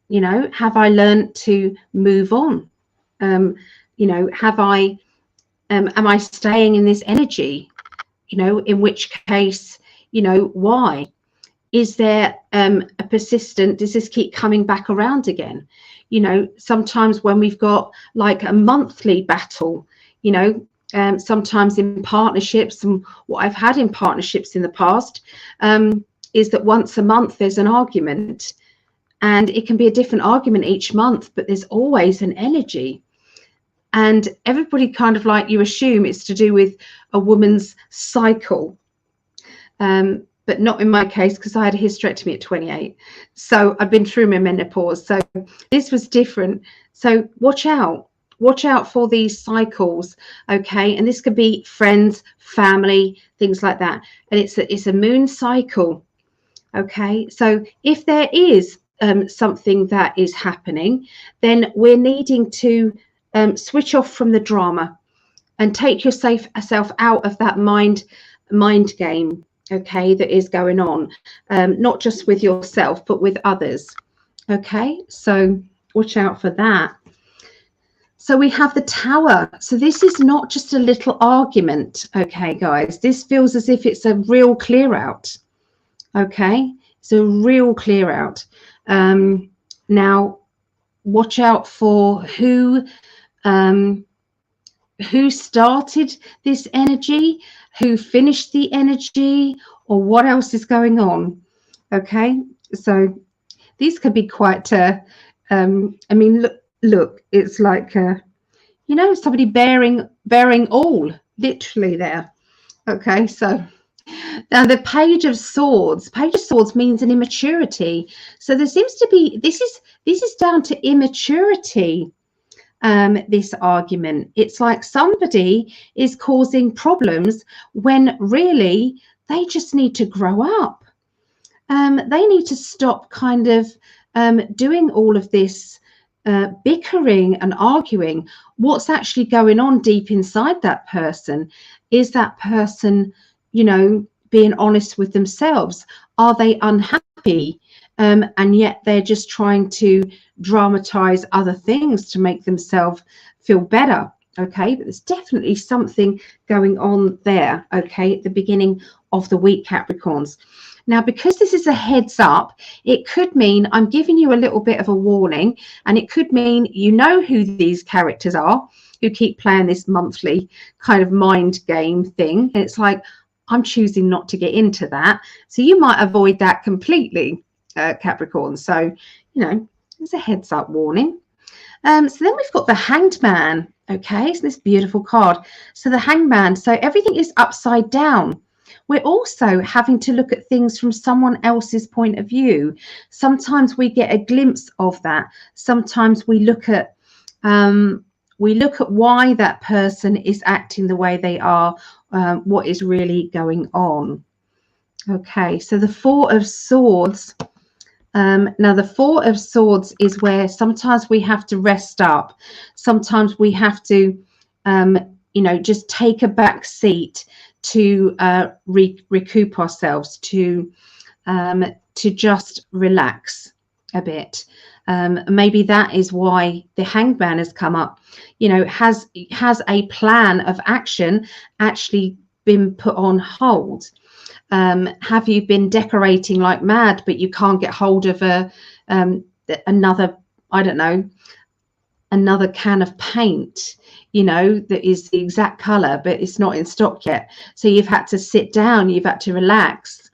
Speaker 1: You know, have I learned to move on? You know, am I staying in this energy? You know, in which case, you know, why? is there a persistent, does this keep coming back around again? You know, sometimes when we've got like a monthly battle, you know, sometimes in partnerships, and what I've had in partnerships in the past is that once a month there's an argument, and it can be a different argument each month, but there's always an energy. And everybody kind of like, you assume it's to do with a woman's cycle. But not in my case, because I had a hysterectomy at 28. So I've been through my menopause. So this was different. So watch out for these cycles. Okay. And this could be friends, family, things like that. And it's a moon cycle. Okay. So if there is something that is happening, then we're needing to switch off from the drama and take yourself out of that mind game. Okay, that is going on, not just with yourself, but with others. Okay, so watch out for that. So we have the Tower. So this is not just a little argument. Okay, guys, this feels as if it's a real clear out. Okay, it's a real clear out. Now, watch out for who started this energy, who finished the energy, or what else is going on. Okay, so these could be quite I mean, look, it's like you know, somebody bearing all, literally there. Okay, so now the Page of Swords means an immaturity. So there seems to be, this is down to immaturity. This argument, it's like somebody is causing problems when really they just need to grow up. They need to stop kind of doing all of this bickering and arguing. What's actually going on deep inside that person? Is that person, you know, being honest with themselves? Are they unhappy? And yet they're just trying to dramatize other things to make themselves feel better. Okay, but there's definitely something going on there. Okay, at the beginning of the week, Capricorns. Now, because this is a heads up, it could mean I'm giving you a little bit of a warning, and it could mean you know who these characters are who keep playing this monthly kind of mind game thing. And it's like, I'm choosing not to get into that. So you might avoid that completely. Capricorn. So, you know, there's a heads up warning. So then we've got the Hanged Man. Okay, so this beautiful card. So the Hanged Man, so everything is upside down. We're also having to look at things from someone else's point of view. Sometimes we get a glimpse of that. Sometimes we look at why that person is acting the way they are, what is really going on. Okay, so the Four of Swords. Now the Four of Swords is where sometimes we have to rest up. Sometimes we have to, you know, just take a back seat to recoup ourselves, to just relax a bit. Maybe that is why the Hanged Man has come up. You know, has a plan of action actually been put on hold? Have you been decorating like mad, but you can't get hold of another, I don't know, another can of paint, you know, that is the exact color, but it's not in stock yet. So you've had to sit down, you've had to relax,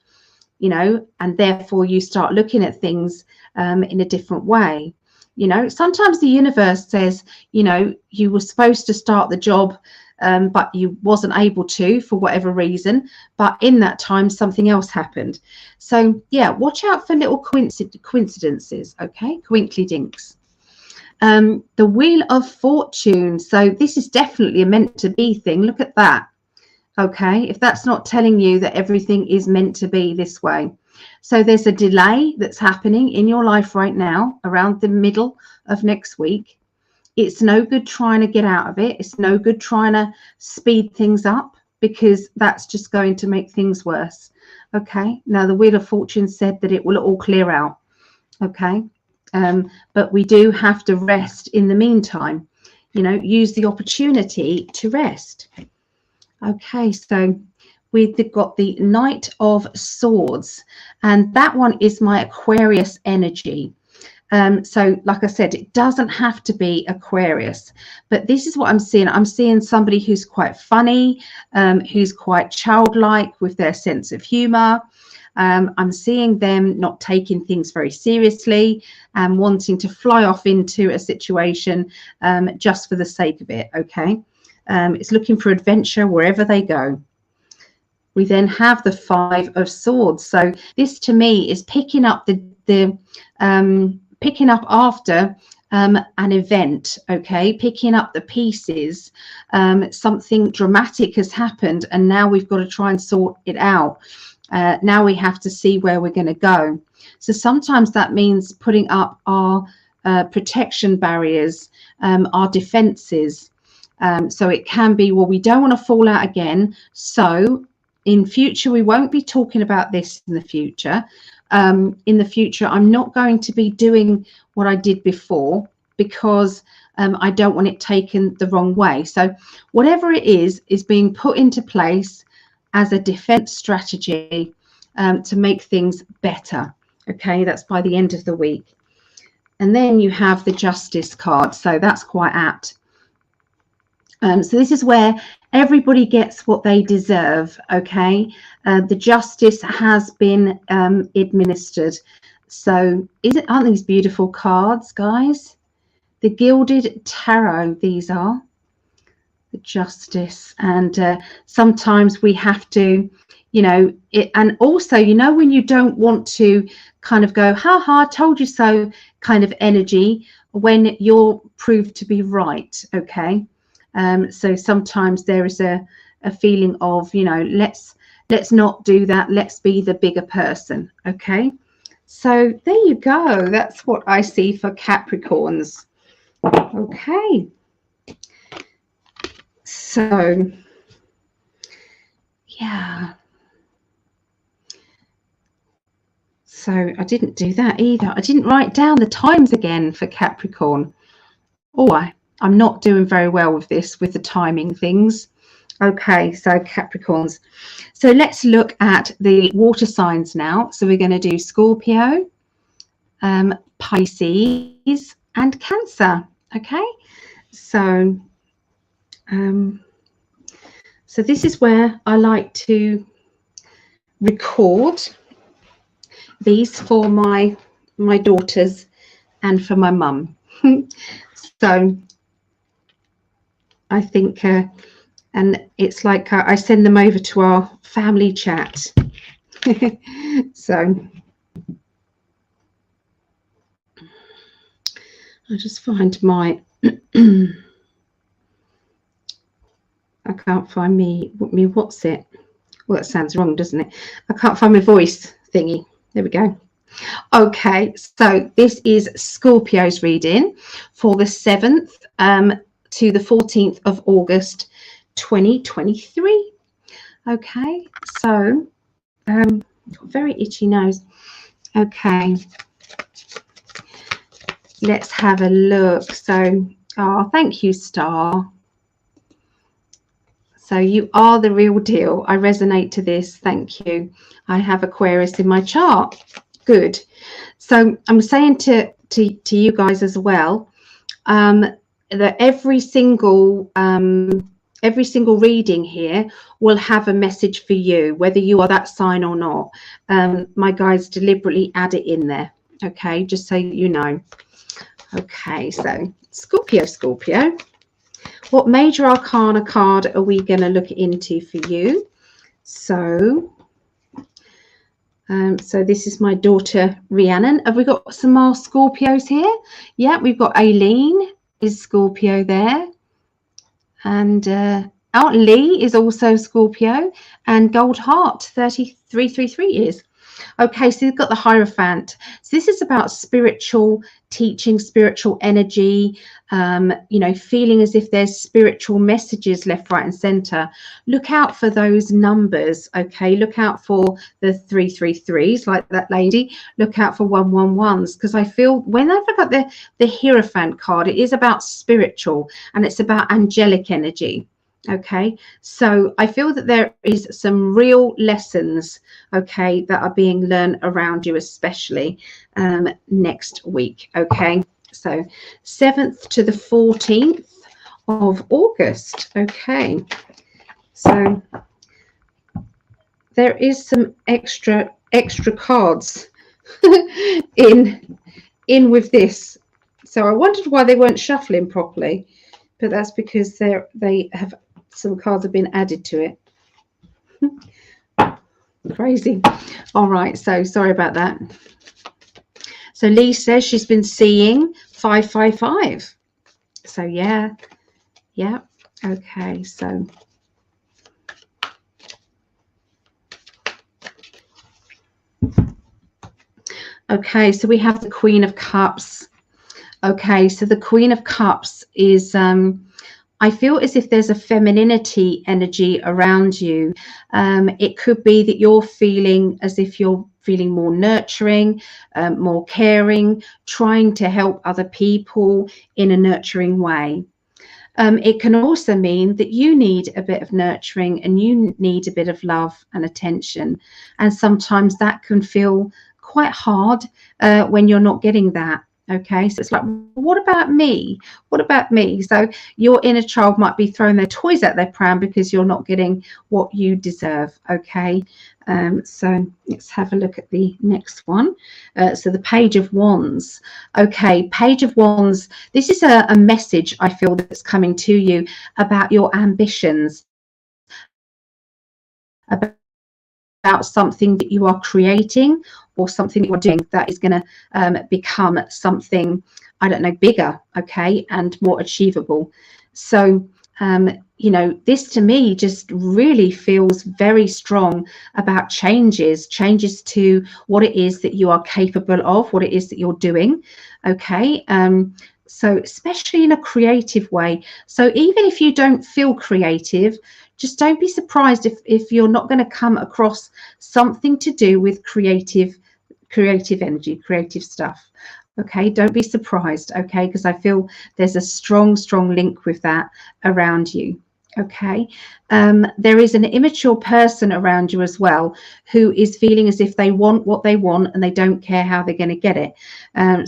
Speaker 1: you know, and therefore you start looking at things in a different way. You know, sometimes the universe says, you know, you were supposed to start the job, but you wasn't able to for whatever reason, but in that time something else happened. So yeah, watch out for little coincidences. Okay, twinkly dinks. The Wheel of Fortune, so this is definitely a meant to be thing. Look at that. Okay, if that's not telling you that everything is meant to be this way. So there's a delay that's happening in your life right now around the middle of next week. It's no good trying to get out of it. It's no good trying to speed things up, because that's just going to make things worse. Okay. Now the Wheel of Fortune said that it will all clear out. Okay. But we do have to rest in the meantime. You know, use the opportunity to rest. Okay. So we've got the Knight of Swords, and that one is my Aquarius energy. So like I said, it doesn't have to be Aquarius, but this is what I'm seeing. I'm seeing somebody who's quite funny, who's quite childlike with their sense of humor. I'm seeing them not taking things very seriously and wanting to fly off into a situation just for the sake of it. Okay. It's looking for adventure wherever they go. We then have the Five of Swords. So this to me is picking up picking up after an event, okay, picking up the pieces. Something dramatic has happened, and now we've got to try and sort it out. Now we have to see where we're going to go. So sometimes that means putting up our protection barriers, our defenses. So it can be, well, we don't want to fall out again. So in future, we won't be talking about this in the future. In the future, I'm not going to be doing what I did before because I don't want it taken the wrong way. So whatever it is being put into place as a defense strategy to make things better. Okay, that's by the end of the week. And then you have the Justice card. So that's quite apt. So this is where everybody gets what they deserve. Okay, the justice has been administered. So aren't these beautiful cards, guys? The Gilded Tarot, these are the Justice. And sometimes we have to, you know, and also, you know, when you don't want to kind of go, ha ha, told you so kind of energy, when you're proved to be right. Okay. So sometimes there is a feeling of, you know, let's not do that. Let's be the bigger person. Okay. So there you go. That's what I see for Capricorns. Okay. So, yeah. So I didn't do that either. I didn't write down the times again for Capricorn. Oh, I'm not doing very well with this, with the timing things. Okay, so Capricorns. So let's look at the water signs now. So we're going to do Scorpio, Pisces, and Cancer. Okay, so so this is where I like to record these for my daughters and for my mum. So I think, and it's like I send them over to our family chat. So I'll just find my, I can't find me, what's it? Well, that sounds wrong, doesn't it? I can't find my voice thingy. There we go. Okay, so this is Scorpio's reading for the 7th to the 14th of August 2023. Okay, so very itchy nose. Okay, let's have a look. So, oh, thank you, Star. So you are the real deal. I resonate to this. Thank you. I have Aquarius in my chart. Good. So I'm saying to you guys as well that every single reading here will have a message for you, whether you are that sign or not. My guides deliberately add it in there. Okay, just so you know. Okay, so Scorpio. What major arcana card are we going to look into for you? So, so this is my daughter Rhiannon. Have we got some more Scorpios here? Yeah, we've got Aileen is Scorpio there, and Aunt Lee is also Scorpio, and Gold Heart 3333 is. Okay, so you've got the Hierophant. So this is about spiritual teaching, spiritual energy, you know, feeling as if there's spiritual messages left, right, and center. Look out for those numbers, okay? Look out for the 333s, like that lady. Look out for 111s, because I feel whenever I got the Hierophant card, it is about spiritual and it's about angelic energy. Okay, so I feel that there is some real lessons, okay, that are being learned around you, especially next week. Okay, so 7th to the 14th of August. Okay, so there is some extra cards in with this. So I wondered why they weren't shuffling properly, but that's because they have some cards have been added to it. Crazy. All right, so sorry about that. So Lee says she's been seeing 555. So yeah. Okay, so okay, so we have the Queen of Cups. Okay, so the Queen of Cups is I feel as if there's a femininity energy around you. It could be that you're feeling as if you're feeling more nurturing, more caring, trying to help other people in a nurturing way. It can also mean that you need a bit of nurturing and you need a bit of love and attention. And sometimes that can feel quite hard when you're not getting that. Okay, so it's like, what about me? What about me? So your inner child might be throwing their toys at their pram because you're not getting what you deserve. Okay, so let's have a look at the next one. So the Page of Wands. Okay, Page of Wands. This is a message I feel that's coming to you about your ambitions, about something that you are creating or something that you're doing that is going to become something, I don't know, bigger, okay, and more achievable. So, you know, this to me just really feels very strong about changes to what it is that you are capable of, what it is that you're doing, okay. So especially in a creative way. So even if you don't feel creative, just don't be surprised if you're not going to come across something to do with creative energy, creative stuff. Okay, don't be surprised. Okay, because I feel there's a strong link with that around you. Okay, there is an immature person around you as well who is feeling as if they want what they want and they don't care how they're going to get it.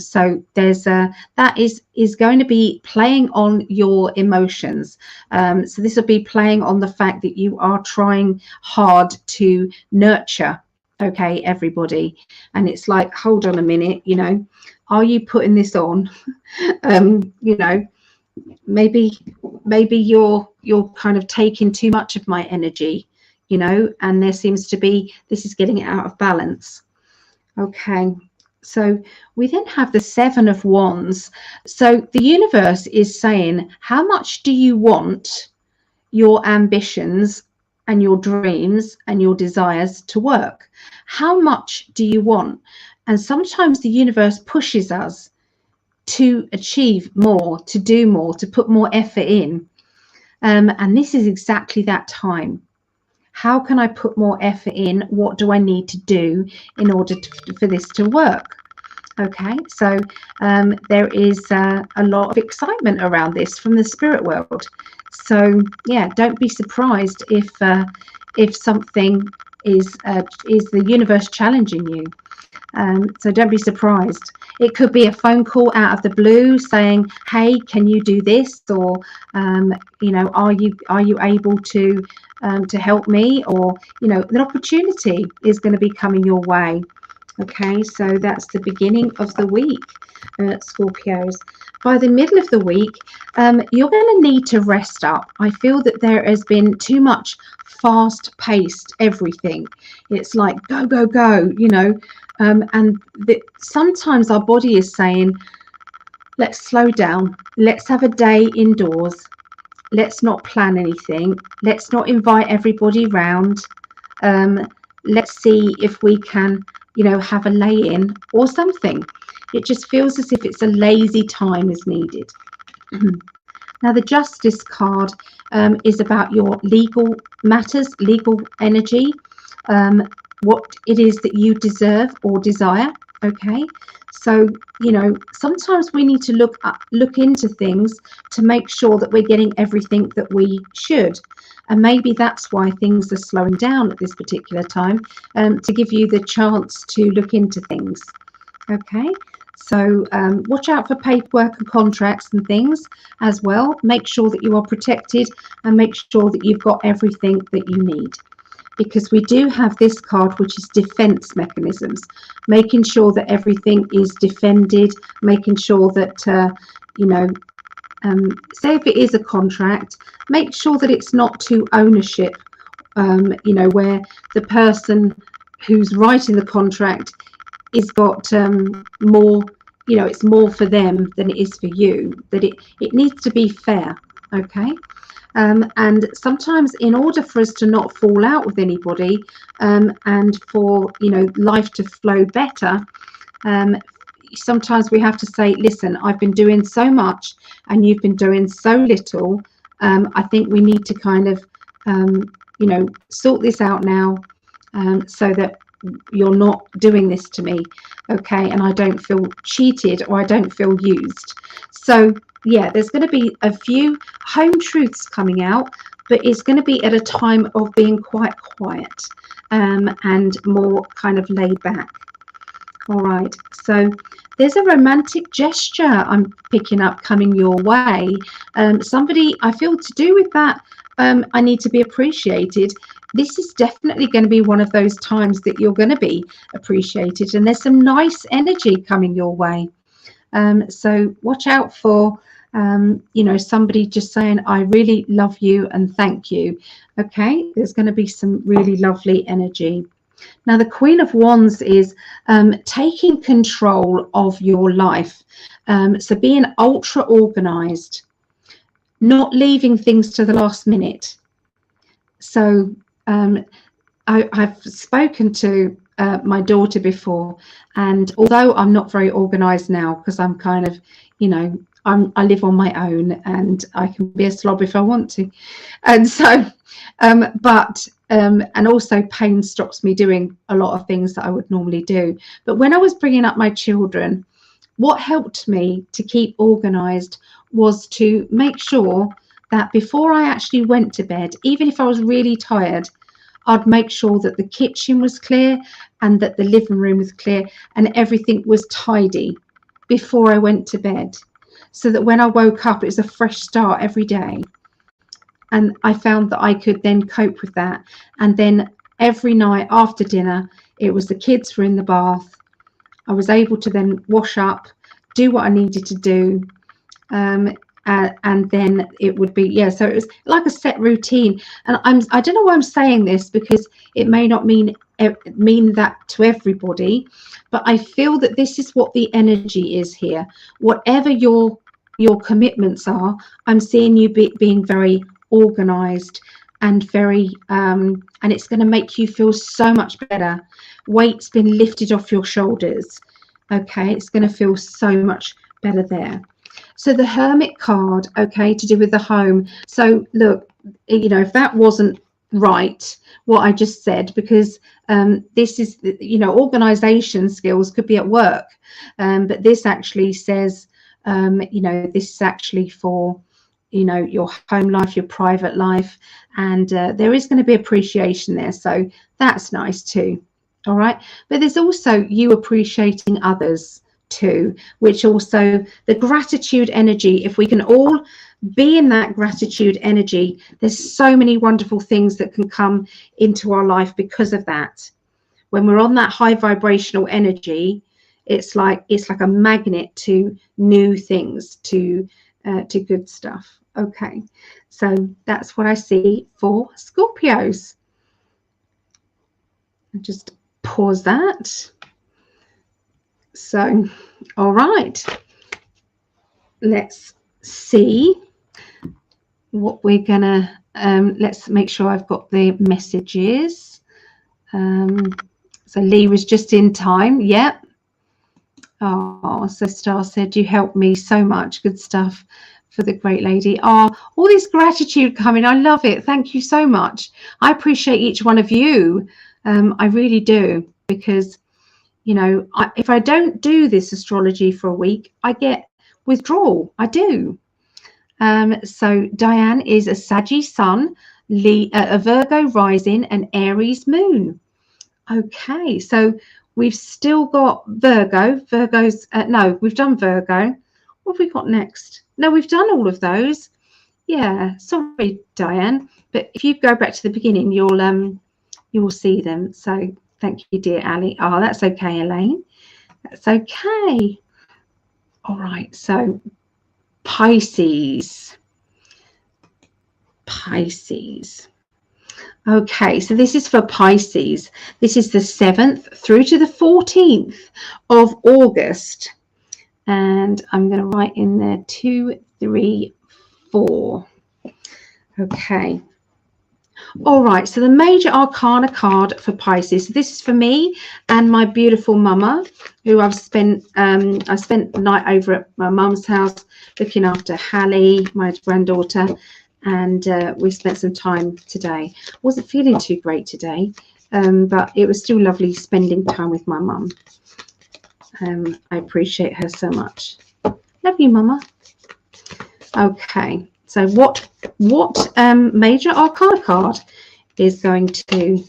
Speaker 1: So there's that is going to be playing on your emotions. So this will be playing on the fact that you are trying hard to nurture, okay, everybody, and it's like, hold on a minute, you know, are you putting this on? You know, maybe you're kind of taking too much of my energy, you know, and there seems to be, this is getting it out of balance. Okay, so we then have the Seven of Wands. So the universe is saying, how much do you want your ambitions and your dreams and your desires to work? How much do you want? And sometimes the universe pushes us to achieve more, to do more, to put more effort in. And this is exactly that time. How can I put more effort in? What do I need to do in order for this to work? Okay, so there is a lot of excitement around this from the spirit world. So yeah, don't be surprised if something is the universe challenging you. So don't be surprised. It could be a phone call out of the blue saying, "Hey, can you do this?" Or you know, are you able to help me? Or you know, an opportunity is going to be coming your way. Okay, so that's the beginning of the week, Scorpios. By the middle of the week, you're going to need to rest up. I feel that there has been too much fast-paced everything. It's like go, go, go, you know, and sometimes our body is saying, let's slow down. Let's have a day indoors. Let's not plan anything. Let's not invite everybody round. Let's see if we can, you know, have a lay-in or something. It just feels as if it's a lazy time is needed. Now, the Justice card is about your legal matters, legal energy, what it is that you deserve or desire. Okay, so you know, sometimes we need to look into things to make sure that we're getting everything that we should, and maybe that's why things are slowing down at this particular time, to give you the chance to look into things. Okay, so watch out for paperwork and contracts and things as well. Make sure that you are protected and make sure that you've got everything that you need, because we do have this card, which is defense mechanisms, making sure that everything is defended, making sure that, you know, say if it is a contract, make sure that it's not to ownership, you know, where the person who's writing the contract is got more, you know, it's more for them than it is for you, that it needs to be fair. Okay. And sometimes in order for us to not fall out with anybody, and for, you know, life to flow better, sometimes we have to say, listen, I've been doing so much and you've been doing so little. I think we need to kind of, you know, sort this out now, so that you're not doing this to me, okay, and I don't feel cheated or I don't feel used. So yeah, there's going to be a few home truths coming out, but it's going to be at a time of being quite quiet, and more kind of laid back. All right, so there's a romantic gesture I'm picking up coming your way. Somebody, I feel, to do with that, I need to be appreciated. This is definitely going to be one of those times that you're going to be appreciated, and there's some nice energy coming your way. So watch out for, you know, somebody just saying, I really love you and thank you. Okay, there's going to be some really lovely energy. Now, the Queen of Wands is taking control of your life. So being ultra organized, not leaving things to the last minute. So I've spoken to my daughter before, and although I'm not very organized now, because I'm kind of, you know, I live on my own and I can be a slob if I want to, and so and also pain stops me doing a lot of things that I would normally do. But when I was bringing up my children, what helped me to keep organized was to make sure that before I actually went to bed, even if I was really tired, I'd make sure that the kitchen was clear and that the living room was clear and everything was tidy before I went to bed, so that when I woke up, it was a fresh start every day. And I found that I could then cope with that. And then every night after dinner, it was the kids were in the bath. I was able to then wash up, do what I needed to do. And then it would be, yeah, so it was like a set routine. And I don't know why I'm saying this, because it may not mean that to everybody, but I feel that this is what the energy is here. Whatever your commitments are, I'm seeing you being very organized and very and it's going to make you feel so much better. Weight's been lifted off your shoulders. Okay, it's going to feel so much better there. So the Hermit card, okay, to do with the home. So look, you know, if that wasn't right, what I just said, because this is, you know, organization skills could be at work, but this actually says, you know, this is actually for, you know, your home life, your private life, and there is going to be appreciation there, so that's nice too. All right, but there's also you appreciating others too, which also the gratitude energy, if we can all be in that gratitude energy, there's so many wonderful things that can come into our life because of that. When we're on that high vibrational energy, it's like a magnet to new things, to good stuff. Okay, so that's what I see for Scorpios. I'll just pause that. So, all right, let's see what we're gonna, let's make sure I've got the messages. So Lee was just in time. Yep. Oh, so Star said, you helped me so much. Good stuff for the great lady. Oh, all this gratitude coming. I love it. Thank you so much. I appreciate each one of you. I really do, because You know, if I don't do this astrology for a week, I get withdrawal. I do. So Diane is a Sagittarius sun, a Virgo rising, and Aries moon. Okay, so we've still got Virgo. Virgo's no, we've done Virgo. What have we got next? No, we've done all of those. Yeah, sorry, Diane, but if you go back to the beginning, you will see them. So thank you, dear Ali. Oh, that's okay, Elaine. That's okay. All right, so Pisces. Okay, so this is for Pisces. This is the 7th through to the 14th of August. And I'm going to write in there 2, 3, 4. Okay. All right, so the major arcana card for Pisces. So this is for me and my beautiful mama, who I spent the night over at my mum's house looking after Hallie, my granddaughter, and we spent some time today. Wasn't feeling too great today, but it was still lovely spending time with my mum. I appreciate her so much. Love you, mama. Okay, so what major arcana card is going to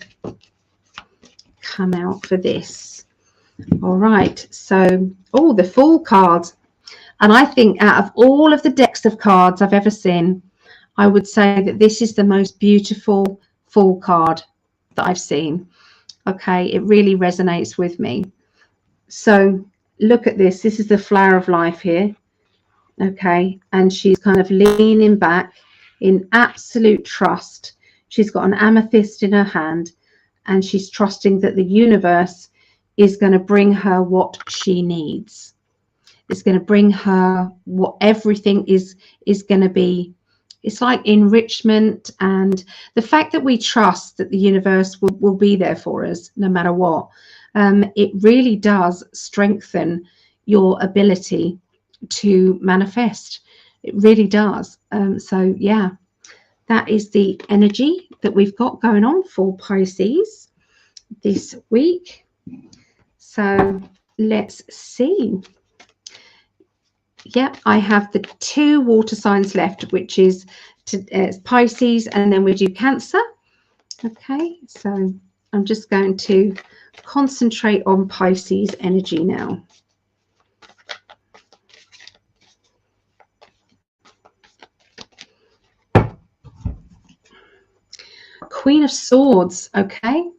Speaker 1: come out for this? All right, so the Fool cards. And I think out of all of the decks of cards I've ever seen, I would say that this is the most beautiful Fool card that I've seen. Okay, it really resonates with me. So look at this. This is the flower of life here. Okay, and she's kind of leaning back in absolute trust. She's got an amethyst in her hand, and she's trusting that the universe is going to bring her what she needs. It's going to bring her what everything is going to be. It's like enrichment, and the fact that we trust that the universe will be there for us no matter what. It really does strengthen your ability to manifest. It really does. So yeah, that is the energy that we've got going on for Pisces this week. So let's see. Yep, I have the 2 water signs left, which is Pisces, and then we do Cancer. Okay, so I'm just going to concentrate on Pisces energy now. Queen of Swords. Okay,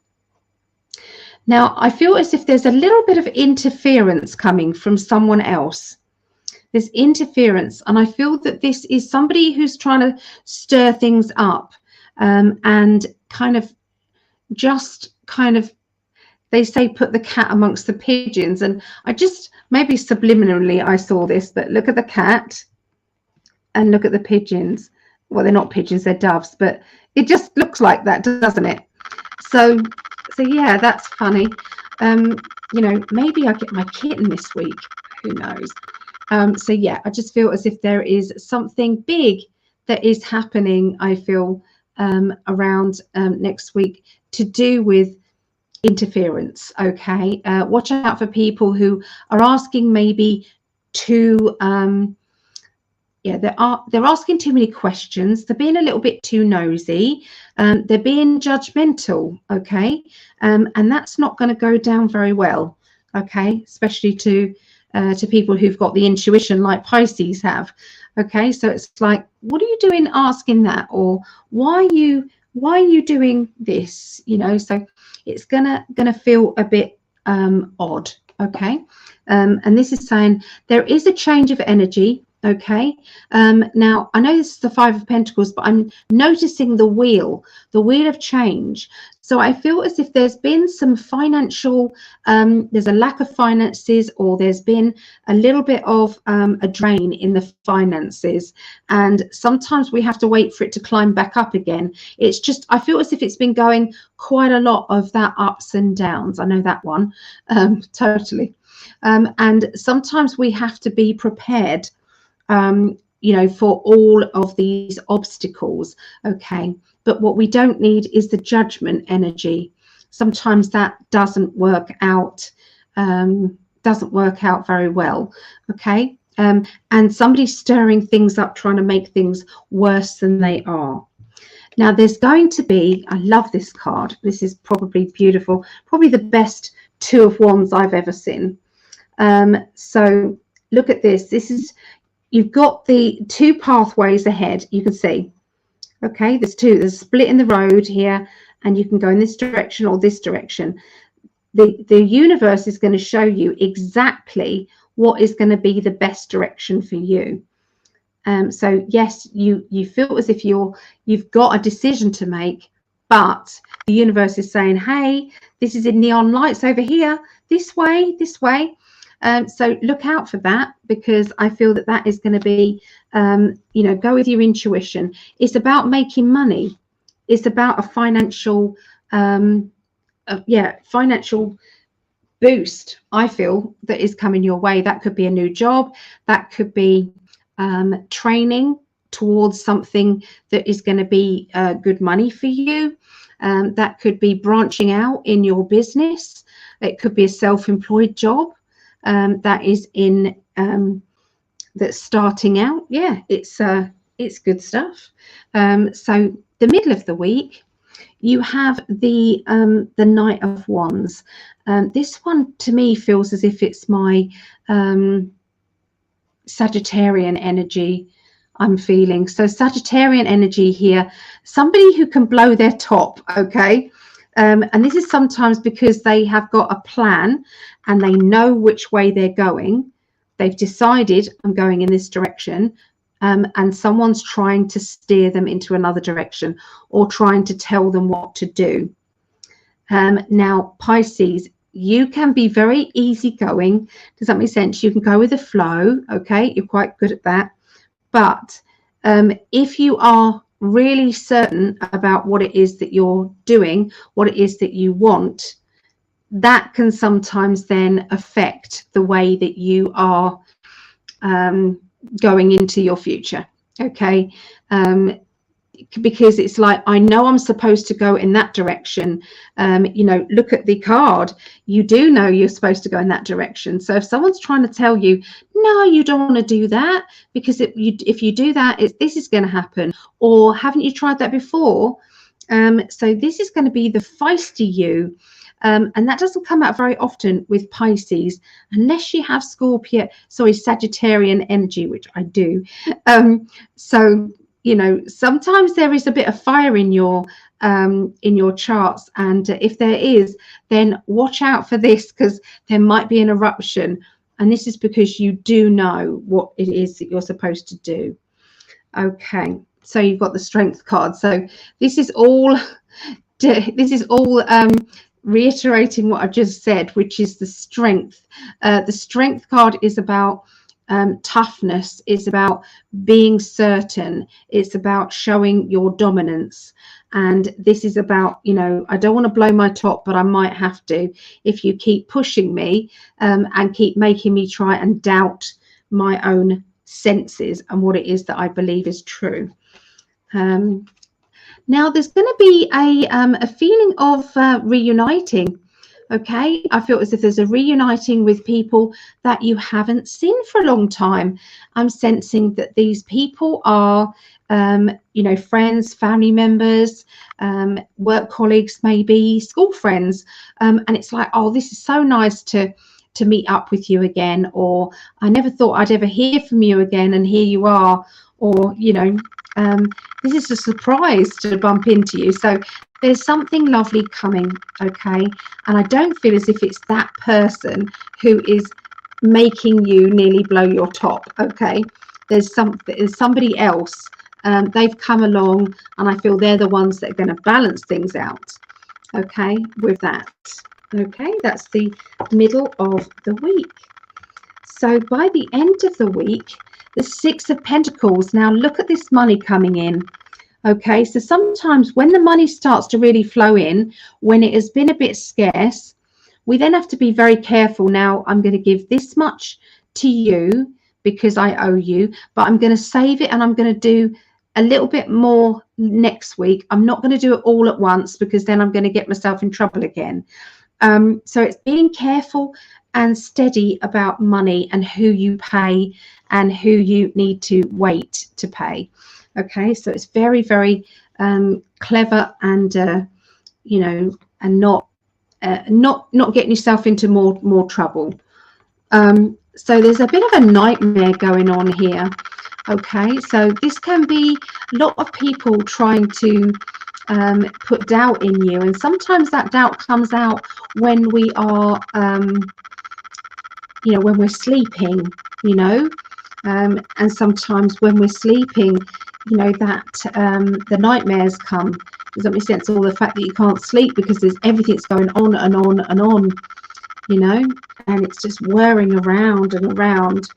Speaker 1: now I feel as if there's a little bit of interference coming from someone else. There's interference, and I feel that this is somebody who's trying to stir things up, and kind of they say put the cat amongst the pigeons, and I just, maybe subliminally I saw this, but look at the cat and look at the pigeons. Well, they're not pigeons, they're doves, but it just looks like that, doesn't it? So yeah, that's funny. You know, maybe I get my kitten this week, who knows. So yeah, I just feel as if there is something big that is happening, I feel, around next week, to do with interference. Okay, watch out for people who are asking maybe too they're asking too many questions. They're being a little bit too nosy. They're being judgmental. Okay, and that's not going to go down very well. Okay, especially to people who've got the intuition like Pisces have. Okay, so it's like, what are you doing asking that, or why are you doing this? You know, so it's gonna feel a bit odd. Okay, and this is saying there is a change of energy. Okay, now I know this is the 5 of Pentacles, but I'm noticing the wheel of change. So I feel as if there's been some financial, there's a lack of finances, or there's been a little bit of a drain in the finances, and sometimes we have to wait for it to climb back up again. It's just, I feel as if it's been going quite a lot of that ups and downs. I know that one, totally. And sometimes we have to be prepared, you know, for all of these obstacles. Okay, but what we don't need is the judgment energy. Sometimes that doesn't work out doesn't work out very well. Okay. And somebody's stirring things up, trying to make things worse than they are. Now, there's going to be, I love this card. This is probably beautiful, probably the best Two of Wands I've ever seen. So look at this. This is, you've got the two pathways ahead. You can see, okay, there's a split in the road here, and you can go in this direction or this direction. The universe is going to show you exactly what is going to be the best direction for you. So yes, you feel as if you've got a decision to make, but the universe is saying, hey, this is in neon lights over here, this way. So look out for that, because I feel that is going to be, go with your intuition. It's about making money. It's about a financial, financial boost, I feel, that is coming your way. That could be a new job. That could be training towards something that is going to be good money for you. That could be branching out in your business. It could be a self-employed job that is in that's starting out. Yeah, it's good stuff. So the middle of the week, you have the Knight of Wands. This one to me feels as if it's my Sagittarian energy I'm feeling. So Sagittarian energy here, somebody who can blow their top, okay? And this is sometimes because they have got a plan and they know which way they're going. They've decided, I'm going in this direction, and someone's trying to steer them into another direction or trying to tell them what to do. Now, Pisces, you can be very easygoing. Does that make sense? You can go with the flow, okay? You're quite good at that. But if you are really certain about what it is that you're doing, what it is that you want, that can sometimes then affect the way that you are going into your future, okay? Because it's like, I know I'm supposed to go in that direction. Look at the card. You do know you're supposed to go in that direction. So if someone's trying to tell you, no, you don't want to do that, because if you do that, this is going to happen, or haven't you tried that before? So this is going to be the feisty you. And that doesn't come out very often with Pisces, unless you have Sagittarian energy, which I do. Sometimes there is a bit of fire in your charts, and if there is, then watch out for this, because there might be an eruption, and this is because you do know what it is that you're supposed to do. Okay, so you've got the Strength card. So this is all reiterating what I just said, which is the Strength. The Strength card is about toughness. It's about being certain. It's about showing your dominance. And this is about, I don't want to blow my top, but I might have to if you keep pushing me and keep making me try and doubt my own senses and what it is that I believe is true. Now there's going to be a feeling of reuniting. Okay, I feel as if there's a reuniting with people that you haven't seen for a long time. I'm sensing that these people are, friends, family members, work colleagues, maybe school friends. And it's like, oh, this is so nice to meet up with you again. Or I never thought I'd ever hear from you again, and here you are. Or, this is a surprise to bump into you. So there's something lovely coming, okay? And I don't feel as if it's that person who is making you nearly blow your top, okay? There's somebody else. They've come along, and I feel they're the ones that are going to balance things out, okay, with that. Okay, that's the middle of the week. So by the end of the week, the Six of Pentacles. Now look at this money coming in. Okay, so sometimes when the money starts to really flow in, when it has been a bit scarce, we then have to be very careful. Now, I'm going to give this much to you because I owe you, but I'm going to save it, and I'm going to do a little bit more next week. I'm not going to do it all at once, because then I'm going to get myself in trouble again. So it's being careful. and steady about money and who you pay and who you need to wait to pay. Okay, so it's very, very clever, and you know, and not getting yourself into more trouble. So there's a bit of a nightmare going on here. Okay, so this can be a lot of people trying to put doubt in you, and sometimes that doubt comes out when we are you know, when we're sleeping, you know, and sometimes when we're sleeping, you know, that the nightmares come. Does that make sense? Or the fact that you can't sleep because there's everything's going on and on and on, you know, and it's just whirring around and around.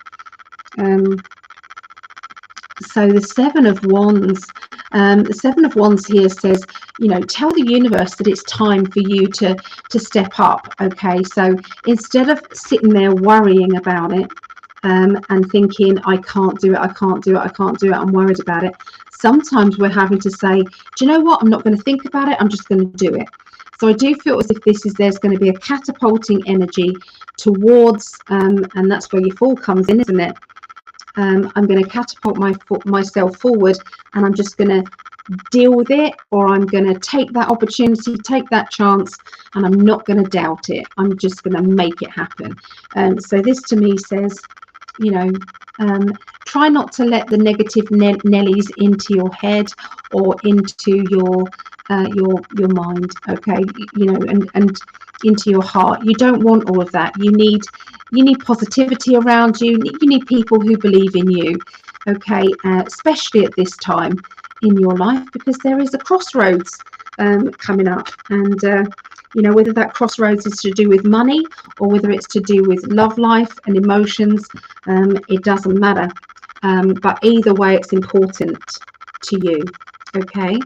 Speaker 1: So the Seven of Wands, the Seven of Wands here says, you know, tell the universe that it's time for you to step up. Okay, so instead of sitting there worrying about it and thinking, I can't do it, I can't do it, I can't do it, I'm worried about it, sometimes we're having to say, do you know what, I'm not going to think about it, I'm just going to do it. So I do feel as if there's going to be a catapulting energy towards, and that's where your fall comes in, isn't it? I'm going to catapult myself forward, and I'm just going to deal with it, or I'm going to take that opportunity, take that chance, and I'm not going to doubt it. I'm just going to make it happen. So this to me says, you know, try not to let the negative Nellies into your head or into your mind. Okay, you know, and into your heart. You don't want all of that. You need positivity around you. You need people who believe in you. Okay, especially at this time in your life, because there is a crossroads coming up, and you know, whether that crossroads is to do with money or whether it's to do with love life and emotions, it doesn't matter, but either way it's important to you. Okay,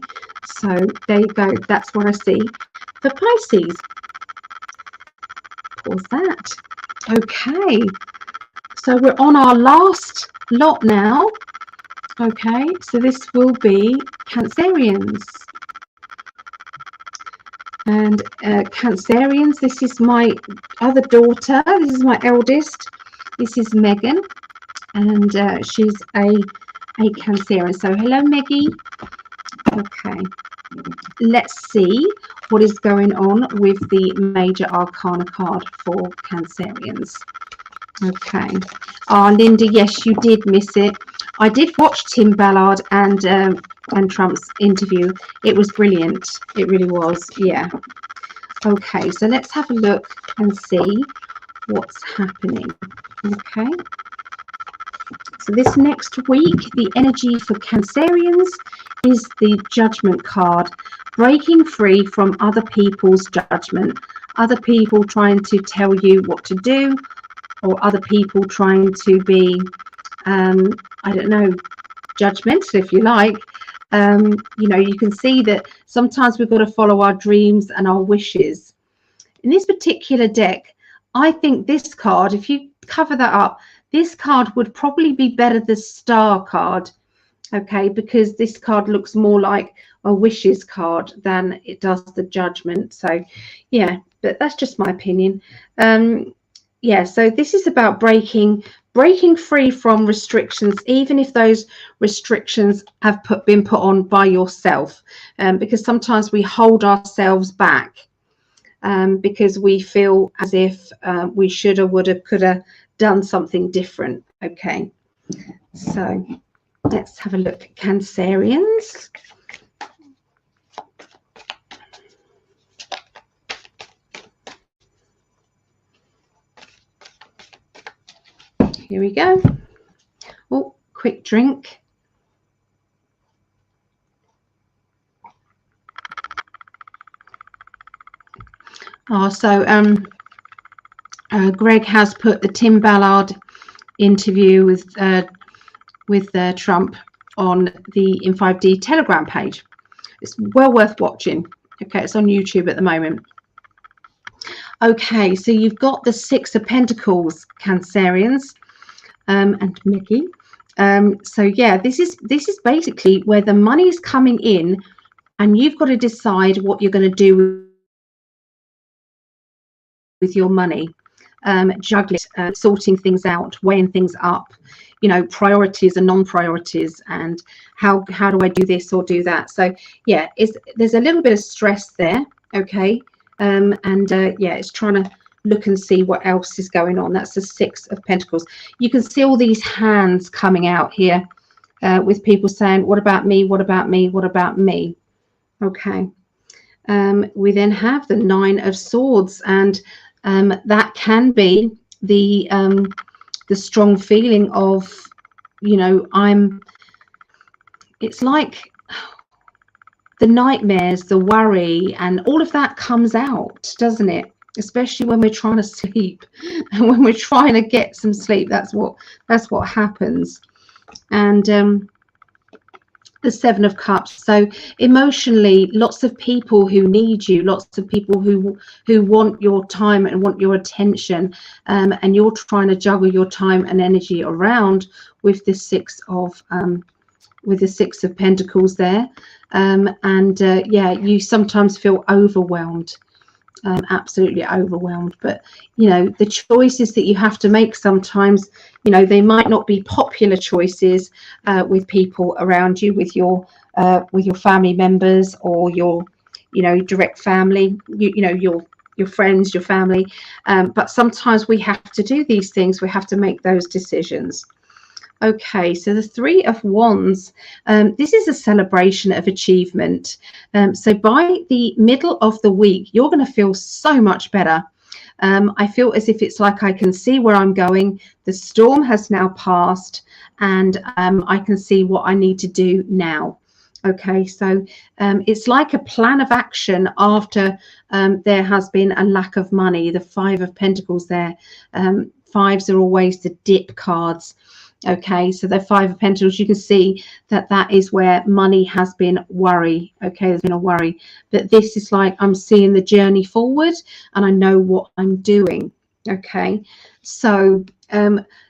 Speaker 1: so there you go, that's what I see for Pisces. Pause that. Okay, so we're on our last lot now. Okay, so this will be Cancerians. And Cancerians, this is my other daughter. This is my eldest. This is Megan, and she's a Cancerian. So hello, Meggie. Okay, let's see what is going on with the Major Arcana card for Cancerians. Okay. Oh, Linda, yes, you did miss it. I did watch Tim Ballard and Trump's interview. It was brilliant. It really was. Yeah. Okay, so let's have a look and see what's happening. Okay. So this next week, the energy for Cancerians is the Judgment card. Breaking free from other people's judgment. Other people trying to tell you what to do, or other people trying to be, I don't know, judgmental, if you like. You know, you can see that sometimes we've got to follow our dreams and our wishes. In this particular deck, I think this card, if you cover that up, this card would probably be better the Star card, okay, because this card looks more like a wishes card than it does the Judgment. So yeah, but that's just my opinion. Yeah, so this is about breaking free from restrictions, even if those restrictions have been put on by yourself, because sometimes we hold ourselves back because we feel as if we shoulda, woulda, coulda done something different. Okay, so let's have a look at Cancerians. Here we go. Oh, quick drink. Oh, so Greg has put the Tim Ballard interview with Trump on the In5D Telegram page. It's well worth watching. Okay, it's on YouTube at the moment. Okay, so you've got the Six of Pentacles, Cancerians. And Mickey. So yeah, this is basically where the money is coming in, and you've got to decide what you're going to do with your money. juggling, sorting things out, weighing things up, priorities and non-priorities, and how do I do this or do that. So yeah, there's a little bit of stress there. Okay. Yeah, it's trying to look and see what else is going on. That's the Six of Pentacles. You can see all these hands coming out here, with people saying, what about me? What about me? What about me? Okay. We then have the Nine of Swords, and that can be the strong feeling of, it's like the nightmares, the worry, and all of that comes out, doesn't it? Especially when we're trying to sleep and when we're trying to get some sleep. That's what happens. And the Seven of Cups. So emotionally, lots of people who need you, lots of people who want your time and want your attention, and you're trying to juggle your time and energy around with the Six of Pentacles there. Yeah, you sometimes feel overwhelmed, absolutely overwhelmed. But the choices that you have to make sometimes, they might not be popular choices with people around you, with your family members, or your direct family, your friends, your family, but sometimes we have to do these things. We have to make those decisions. Okay, so the Three of Wands, this is a celebration of achievement. So by the middle of the week, you're going to feel so much better. I feel as if it's like I can see where I'm going. The storm has now passed, and I can see what I need to do now. Okay, so it's like a plan of action after there has been a lack of money. The Five of Pentacles there. Fives are always the dip cards. Okay, so the Five of Pentacles, you can see that is where money has been worry. Okay, there's been a worry, but this is like I'm seeing the journey forward and I know what I'm doing. Okay, so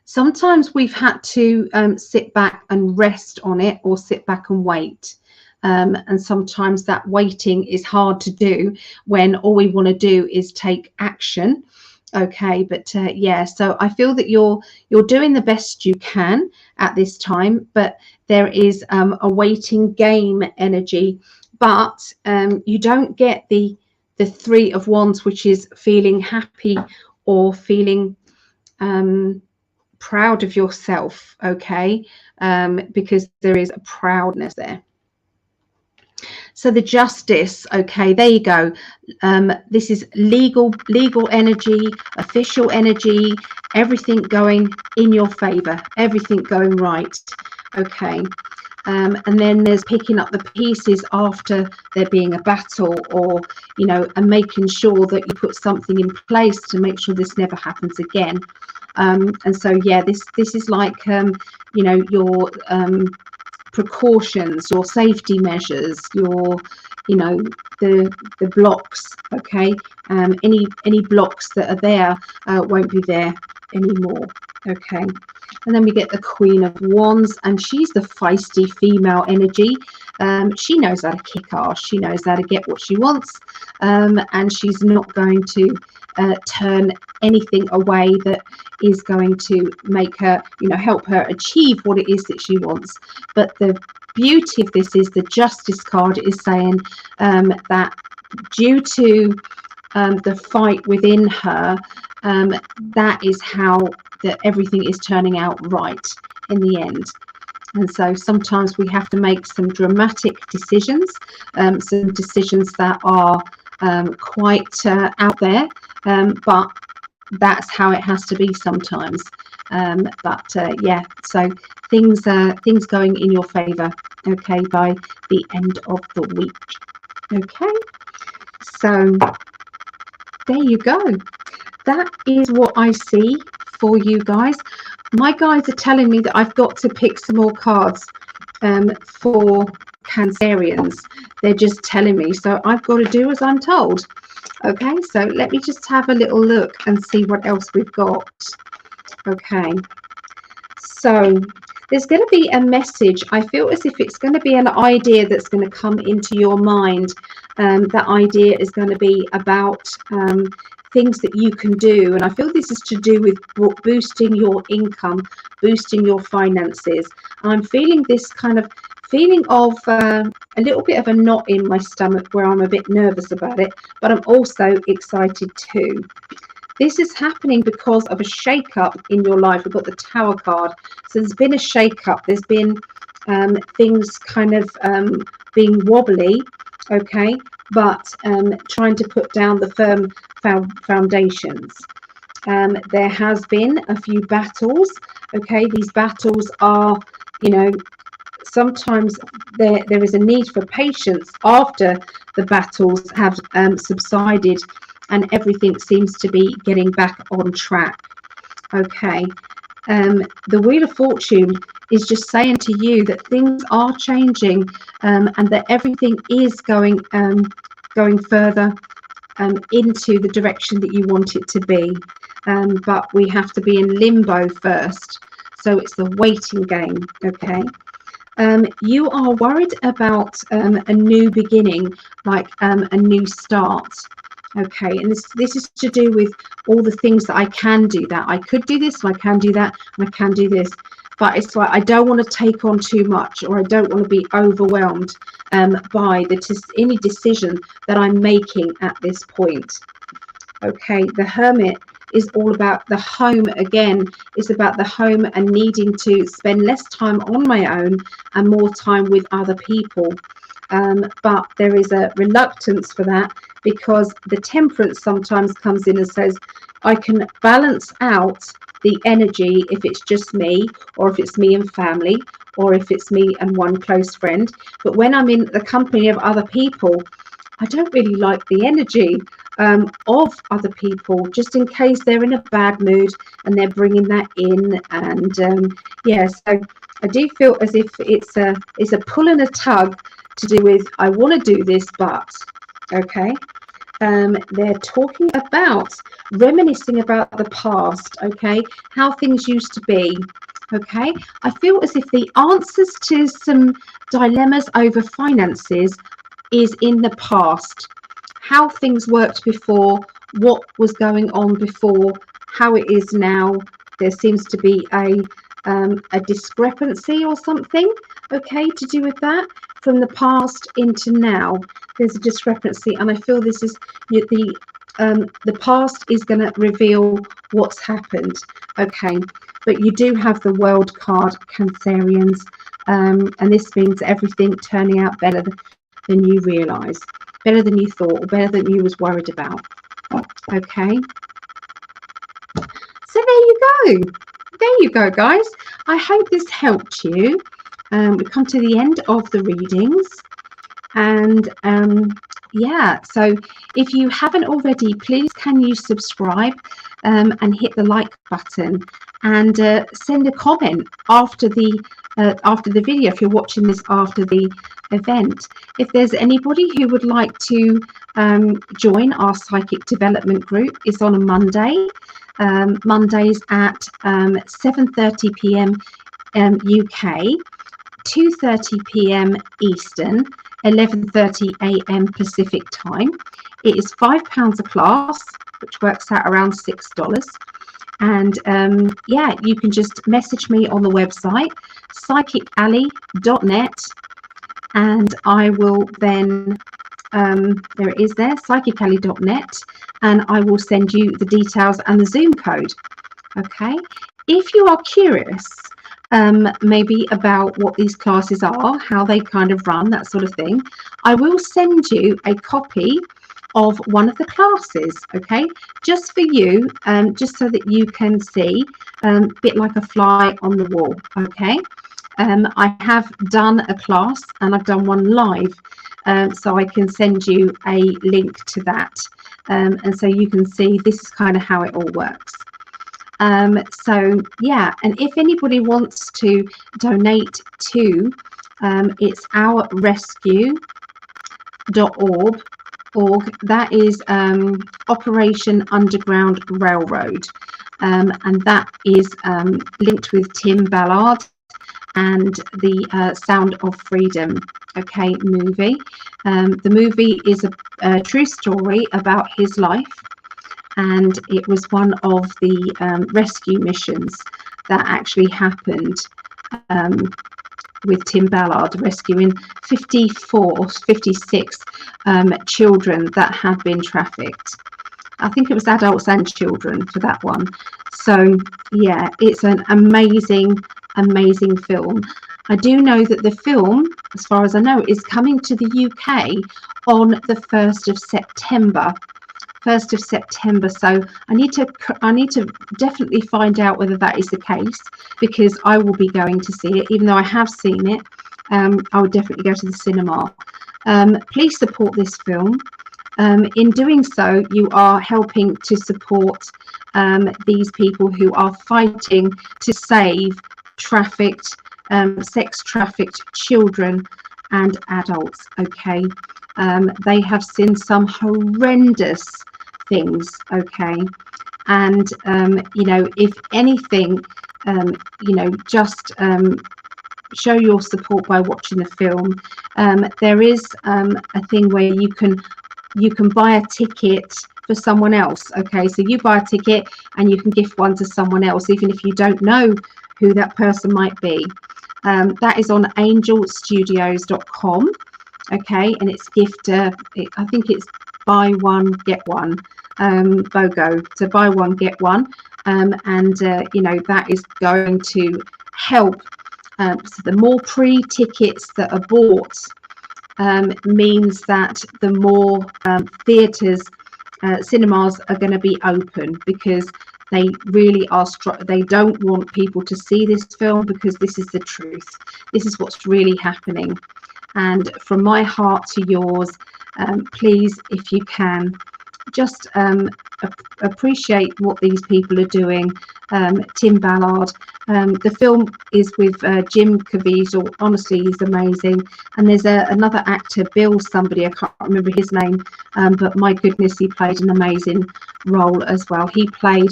Speaker 1: sometimes we've had to sit back and rest on it, or sit back and wait. And sometimes that waiting is hard to do when all we want to do is take action. Okay, but yeah, so I feel that you're doing the best you can at this time, but there is a waiting game energy. But you don't get the Three of Wands, which is feeling happy or feeling proud of yourself. Okay, because there is a proudness there. So the Justice, okay, there you go. This is legal energy, official energy, everything going in your favor, everything going right. Okay. And then there's picking up the pieces after there being a battle, or and making sure that you put something in place to make sure this never happens again. And so yeah, this is like your precautions, your safety measures, your the blocks. Okay, any blocks that are there won't be there anymore. Okay, and then we get the Queen of Wands, and she's the feisty female energy. She knows how to kick ass, she knows how to get what she wants, and she's not going to turn anything away that is going to make her, help her achieve what it is that she wants. But the beauty of this is the Justice card is saying that due to the fight within her, that is how everything is turning out right in the end. And so sometimes we have to make some dramatic decisions, some decisions that are quite out there, but that's how it has to be sometimes. Yeah, so things going in your favor, okay, by the end of the week. Okay, so there you go. That is what I see for you guys. My guides are telling me that I've got to pick some more cards for Cancerians. They're just telling me, so I've got to do as I'm told. Okay, so let me just have a little look and see what else we've got. Okay, so there's going to be a message. I feel as if it's going to be an idea that's going to come into your mind. That idea is going to be about things that you can do. And I feel this is to do with boosting your income, boosting your finances. I'm feeling this kind of feeling of a little bit of a knot in my stomach where I'm a bit nervous about it, but I'm also excited too. This is happening because of a shake-up in your life. We've got the Tower card. So there's been a shake-up. There's been things kind of being wobbly, okay, but trying to put down the firm foundations. There has been a few battles, okay. These battles are, you know, sometimes there is a need for patience after the battles have subsided and everything seems to be getting back on track, okay. The Wheel of Fortune is just saying to you that things are changing, and that everything is going further into the direction that you want it to be, but we have to be in limbo first. So it's the waiting game, okay. You are worried about a new beginning, like a new start, okay. And this is to do with all the things that I can do, that I could do this, and I can do that, and I can do this, but it's like I don't want to take on too much, or I don't want to be overwhelmed by any decision that I'm making at this point, okay. The Hermit is all about the home again. It's about the home and needing to spend less time on my own and more time with other people, but there is a reluctance for that because the Temperance sometimes comes in and says I can balance out the energy if it's just me, or if it's me and family, or if it's me and one close friend, but when I'm in the company of other people, I don't really like the energy of other people, just in case they're in a bad mood and they're bringing that in. And yes, so I do feel as if it's a pull and a tug to do with I want to do this, but okay. They're talking about reminiscing about the past, okay, how things used to be, okay. I feel as if the answers to some dilemmas over finances is in the past, how things worked before, what was going on before, how it is now. There seems to be a discrepancy or something, okay, to do with that from the past into now. There's a discrepancy, and I feel this is the past is going to reveal what's happened, okay. But you do have the World card, Cancerians, and this means everything turning out better than you realize, better than you thought, or better than you was worried about, okay. So there you go guys. I hope this helped you. We've come to the end of the readings, and yeah, so if you haven't already, please can you subscribe and hit the like button, and send a comment after the video if you're watching this after the event. If there's anybody who would like to join our psychic development group, it's on a Monday, Mondays at 7:30 p.m. UK, 2:30 p.m. Eastern, 11:30 a.m. Pacific time. It is £5 a class, which works out around $6. And yeah, you can just message me on the website psychicalley.net, and I will then there it is there, psychicalley.net, and I will send you the details and the Zoom code, okay. If you are curious maybe about what these classes are, how they kind of run, that sort of thing, I will send you a copy of one of the classes, okay, just for you, just so that you can see, a bit like a fly on the wall, okay. I have done a class and I've done one live, so I can send you a link to that, and so you can see this is kind of how it all works. So yeah, and if anybody wants to donate to it's ourrescue.org, that is Operation Underground Railroad, and that is linked with Tim Ballard and the Sound of Freedom, okay, movie. The movie is a true story about his life, and it was one of the rescue missions that actually happened with Tim Ballard, rescuing 54 or 56 children that had been trafficked. I think it was adults and children for that one. So yeah, it's an amazing film. I do know that the film, as far as I know, is coming to the UK on the 1st of September. 1st of September. So I need to definitely find out whether that is the case, because I will be going to see it. Even though I have seen it, I would definitely go to the cinema. Please support this film. In doing so, you are helping to support these people who are fighting to save trafficked, sex trafficked children and adults. Okay, they have seen some horrendous things. Okay, and you know, if anything, you know, just show your support by watching the film. There is a thing where you can buy a ticket for someone else. Okay, so you buy a ticket and you can gift one to someone else, even if you don't know who that person might be. That is on angelstudios.com. Okay, and it's gift, I think it's buy one get one, BOGO, so buy one get one, and you know, that is going to help. So the more pre-tickets that are bought means that the more theatres, cinemas are going to be open, because they really are they don't want people to see this film, because this is the truth. This is what's really happening. And from my heart to yours, please, if you can, just appreciate what these people are doing. Tim Ballard, the film is with Jim Caviezel. Honestly, he's amazing. And there's another actor, Bill somebody, I can't remember his name, but my goodness, he played an amazing role as well. He played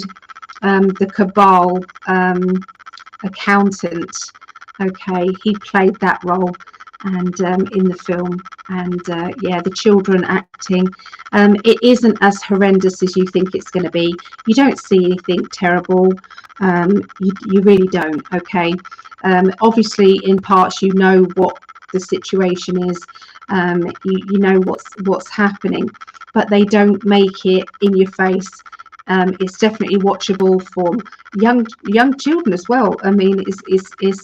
Speaker 1: the cabal accountant. Okay, he played that role, and in the film. And yeah, the children acting, it isn't as horrendous as you think it's going to be. You don't see anything terrible. You really don't. Okay, obviously in parts you know what the situation is, you know what's happening, but they don't make it in your face. It's definitely watchable for young children as well. I mean, it's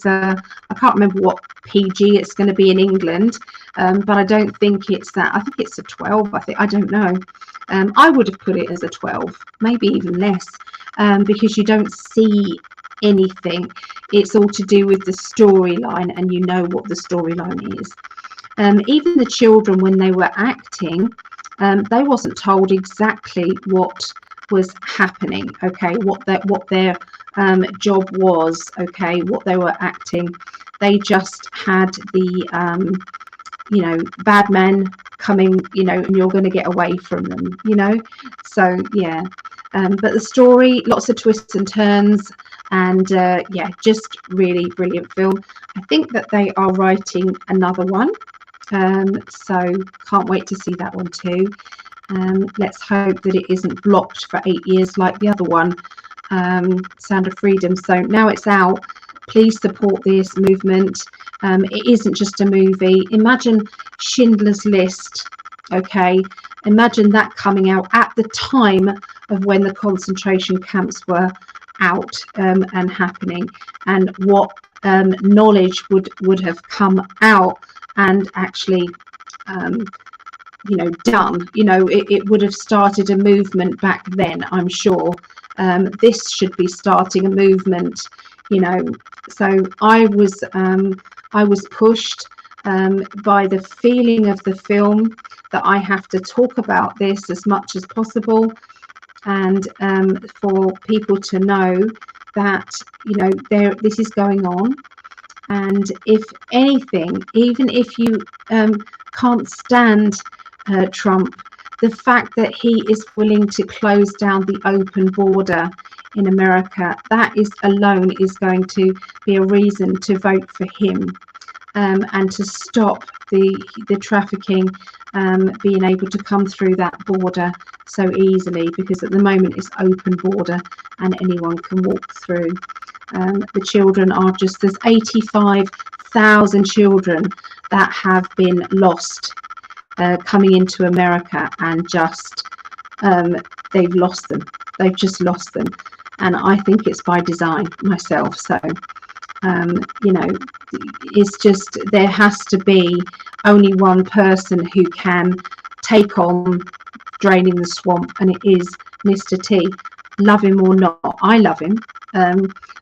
Speaker 1: I can't remember what PG it's going to be in England, but I don't think it's that. I think it's a 12. I don't know. I would have put it as a 12, maybe even less, because you don't see anything. It's all to do with the storyline, and you know what the storyline is. Even the children, when they were acting, they wasn't told exactly what was happening. Okay, what their job was. Okay, what they were acting. They just had the you know, bad men coming, you know, and you're going to get away from them, you know. So yeah, but the story, lots of twists and turns, and yeah, just really brilliant film. I think that they are writing another one, so can't wait to see that one too. Let's hope that it isn't blocked for 8 years like the other one, Sound of Freedom. So now it's out. Please support this movement. It isn't just a movie. Imagine Schindler's List. Okay, imagine that coming out at the time of when the concentration camps were out and happening, and what knowledge would have come out and actually you know, done. You know, it would have started a movement back then, I'm sure. This should be starting a movement, you know. So I was pushed by the feeling of the film that I have to talk about this as much as possible, and for people to know that, you know, this is going on. And if anything, even if you can't stand Trump, the fact that he is willing to close down the open border in America, that is alone is going to be a reason to vote for him. and to stop the trafficking being able to come through that border so easily, because at the moment it's open border and anyone can walk through. The children are just, there's 85,000 children that have been lost coming into America, and just they've lost them. They've just lost them, and I think it's by design myself. So you know, it's just, there has to be only one person who can take on draining the swamp, and it is Mr. T. Love him or not, I love him,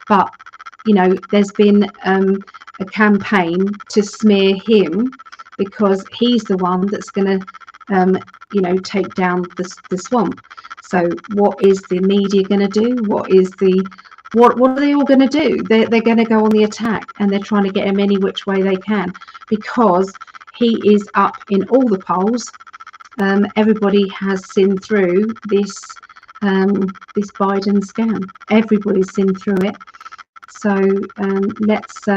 Speaker 1: but you know, there's been a campaign to smear him, because he's the one that's going to you know, take down the swamp. So what is the media going to do? What are they all going to do? They're going to go on the attack, and they're trying to get him any which way they can, because he is up in all the polls. Everybody has seen through this Biden scam. Everybody's seen through it. So let's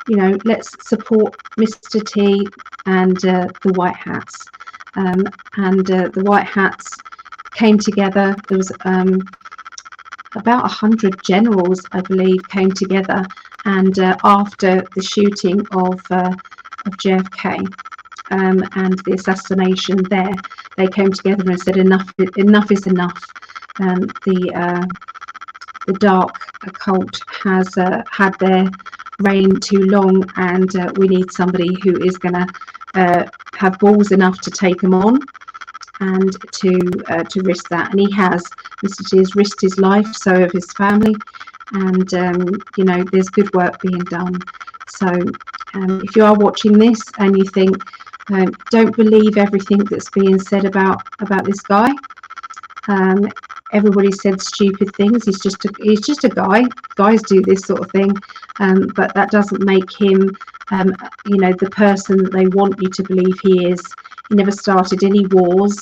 Speaker 1: you know, let's support Mr. T and the White Hats. And the White Hats came together. There was about 100 generals, I believe, came together, and after the shooting of JFK and the assassination there, they came together and said enough is enough. The dark occult has had their reign too long, and we need somebody who is going to have balls enough to take them on, and to risk that. And he has. Mr. T has risked his life, so have his family, and you know, there's good work being done. So if you are watching this and you think, don't believe everything that's being said about this guy, everybody said stupid things. He's just a guy. Guys do this sort of thing, but that doesn't make him you know, the person that they want you to believe he is. He never started any wars.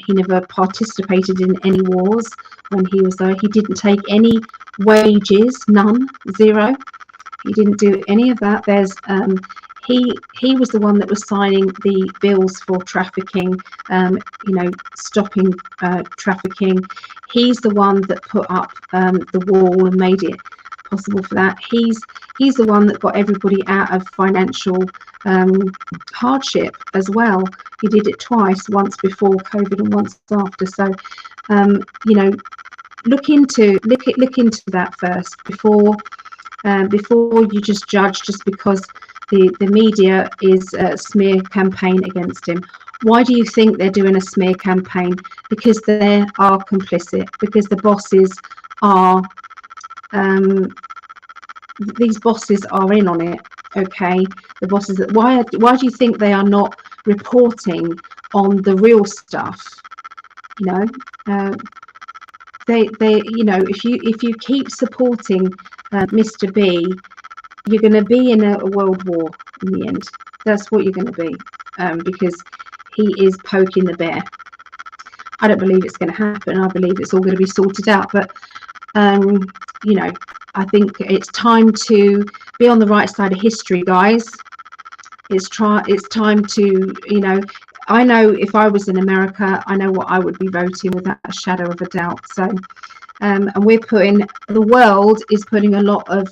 Speaker 1: He never participated in any wars when he was there. He didn't take any wages, none, zero. He didn't do any of that. There's he was the one that was signing the bills for trafficking, you know, stopping trafficking. He's the one that put up the wall and made it possible for that. He's the one that got everybody out of financial hardship as well. He did it twice, once before COVID and once after. So you know, look into that first before you just judge, just because the media is a smear campaign against him. Why do you think they're doing a smear campaign? Because they are complicit, because the bosses are these bosses are in on it. Okay, the bosses. Why do you think they are not reporting on the real stuff? You know, they you know, if you keep supporting Mr. B, you're going to be in a world war in the end. That's what you're going to be, because he is poking the bear. I don't believe it's going to happen. I believe it's all going to be sorted out. But you know, I think it's time to be on the right side of history, guys. It's time to, you know, I know if I was in America, I know what I would be voting without a shadow of a doubt. So and the world is putting a lot of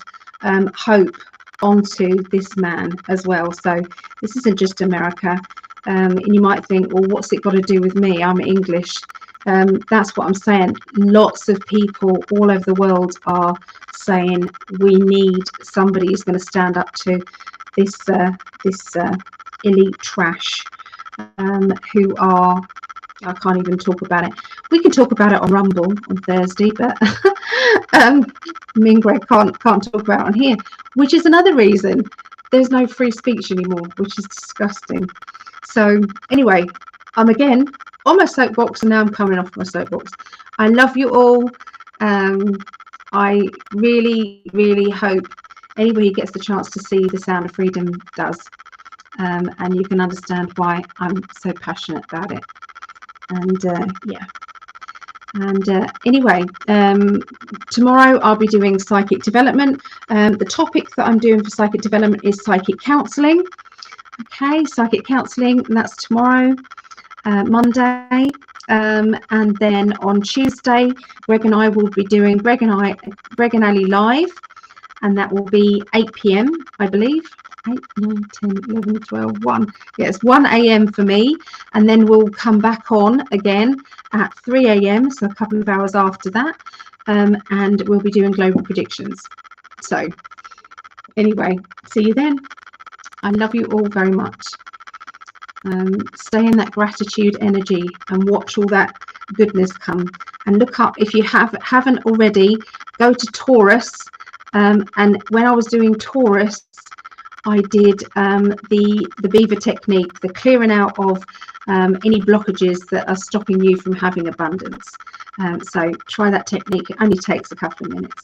Speaker 1: hope onto this man as well. So this isn't just America. And you might think, well, what's it got to do with me? I'm English. That's what I'm saying. Lots of people all over the world are saying we need somebody who's going to stand up to this elite trash, who are, I can't even talk about it. We can talk about it on Rumble on Thursday, but me and Greg can't talk about it on here, which is another reason there's no free speech anymore, which is disgusting. So anyway, I'm again on my soapbox, and now I'm coming off my soapbox. I love you all. I really, really hope anybody gets the chance to see The Sound of Freedom does, and you can understand why I'm so passionate about it. And yeah, And anyway, tomorrow I'll be doing psychic development. The topic that I'm doing for psychic development is psychic counselling. Okay, psychic counselling, and that's tomorrow, Monday. And then on Tuesday, Greg and I will be doing Greg and Ali Live, and that will be 8 p.m. I believe. 8, 9, 10, 11, 12, 1. Yeah, it's 1 a.m. for me, and then we'll come back on again at 3 a.m. so a couple of hours after that, and we'll be doing global predictions. So anyway, see you then. I love you all very much. Stay in that gratitude energy and watch all that goodness come. And look up, if you haven't already, go to Taurus. And when I was doing Taurus, I did the beaver technique, the clearing out of any blockages that are stopping you from having abundance. So try that technique. It only takes a couple of minutes.